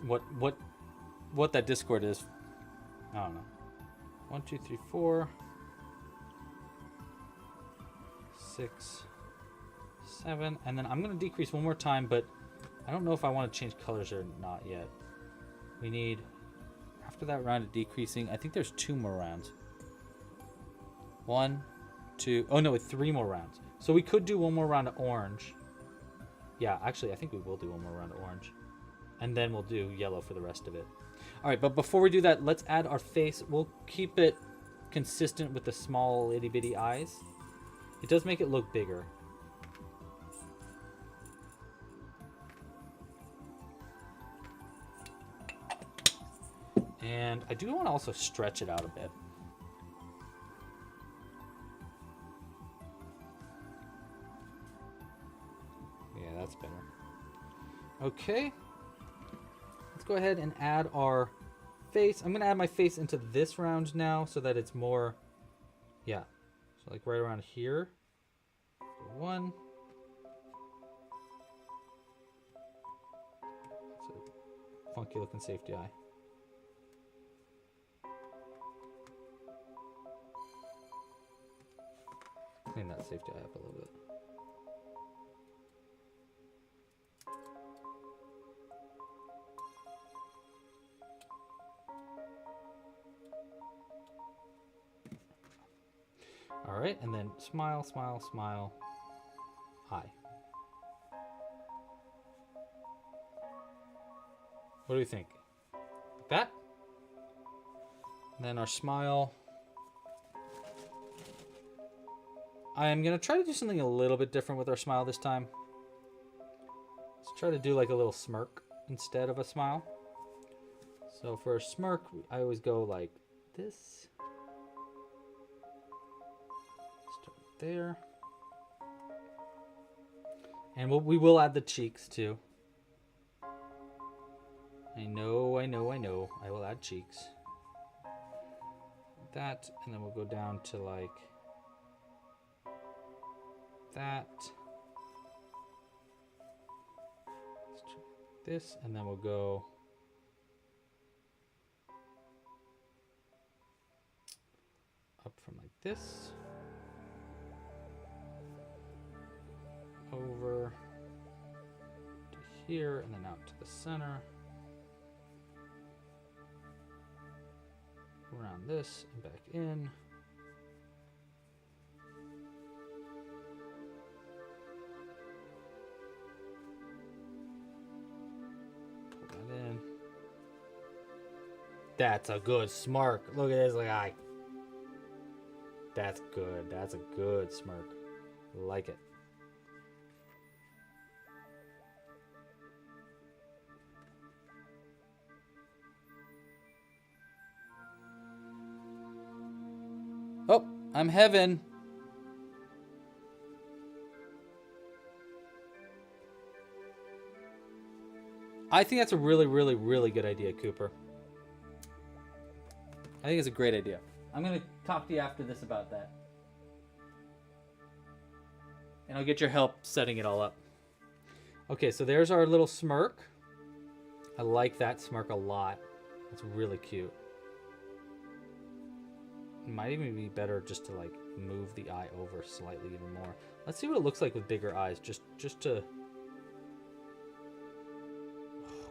what that Discord is. I don't know. 1, 2, 3, 4, 6, 7, and then I'm gonna decrease one more time, but I don't know if I want to change colors or not yet. We need, after that round of decreasing, I think there's 2 more rounds. 1, 2, oh no, 3 more rounds. So we could do one more round of orange. Yeah, actually, I think we will do one more round of orange. And then we'll do yellow for the rest of it. All right, but before we do that, let's add our face. We'll keep it consistent with the small itty bitty eyes. It does make it look bigger. And I do want to also stretch it out a bit. Yeah, that's better. Okay. Let's go ahead and add our face. I'm going to add my face into this round now so that it's more, yeah. So like right around here. So 1. It's a funky looking safety eye. Clean that safety eye up a little bit. All right, and then smile, smile, smile, eye. What do we think? Like that? And then our smile. I'm going to try to do something a little bit different with our smile this time. Let's try to do like a little smirk instead of a smile. So for a smirk, I always go like this. Start there. And we will add the cheeks too. I know. I will add cheeks. That, and then we'll go down to like that. This, and then we'll go up from like this over to here, and then out to the center, around this and back in. In. That's a good smirk. Look at his eye. That's good. That's a good smirk. Like it. Oh, I'm heaven. I think that's a really, really, really good idea, Cooper. I think it's a great idea. I'm going to talk to you after this about that. And I'll get your help setting it all up. Okay, so there's our little smirk. I like that smirk a lot. It's really cute. It might even be better just to like move the eye over slightly even more. Let's see what it looks like with bigger eyes. Just to...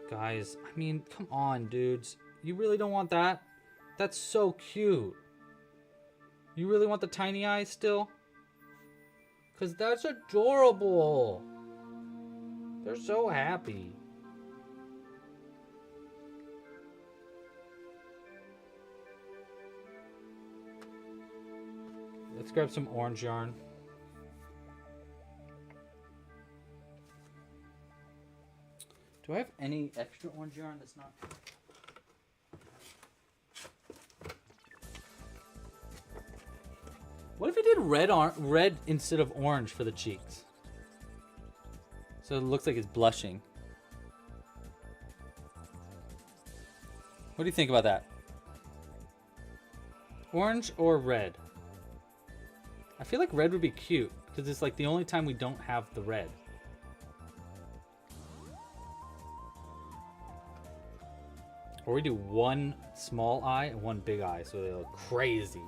Guys, I mean, come on, dudes. You really don't want that? That's so cute. You really want the tiny eyes still? Because that's adorable. They're so happy. Let's grab some orange yarn. Do I have any extra orange yarn that's not... What if I did red instead of orange for the cheeks? So it looks like it's blushing. What do you think about that? Orange or red? I feel like red would be cute because it's like the only time we don't have the red. Or we do one small eye and one big eye so they look crazy.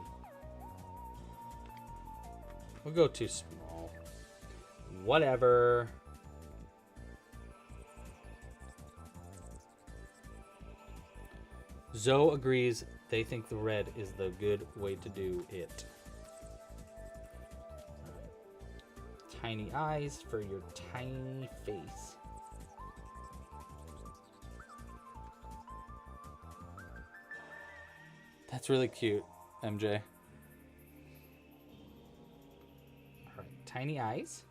We'll go too small. Whatever. Zoe agrees they think the red is the good way to do it. Tiny eyes for your tiny face. That's really cute, MJ. Alright, tiny eyes.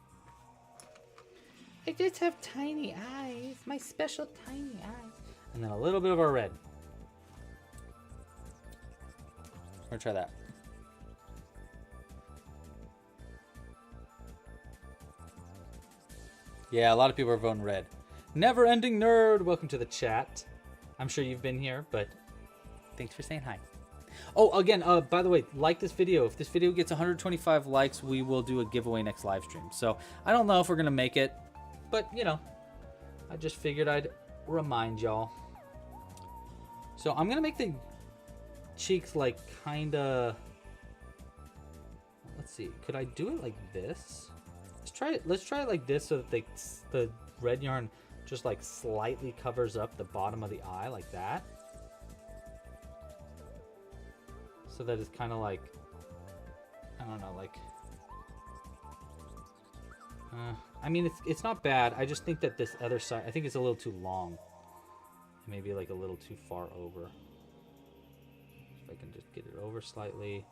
I just have tiny eyes. My special tiny eyes. And then a little bit of our red. We're gonna try that. Yeah, a lot of people are voting red. Never Ending Nerd, welcome to the chat. I'm sure you've been here, but thanks for saying hi. Oh, again, by the way, like this video. If this video gets 125 likes, we will do a giveaway next live stream. So I don't know if we're gonna make it, but you know, I just figured I'd remind y'all. So I'm gonna make the cheeks like kinda, let's see, could I do it like this? Let's try it like this so that the red yarn just like slightly covers up the bottom of the eye like that. So that it's kind of like, I don't know, like, I mean, it's not bad. I just think that this other side, I think it's a little too long. Maybe like a little too far over. If I can just get it over slightly,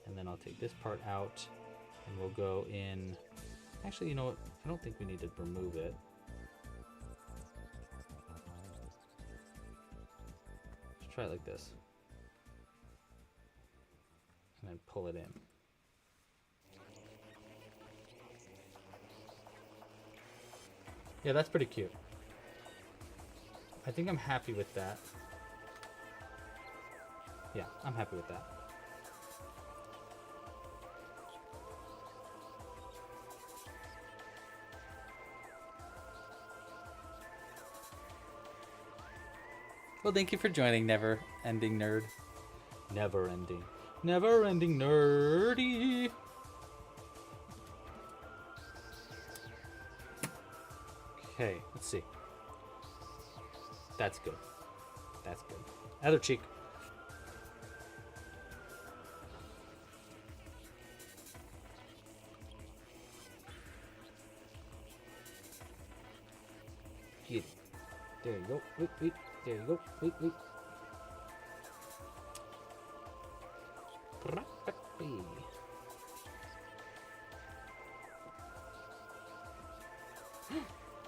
and then I'll take this part out, and we'll go in. Actually, you know what? I don't think we need to remove it. Let's try it like this. And then pull it in. Yeah, that's pretty cute. I think I'm happy with that. Yeah, I'm happy with that. Well, thank you for joining, Never Ending Nerd. Never ending. Never ending nerdy. Okay, let's see. That's good. That's good. Other cheek. Get it. There you go. Wait, wait. There you go. Wait, wait.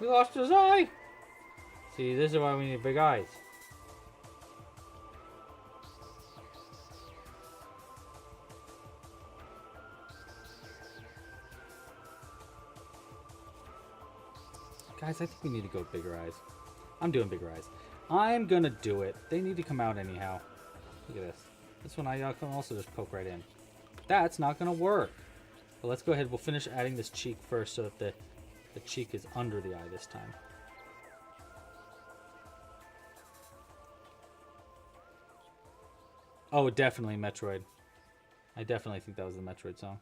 We lost his eye! See, this is why we need big eyes. Guys, I think we need to go bigger eyes. I'm doing bigger eyes. I'm gonna do it. They need to come out anyhow. Look at this. This one I can also just poke right in. That's not gonna work. But let's go ahead. We'll finish adding this cheek first so that the cheek is under the eye this time. Oh, definitely Metroid. I definitely think that was the Metroid song.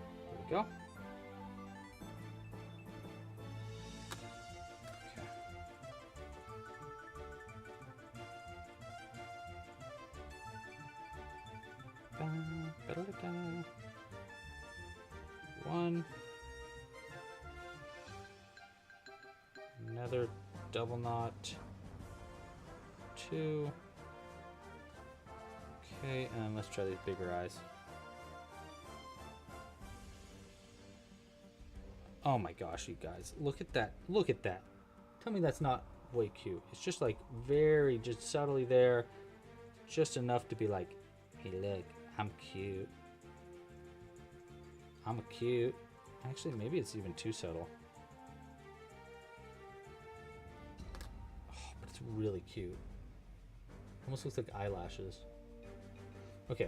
There we go. One. Another double knot. Two. Okay, and let's try these bigger eyes. Oh my gosh, you guys. Look at that. Look at that. Tell me that's not way cute. It's just like very, just subtly there. Just enough to be like, hey look, I'm cute. I'm cute. Actually, maybe it's even too subtle. really cute. Almost looks like eyelashes. Okay.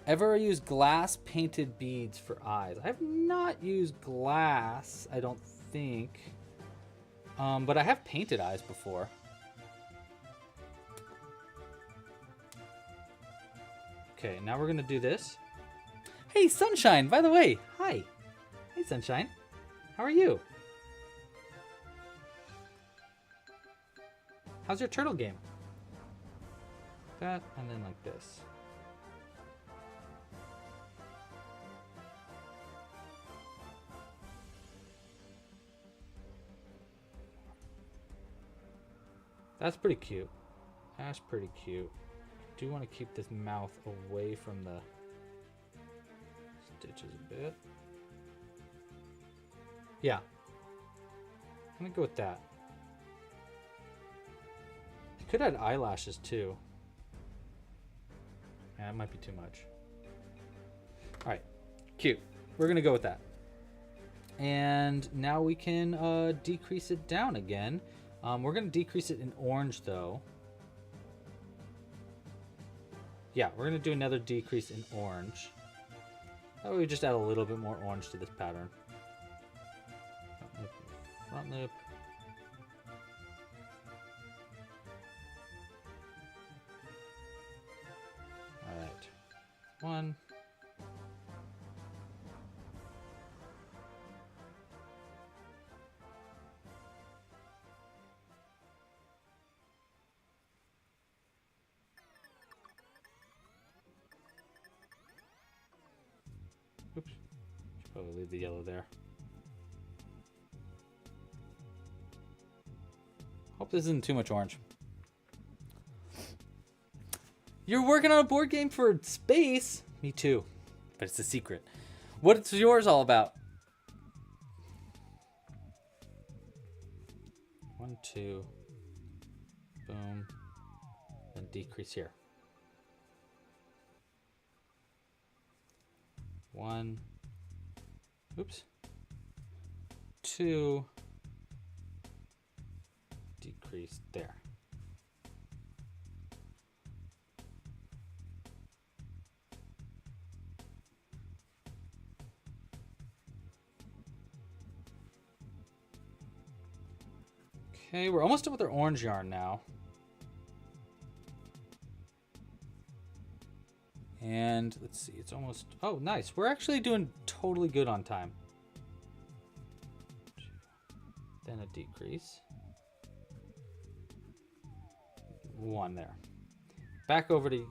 Ever use glass painted beads for eyes? I have not used glass, I don't think. But I have painted eyes before. Okay, now we're gonna do this. Hey, Sunshine, by the way, hi. Hey, Sunshine, how are you? How's your turtle game? That, and then like this. That's pretty cute. That's pretty cute. I do want to keep this mouth away from the stitches a bit. Yeah. I'm gonna go with that. You could add eyelashes too. Yeah, that might be too much. Alright. Cute. We're gonna go with that. And now we can decrease it down again. We're going to decrease it in orange, though. Yeah, we're going to do another decrease in orange. That way we just add a little bit more orange to this pattern. Front lip. All right. One. Oops. Should probably leave the yellow there. Hope this isn't too much orange. You're working on a board game for space? Me too. But it's a secret. What's yours all about? 1, 2. Boom. And decrease here. 1, oops, 2, decrease there. Okay, we're almost done with our orange yarn now. And let's see, it's almost, oh, nice. We're actually doing totally good on time. Then a decrease. 1 there. Back over to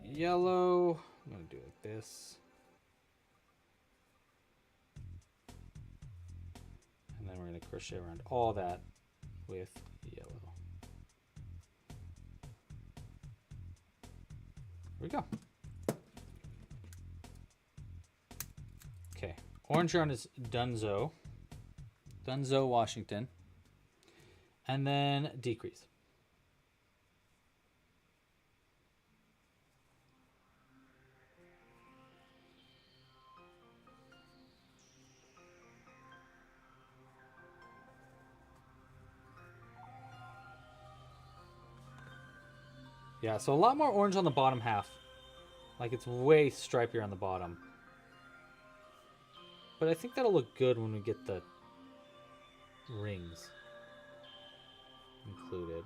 yellow. I'm gonna do it like this. And then we're gonna crochet around all that with yellow. Here we go. Okay, orange yarn is Dunzo, Washington, and then decrease. Yeah, so a lot more orange on the bottom half. Like it's way stripier on the bottom. But I think that'll look good when we get the rings included.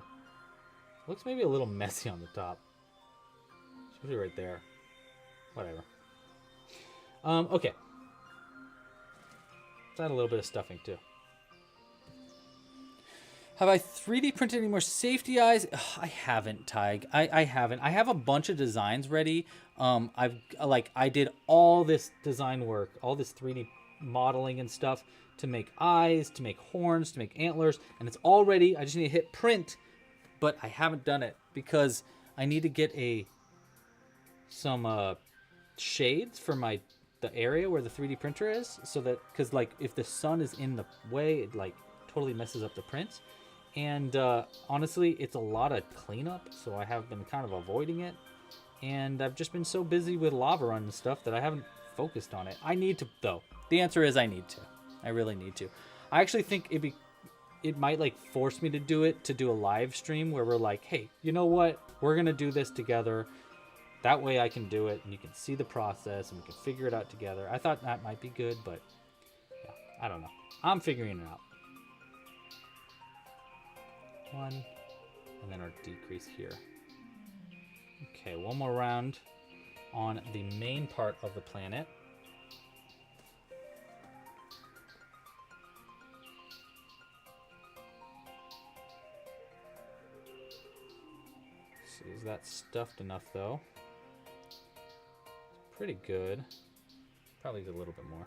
Looks maybe a little messy on the top. Especially right there. Whatever. Okay. Let's add a little bit of stuffing too. Have I 3D printed any more safety eyes? Ugh, I haven't, Tig. I haven't. I have a bunch of designs ready. I did all this design work, all this 3D modeling and stuff to make eyes, to make horns, to make antlers, and it's all ready. I just need to hit print, but I haven't done it because I need to get some shades for the area where the 3D printer is, so that because like if the sun is in the way, it like totally messes up the print. And honestly, it's a lot of cleanup, so I have been kind of avoiding it. And I've just been so busy with lava run and stuff that I haven't focused on it. I need to, though. The answer is I need to. I really need to. I actually think it might like force me to do a live stream where we're like, hey, you know what? We're going to do this together. That way I can do it and you can see the process and we can figure it out together. I thought that might be good, but yeah, I don't know. I'm figuring it out. 1, and then our decrease here. Okay, one more round on the main part of the planet. So is that stuffed enough though? It's pretty good. Probably a little bit more.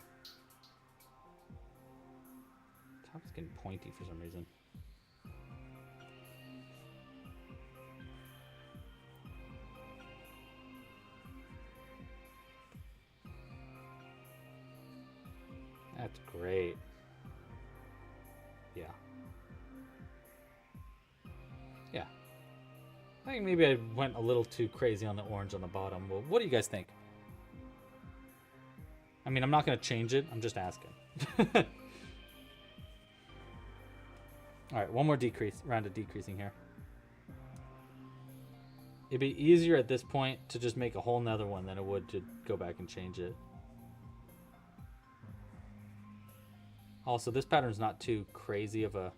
Top's getting pointy for some reason. That's great. Yeah. Yeah. I think maybe I went a little too crazy on the orange on the bottom. Well, what do you guys think? I mean, I'm not going to change it. I'm just asking. All right, one more round of decreasing here. It'd be easier at this point to just make a whole nother one than it would to go back and change it. Also, this pattern's not too crazy of a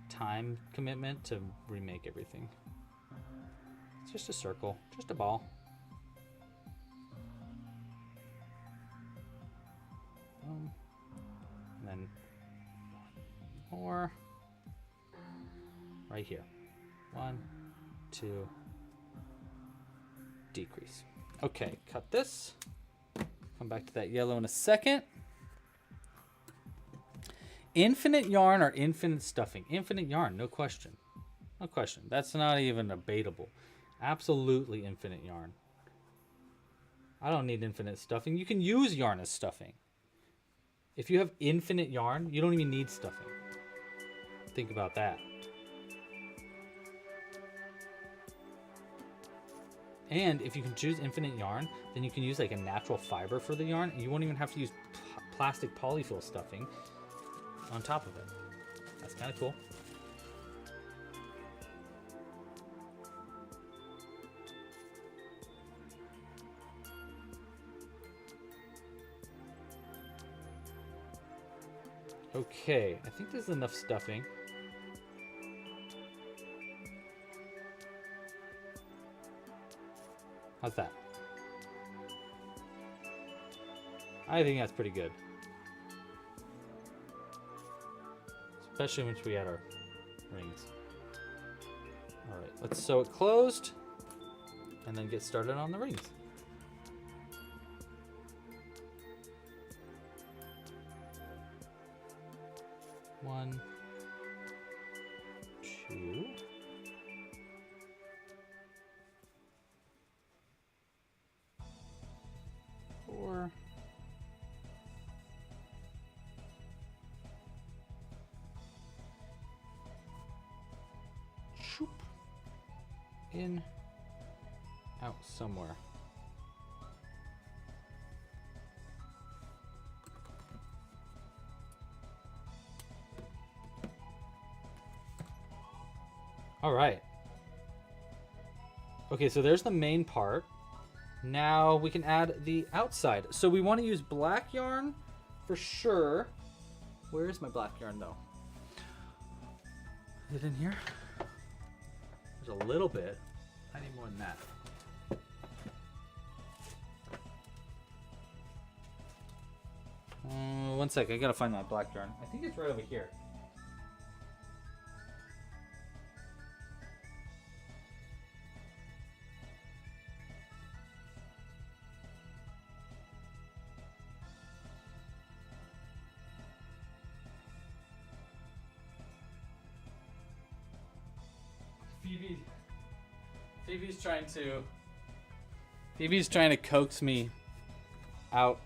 time commitment to remake everything. It's just a circle, just a ball. And then one more right here. 1, 2, decrease. Okay, cut this. Come back to that yellow in a second. Infinite yarn or infinite stuffing? Infinite yarn, no question. No question. That's not even debatable. Absolutely infinite yarn. I don't need infinite stuffing. You can use yarn as stuffing. If you have infinite yarn, you don't even need stuffing. Think about that. And if you can choose infinite yarn, then you can use like a natural fiber for the yarn, and you won't even have to use plastic polyfill stuffing on top of it. That's kind of cool. Okay, I think there's enough stuffing. How's that? I think that's pretty good. Especially once we add our rings. All right, let's sew it closed and then get started on the rings. One, 2. 4. 5. In, out somewhere. All right. Okay, so there's the main part. Now we can add the outside. So we want to use black yarn for sure. Where is my black yarn though? Is it in here? There's a little bit. I need more than that. One sec, I gotta find my black yarn. I think it's right over here. Phoebe's trying to coax me out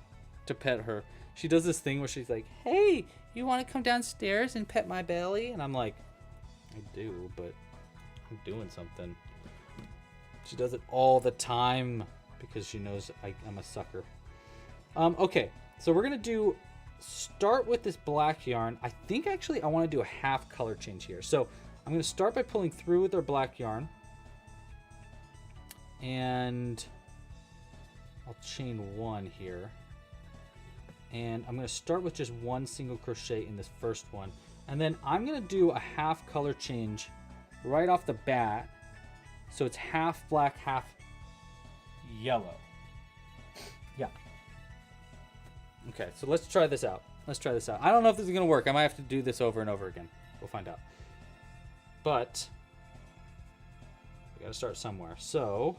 to pet her. She does this thing where she's like, "Hey, you want to come downstairs and pet my belly?" And I'm like, "I do, but I'm doing something." She does it all the time because she knows I'm a sucker. Okay, so we're gonna do start with this black yarn. I think actually I want to do a half color change here. So I'm going to start by pulling through with our black yarn. And I'll chain 1 here. And I'm going to start with just 1 single crochet in this first one. And then I'm going to do a half color change right off the bat. So it's half black, half yellow. Yeah. Okay, so let's try this out. Let's try this out. I don't know if this is going to work. I might have to do this over and over again. We'll find out. But we got to start somewhere. So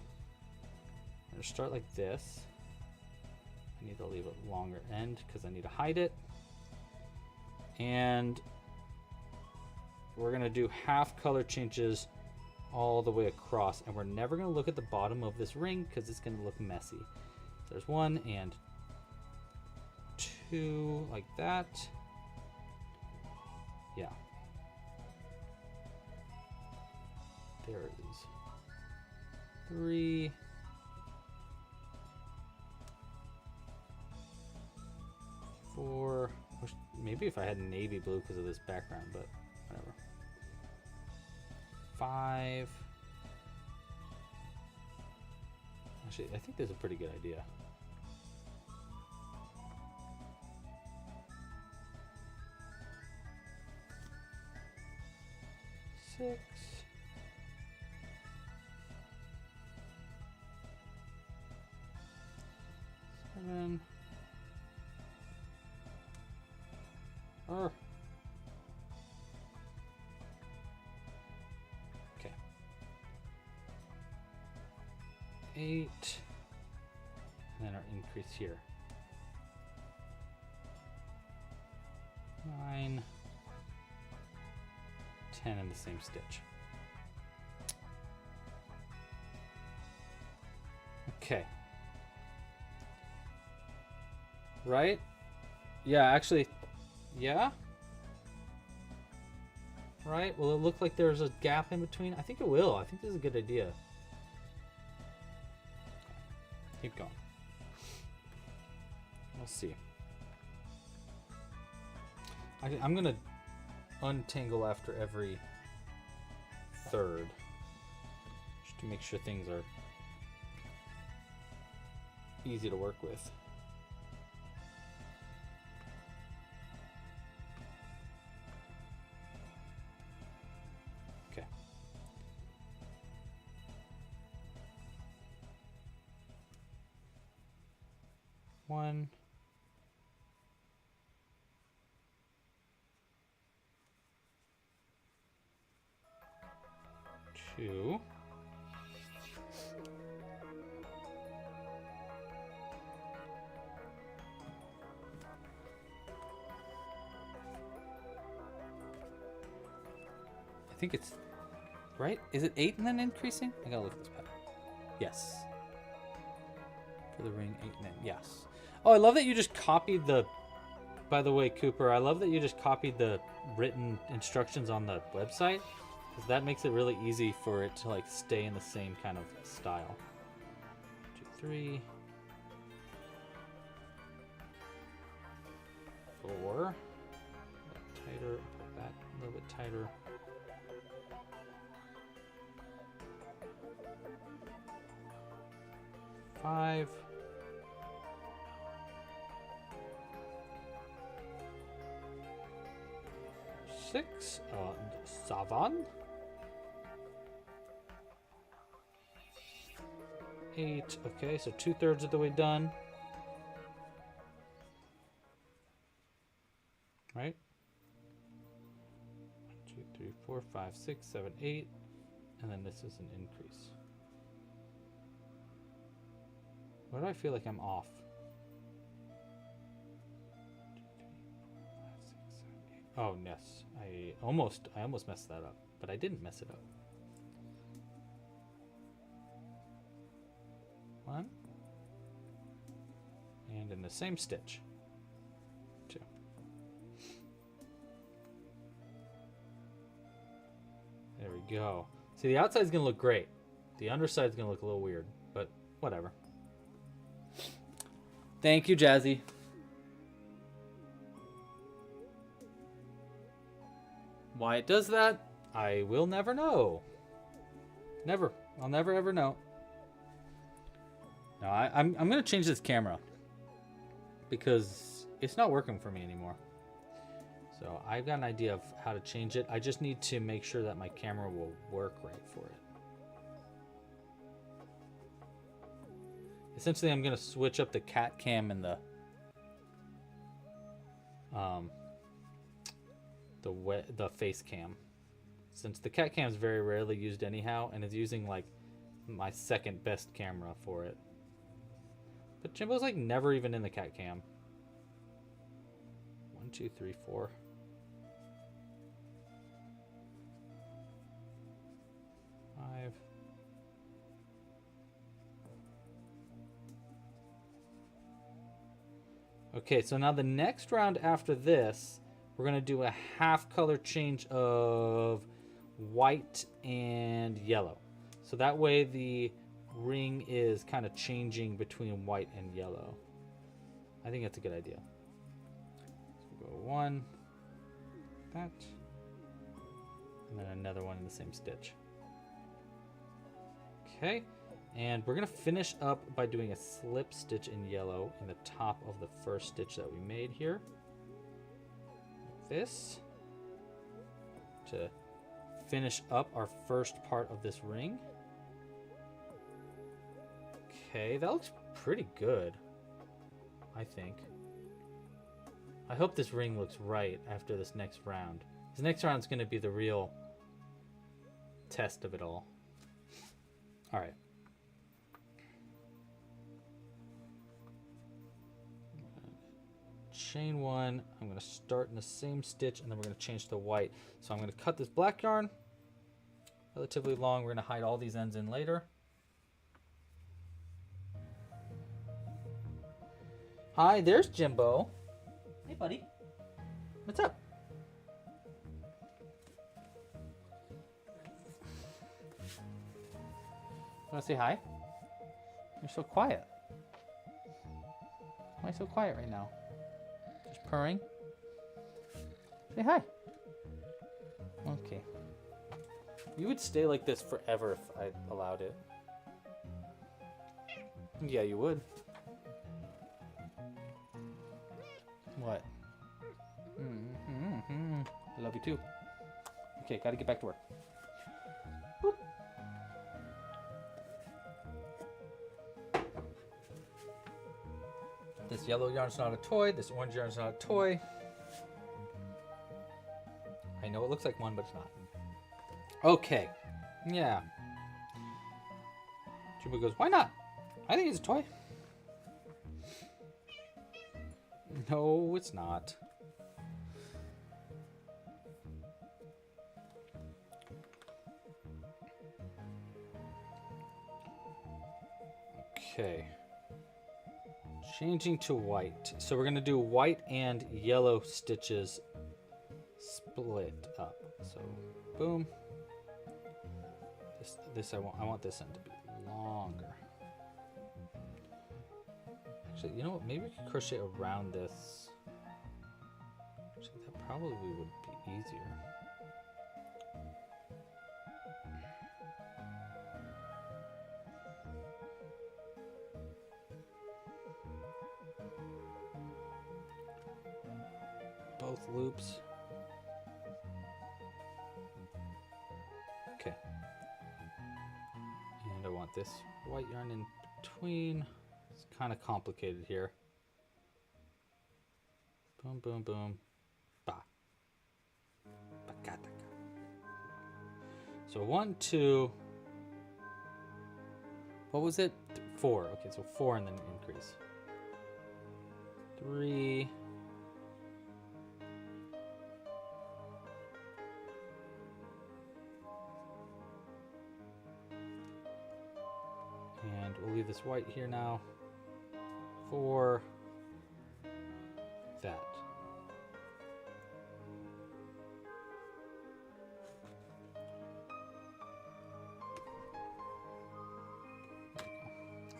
I'm going to start like this. I need to leave a longer end because I need to hide it. And we're going to do half color changes all the way across. And we're never going to look at the bottom of this ring because it's going to look messy. So there's 1 and 2 like that. Yeah. There it is. 3. Maybe if I had navy blue because of this background, but whatever. 5. Actually, I think this is a pretty good idea. 6. 7. Okay. 8. And then our increase here. 9. 10 in the same stitch. Okay. Right? Yeah, actually, yeah. Right? Will it look like there's a gap in between? I think it will. I think this is a good idea. Keep going. We'll see. I'm going to untangle after every third just to make sure things are easy to work with. Okay. One. 2. 'I think it's right. Is it 8 and then increasing? I gotta look at this pattern. Yes. For the ring, 8 and then yes. Oh, I love that you just copied the. By the way, Cooper, I love that you just copied the written instructions on the website. That makes it really easy for it to like stay in the same kind of style. 2, 3, 4. Tighter. Put that a little bit tighter. 5. 6. 7. 8. Okay, so 2/3 of the way done. Right? 1, 2, 3, 4, 5, 6, 7, 8. And then this is an increase. Where do I feel like I'm off? 2, 3, 4, 5, 6, 7, 8. Oh, yes. I almost messed that up, but I didn't mess it up. 1. And in the same stitch. 2. There we go. See, the outside's gonna look great. The underside's gonna look a little weird, but whatever. Thank you, Jazzy. Why it does that, I will never know. Never. I'll never ever know. No, I'm going to change this camera because it's not working for me anymore. So I've got an idea of how to change it. I just need to make sure that my camera will work right for it. Essentially, I'm going to switch up the cat cam and the face cam. Since the cat cam is very rarely used anyhow, and it's using like my second best camera for it. But Jimbo's like never even in the cat cam. 1, 2, 3, 4. 5. Okay, so now the next round after this, we're going to do a half color change of white and yellow. So that way the ring is kind of changing between white and yellow. I think that's a good idea. So we'll go 1, that, and then another one in the same stitch. Okay, and we're going to finish up by doing a slip stitch in yellow in the top of the first stitch that we made here. Like this. To finish up our first part of this ring. Okay, that looks pretty good, I think. I hope this ring looks right after this next round. This next round is going to be the real test of it all. All right. Chain 1. I'm going to start in the same stitch, and then we're going to change to white. So I'm going to cut this black yarn relatively long. We're going to hide all these ends in later. Hi, there's Jimbo. Hey, buddy. What's up? Want to say hi? You're so quiet. Why are you so quiet right now? Just purring? Say hi. Okay. You would stay like this forever if I allowed it. Yeah, you would. What? I love you too. Okay, gotta get back to work. Boop. This yellow yarn's not a toy. This orange yarn's not a toy. I know it looks like one, but it's not. Okay. Yeah. Jimbo goes, why not? I think it's a toy. No, it's not. Okay. Changing to white. So we're going to do white and yellow stitches split up. So, boom. This I want this end to be longer. Actually, you know what? Maybe we could crochet around this. Actually, that probably would be easier. Both loops. Okay. And I want this white yarn in between. It's kind of complicated here. Boom, boom, boom. Ba. Bakataka. So 1, 2. What was it? 4. Okay, so 4 and then increase. 3. And we'll leave this white here now. 4. That.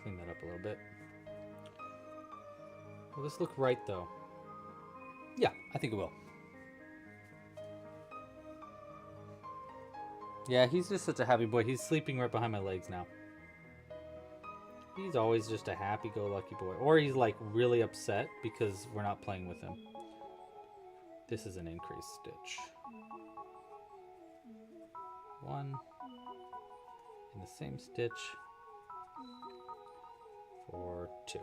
Clean that up a little bit. Will this look right though? Yeah, I think it will. Yeah, he's just such a happy boy. He's sleeping right behind my legs now. He's always just a happy-go-lucky boy. Or he's like really upset because we're not playing with him. This is an increased stitch. 1 in the same stitch for 2.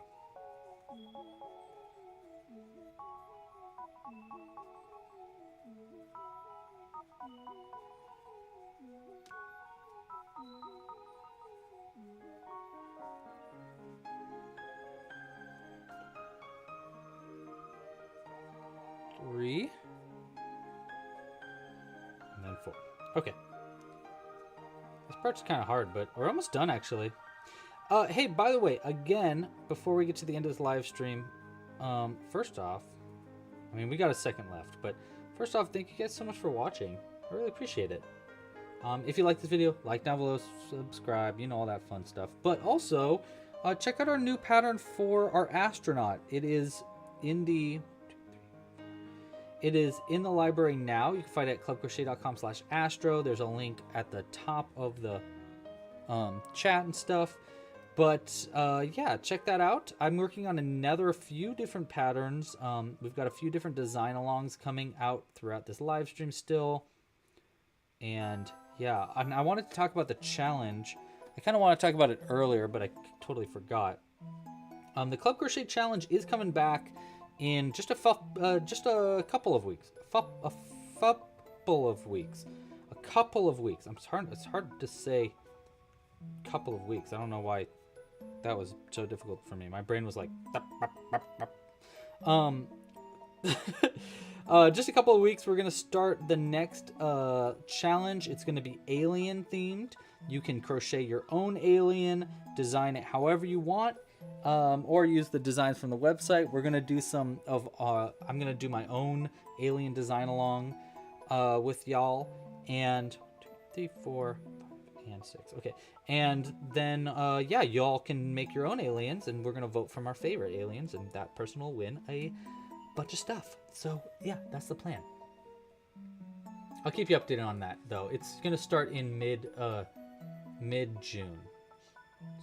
Three. And then 4. Okay. This part's kind of hard, but we're almost done, actually. Hey, by the way, again, before we get to the end of this live stream, first off, I mean, we got a second left, but first off, thank you guys so much for watching. I really appreciate it. If you like this video, like down below, subscribe, you know, all that fun stuff. But also, check out our new pattern for our astronaut. It is in the library now. You can find it at clubcrochet.com/astro. There's a link at the top of the chat and stuff. But yeah, check that out. I'm working on another few different patterns. We've got a few different design alongs coming out throughout this live stream still. And yeah, I wanted to talk about the challenge. I kind of want to talk about it earlier, but I totally forgot. The Club Crochet Challenge is coming back in just a couple of weeks. A couple of weeks. It's hard to say couple of weeks. I don't know why that was so difficult for me. My brain was like just a couple of weeks, we're gonna start the next challenge. It's gonna be alien themed. You can crochet your own alien, design it however you want, or use the designs from the website. We're gonna do some of I'm gonna do my own alien design along with y'all, and 1, 2, 3, 4, 5, and 6. Okay, and then yeah, y'all can make your own aliens, and we're gonna vote from our favorite aliens, and that person will win a bunch of stuff. So yeah, that's the plan. I'll keep you updated on that, though. It's gonna start in mid-June,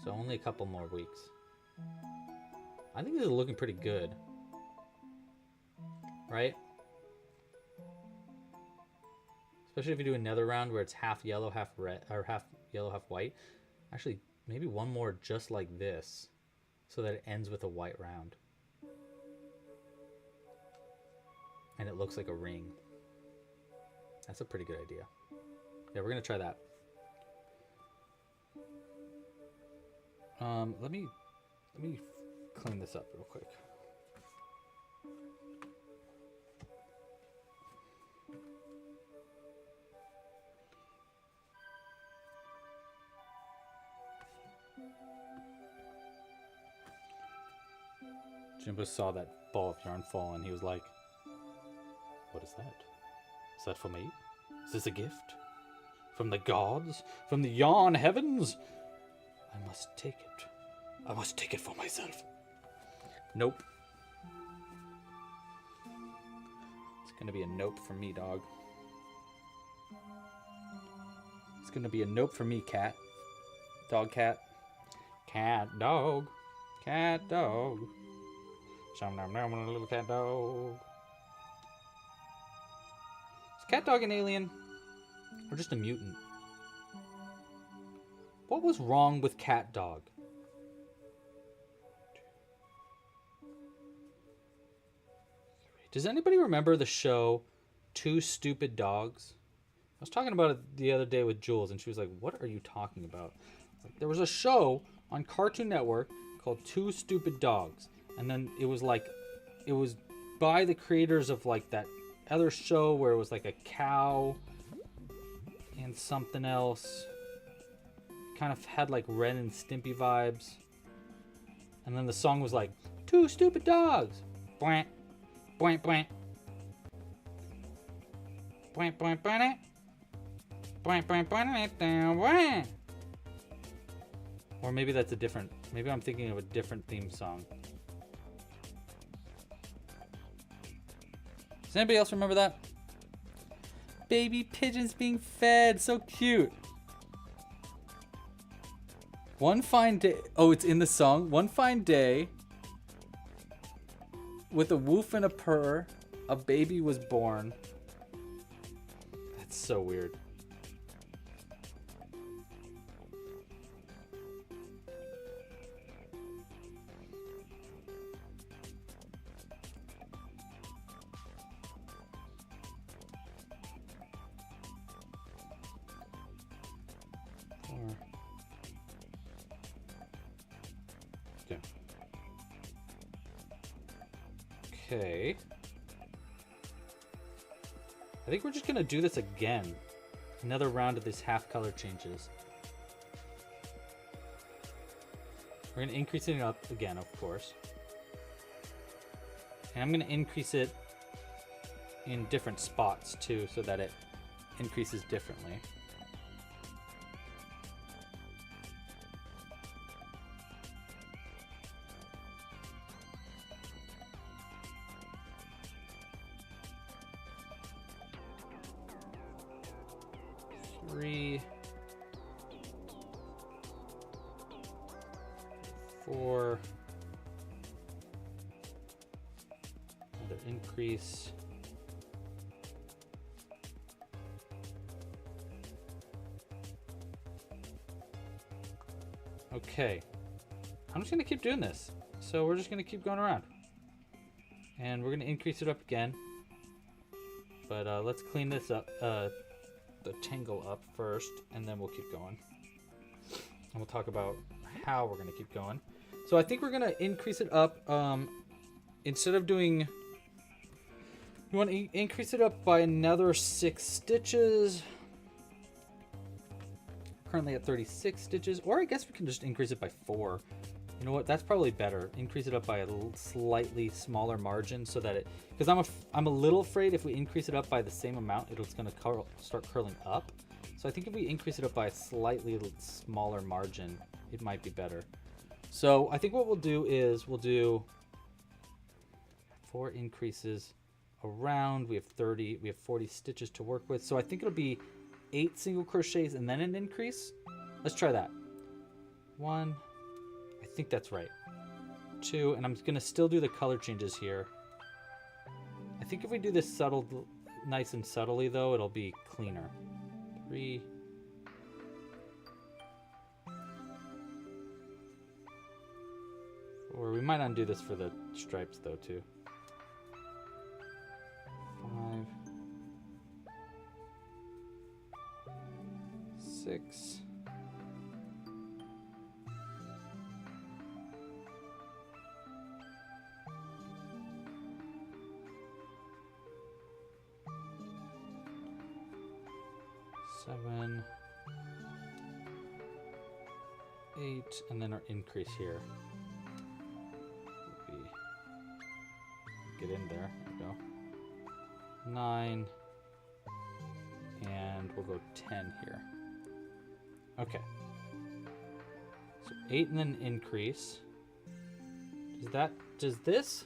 so only a couple more weeks. I think this is looking pretty good, right? Especially if you do another round where it's half yellow, half red, or half yellow, half white. Actually, maybe one more just like this, so that it ends with a white round. And it looks like a ring. That's a pretty good idea. Yeah, we're gonna try that. Let me clean this up real quick. Jimbo saw that ball of yarn fall and he was like, "What is that? Is that for me? Is this a gift? From the gods? From the yarn heavens? I must take it. I must take it for myself." Nope. It's gonna be a nope for me, dog. It's gonna be a nope for me, cat. Dog, cat. Cat, dog. Cat, dog. Some little cat dog. Is cat dog an alien? Or just a mutant? What was wrong with cat dog? Does anybody remember the show Two Stupid Dogs? I was talking about it the other day with Jules, and she was like, "What are you talking about?" Like, there was a show on Cartoon Network called Two Stupid Dogs, and then it was by the creators of like that other show where it was like a cow and something else. Kind of had like Ren and Stimpy vibes. And then the song was like, "Two stupid dogs." Bwah, bwah, bwah. Bwah, bwah, bwah. Bwah, bwah, bwah, bwah. Or maybe that's a different, maybe I'm thinking of a different theme song. Does anybody else remember that? baby pigeons being fed. So cute. One fine day. Oh, it's in the song. One fine day, with a woof and a purr, a baby was born. That's so weird. Okay. I think we're just gonna do this again. Another round of these half color changes. We're gonna increase it up again, of course. And I'm gonna increase it in different spots too, so that it increases differently. Three, 4, another increase. Okay, I'm just gonna keep doing this. So we're just gonna keep going around. And we're gonna increase it up again. But let's clean this up, the tangle up first, and then we'll keep going. And we'll talk about how we're gonna keep going. So I think we're gonna increase it up. Instead of doing, you want to increase it up by another 6 stitches. Currently at 36 stitches, or I guess we can just increase it by 4. You know what? That's probably better. Increase it up by a slightly smaller margin, so that it, because I'm a little afraid if we increase it up by the same amount, it's going to start curling up. So I think if we increase it up by a slightly smaller margin, it might be better. So I think what we'll do is we'll do 4 increases around. We have 40 stitches to work with. So I think it'll be 8 single crochets and then an increase. Let's try that. 1, I think that's right. 2, and I'm gonna still do the color changes here. I think if we do this nice and subtly though, it'll be cleaner. 3, 4. We might undo this for the stripes though too. 5, 6, 7, 8, and then our increase here. Get in there. There we go. 9, and we'll go 10 here. Okay. So 8 and then increase. Does this?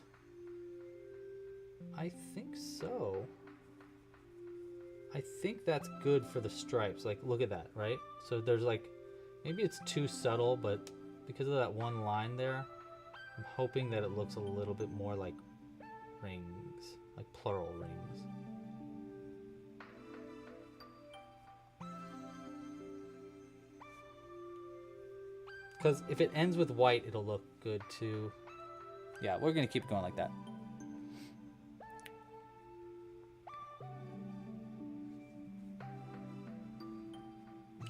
I think so. I think that's good for the stripes. Like, look at that, right? So there's like, maybe it's too subtle, but because of that one line there, I'm hoping that it looks a little bit more like rings, like plural rings. Because if it ends with white, it'll look good too. Yeah, we're gonna keep going like that.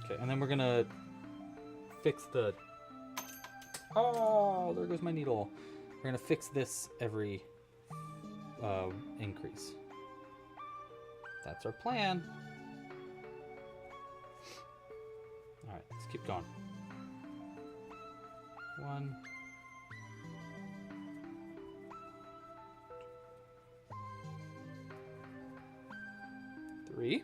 Okay, and then we're gonna fix the, oh, there goes my needle. We're gonna fix this every increase. That's our plan. All right, let's keep going. 1, 3.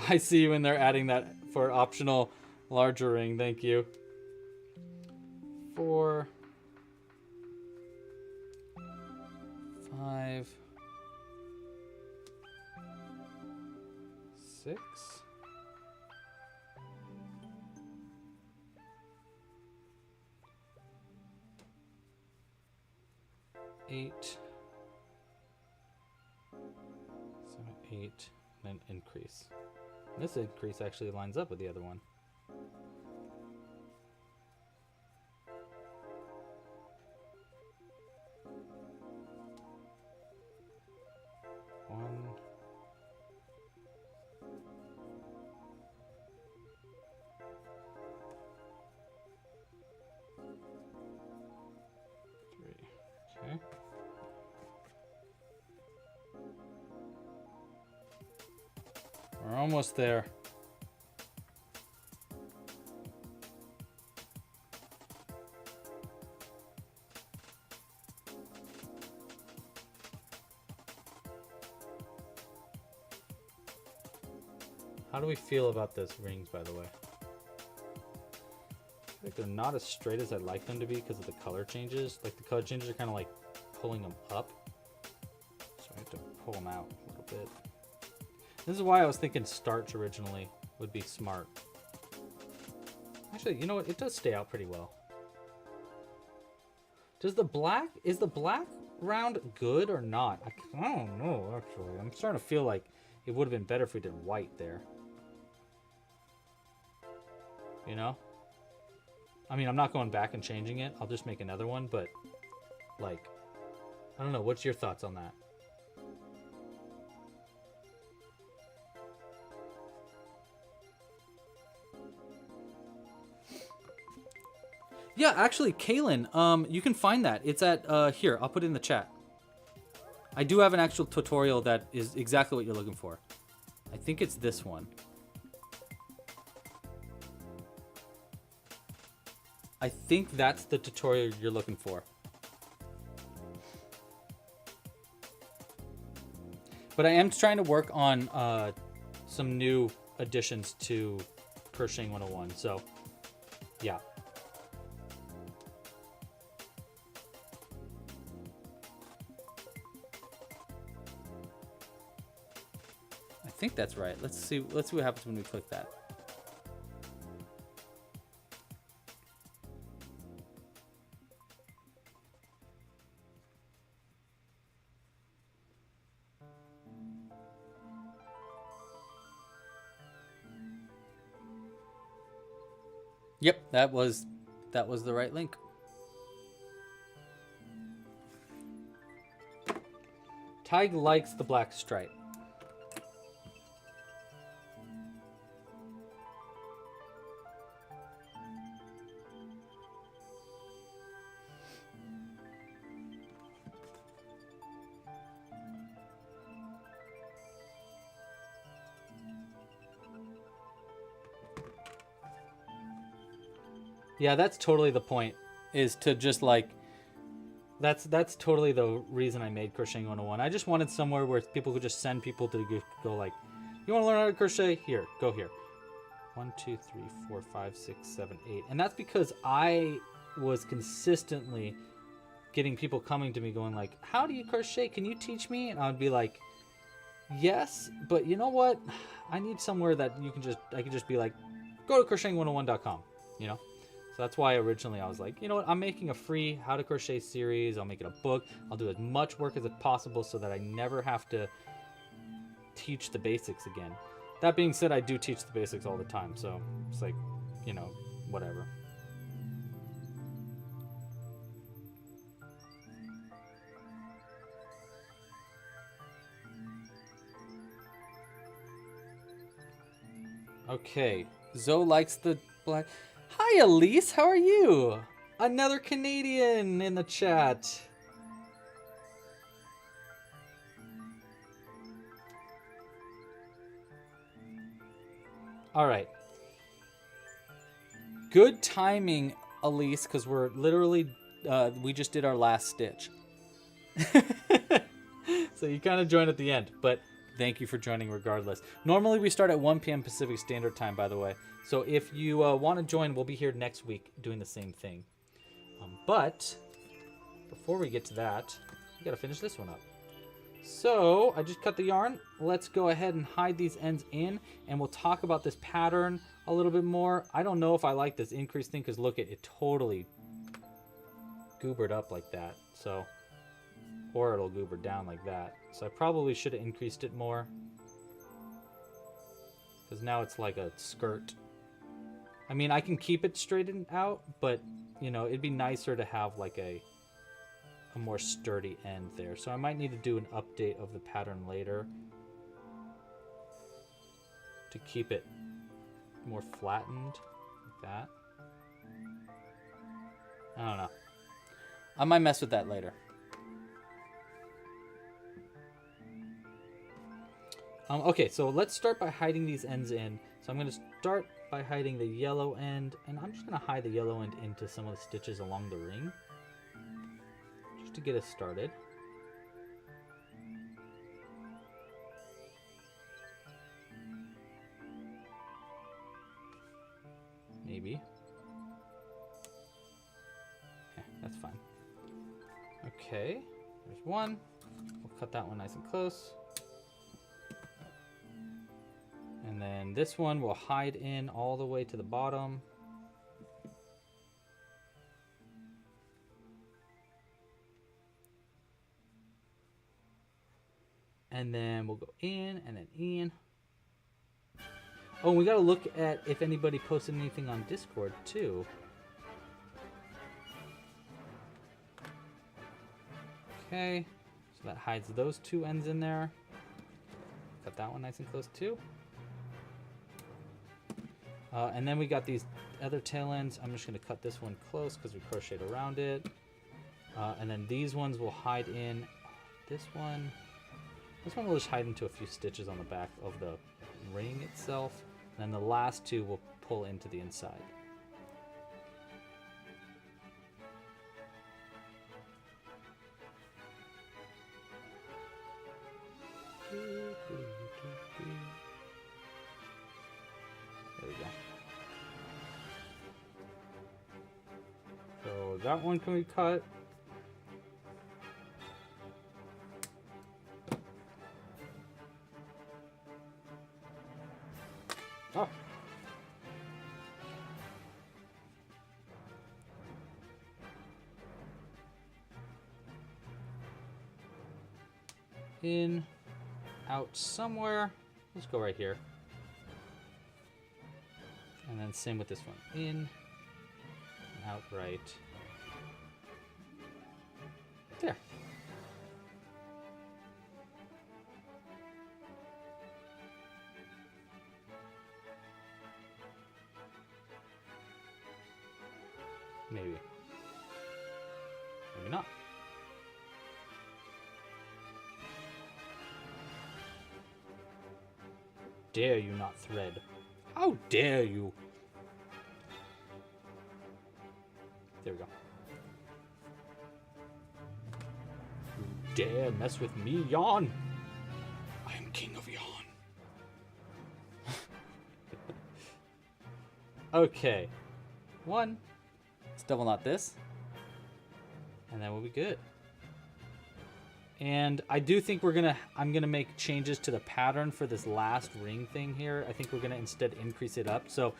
I see when they're adding that for optional larger ring. Thank you. 4, 5, 6. 8, 7, 8, and then increase. And this increase actually lines up with the other one. One. 3. Okay. We're almost there. How do we feel about those rings, by the way? I feel like they're not as straight as I'd like them to be because of the color changes. Like the color changes are kind of like pulling them up. So I have to pull them out a little bit. This is why I was thinking starch originally would be smart. Actually, you know what? It does stay out pretty well. Is the black round good or not? I don't know, actually. I'm starting to feel like it would have been better if we did white there. You know? I mean, I'm not going back and changing it. I'll just make another one, but like, I don't know. What's your thoughts on that? Yeah, actually, Kaylin, you can find that. It's at, here, I'll put it in the chat. I do have an actual tutorial that is exactly what you're looking for. I think it's this one. I think that's the tutorial you're looking for. But I am trying to work on some new additions to Crocheting 101, so yeah. I think that's right. Let's see what happens when we click that. Yep, that was the right link. Tig likes the black stripe. Yeah, that's totally the point, is to just like, that's totally the reason I made Crocheting 101. I just wanted somewhere where people could just send people to go like, you want to learn how to crochet? Here, go here. 1, 2, 3, 4, 5, 6, 7, 8. And that's because I was consistently getting people coming to me going like, how do you crochet? Can you teach me? And I would be like, yes, but you know what? I need somewhere that I can just be like, go to crocheting101.com, you know? So that's why originally I was like, you know what, I'm making a free how to crochet series. I'll make it a book. I'll do as much work as possible so that I never have to teach the basics again. That being said, I do teach the basics all the time. So it's like, you know, whatever. Okay, Zoe likes the black. Hi, Elise. How are you? Another Canadian in the chat. All right. Good timing, Elise, because we're literally, we just did our last stitch. So you kind of joined at the end, but thank you for joining regardless. Normally we start at 1 p.m. Pacific Standard Time, by the way. So if you want to join, we'll be here next week doing the same thing. But before we get to that, we got to finish this one up. So I just cut the yarn. Let's go ahead and hide these ends in, and we'll talk about this pattern a little bit more. I don't know if I like this increase thing, because look, it totally goobered up like that. So, or it'll goober down like that. So I probably should have increased it more, because now it's like a skirt. I mean, I can keep it straightened out, but you know, it'd be nicer to have like a more sturdy end there. So I might need to do an update of the pattern later to keep it more flattened like that. I don't know. I might mess with that later. Okay, so let's start by hiding these ends in. So I'm going to start by hiding the yellow end, and I'm just going to hide the yellow end into some of the stitches along the ring, just to get us started. Maybe. Yeah, that's fine. Okay, there's one. We'll cut that one nice and close. And then this one will hide in all the way to the bottom. And then we'll go in and then in. Oh, we got to look at if anybody posted anything on Discord too. Okay, so that hides those two ends in there. Cut that one nice and close too. And then we got these other tail ends. I'm just going to cut this one close because we crocheted around it. And then these ones will hide in. This one will just hide into a few stitches on the back of the ring itself. And then the last two will pull into the inside. There we go. So that one can be cut. Oh. In, out somewhere. Let's go right here. And then same with this one. In, out right. There. Maybe. Maybe not. Dare you not thread? How dare you? There we go. You dare mess with me, yarn? I am king of yarn. Okay. One. Let's double knot this. And then we'll be good. And I do think I'm gonna make changes to the pattern for this last ring thing here. I think we're gonna instead increase it up. So,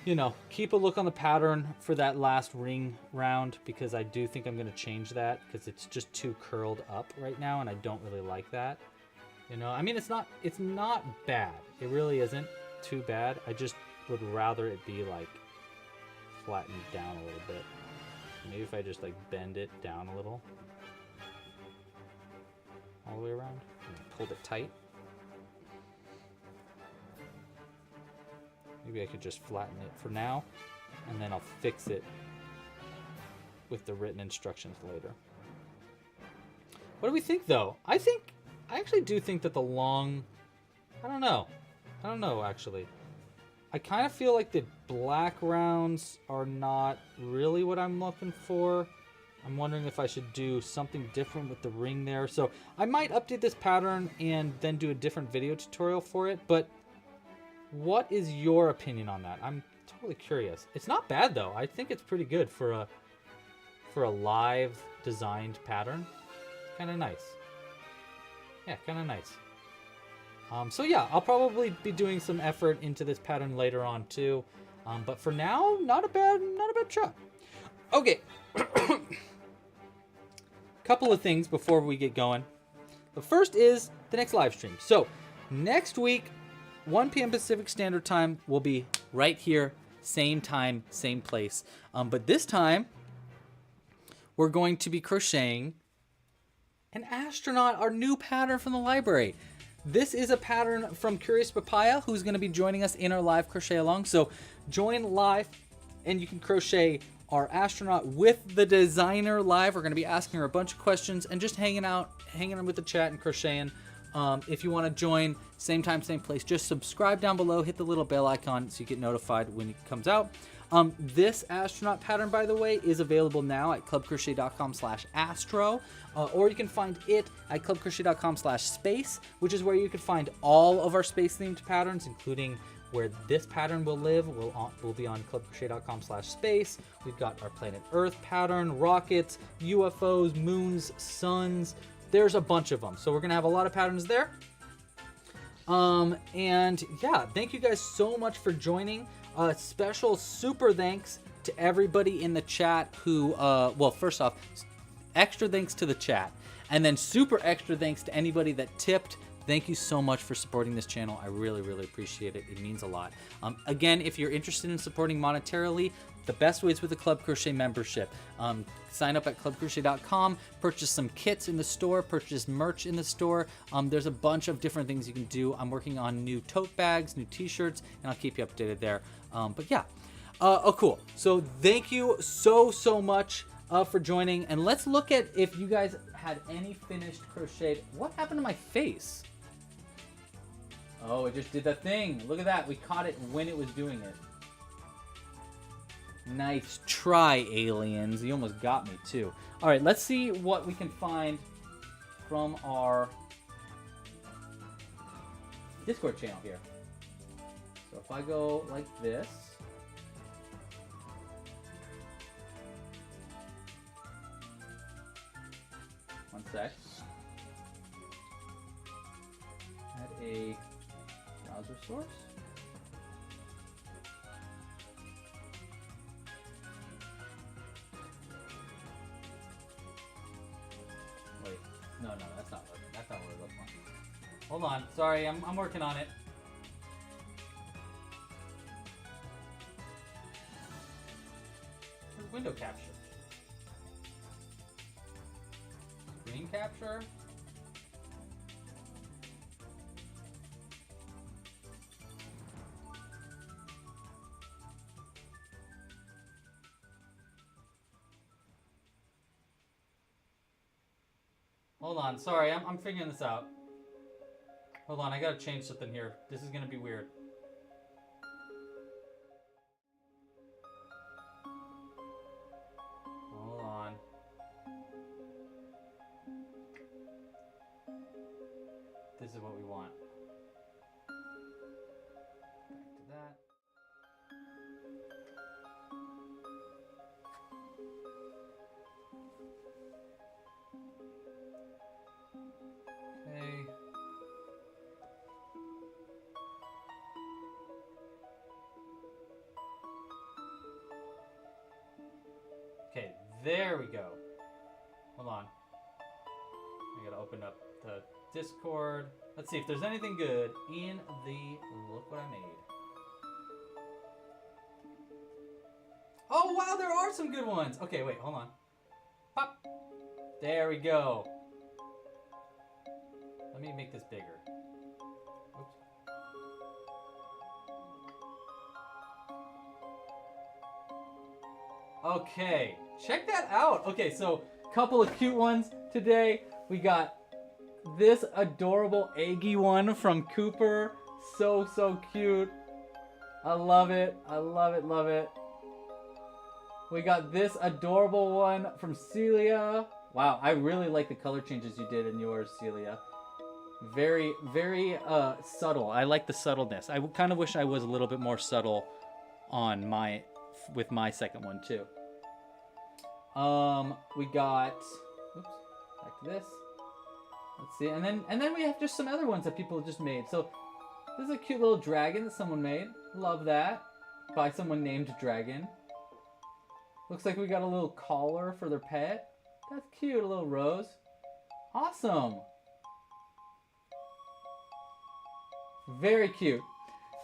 you know, keep a look on the pattern for that last ring round, because I do think I'm gonna change that because it's just too curled up right now, and I don't really like that. You know, I mean, it's not bad. It really isn't too bad. I just would rather it be like flattened down a little bit. Maybe if I just like bend it down a little. All the way around and pulled it tight. Maybe I could just flatten it for now, and then I'll fix it with the written instructions later. What do we think though? I actually do think that the long, I don't know actually. I kind of feel like the black rounds are not really what I'm looking for. I'm wondering if I should do something different with the ring there. So I might update this pattern and then do a different video tutorial for it. But what is your opinion on that? I'm totally curious. It's not bad though. I think it's pretty good for a live designed pattern. Kind of nice. Yeah, kind of nice. So yeah, I'll probably be doing some effort into this pattern later on too. But for now, not a bad shot. Okay. Couple of things before we get going. The first is the next live stream. So next week, 1 p.m. Pacific Standard Time will be right here, same time, same place. But this time, we're going to be crocheting an astronaut, our new pattern from the library. This is a pattern from Curious Papaya, who's going to be joining us in our live crochet along. So join live, and you can crochet our astronaut with the designer live. We're going to be asking her a bunch of questions and just hanging out with the chat and crocheting. If you want to join, same time, same place, just subscribe down below, hit the little bell icon so you get notified when it comes out. This astronaut pattern, by the way, is available now at clubcrochet.com/astro, or you can find it at clubcrochet.com/space, which is where you can find all of our space-themed patterns, including where this pattern will live. Will be on clubcrochet.com/space. We've got our planet Earth pattern, rockets, UFOs, moons, suns. There's a bunch of them. So we're going to have a lot of patterns there. And yeah, thank you guys so much for joining. Special super thanks to everybody in the chat who, well, first off, extra thanks to the chat. And then super extra thanks to anybody that tipped. Thank you so much for supporting this channel. I really, really appreciate it. It means a lot. Again, if you're interested in supporting monetarily, the best way is with the Club Crochet membership. Sign up at clubcrochet.com, purchase some kits in the store, purchase merch in the store. There's a bunch of different things you can do. I'm working on new tote bags, new t-shirts, and I'll keep you updated there. But yeah, cool. So thank you so much for joining. And let's look at if you guys had any finished crocheted. What happened to my face? Oh, it just did that thing. Look at that. We caught it when it was doing it. Nice try, aliens. You almost got me, too. All right, let's see what we can find from our Discord channel here. So if I go like this. One sec. Add a browser source. Wait, no, that's not working. That's not what it looks like. Hold on, sorry, I'm working on it. Where's window capture? Screen capture? Hold on, sorry, I'm figuring this out. Hold on, I gotta change something here. This is gonna be weird. Hold on. This is what we want. Back to that. Okay. Okay, there we go. Hold on. I gotta open up the Discord. Let's see if there's anything good in the... Look what I made. Oh, wow, there are some good ones. Okay, wait, hold on. Pop. There we go. Let me make this bigger. Oops. Okay, check that out. Okay, so couple of cute ones today. We got this adorable eggy one from Cooper. So cute. I love it. I love it, love it. We got this adorable one from Celia. Wow, I really like the color changes you did in yours, Celia. Very subtle. I like the subtleness. I kind of wish I was a little bit more subtle on with my second one too. We got, oops, back to this. Let's see, and then we have just some other ones that people just made. So this is a cute little dragon that someone made. Love that. By someone named Dragon. Looks like we got a little collar for their pet. That's cute, a little rose. Awesome. Very cute.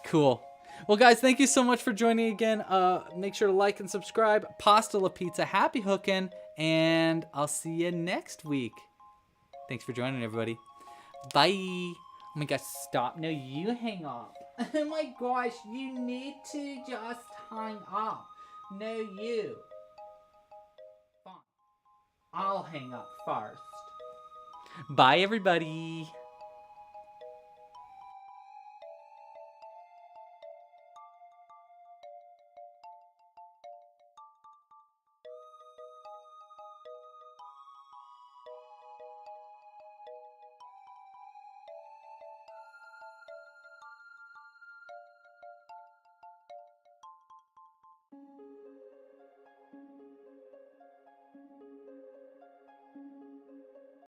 Cool. Well, guys, thank you so much for joining again. Make sure to like and subscribe. Pasta la pizza. Happy hooking. And I'll see you next week. Thanks for joining, everybody. Bye. Oh my gosh, stop. No, you hang up. Oh my gosh, you need to just hang up. No, you. Fine. I'll hang up first. Bye, everybody.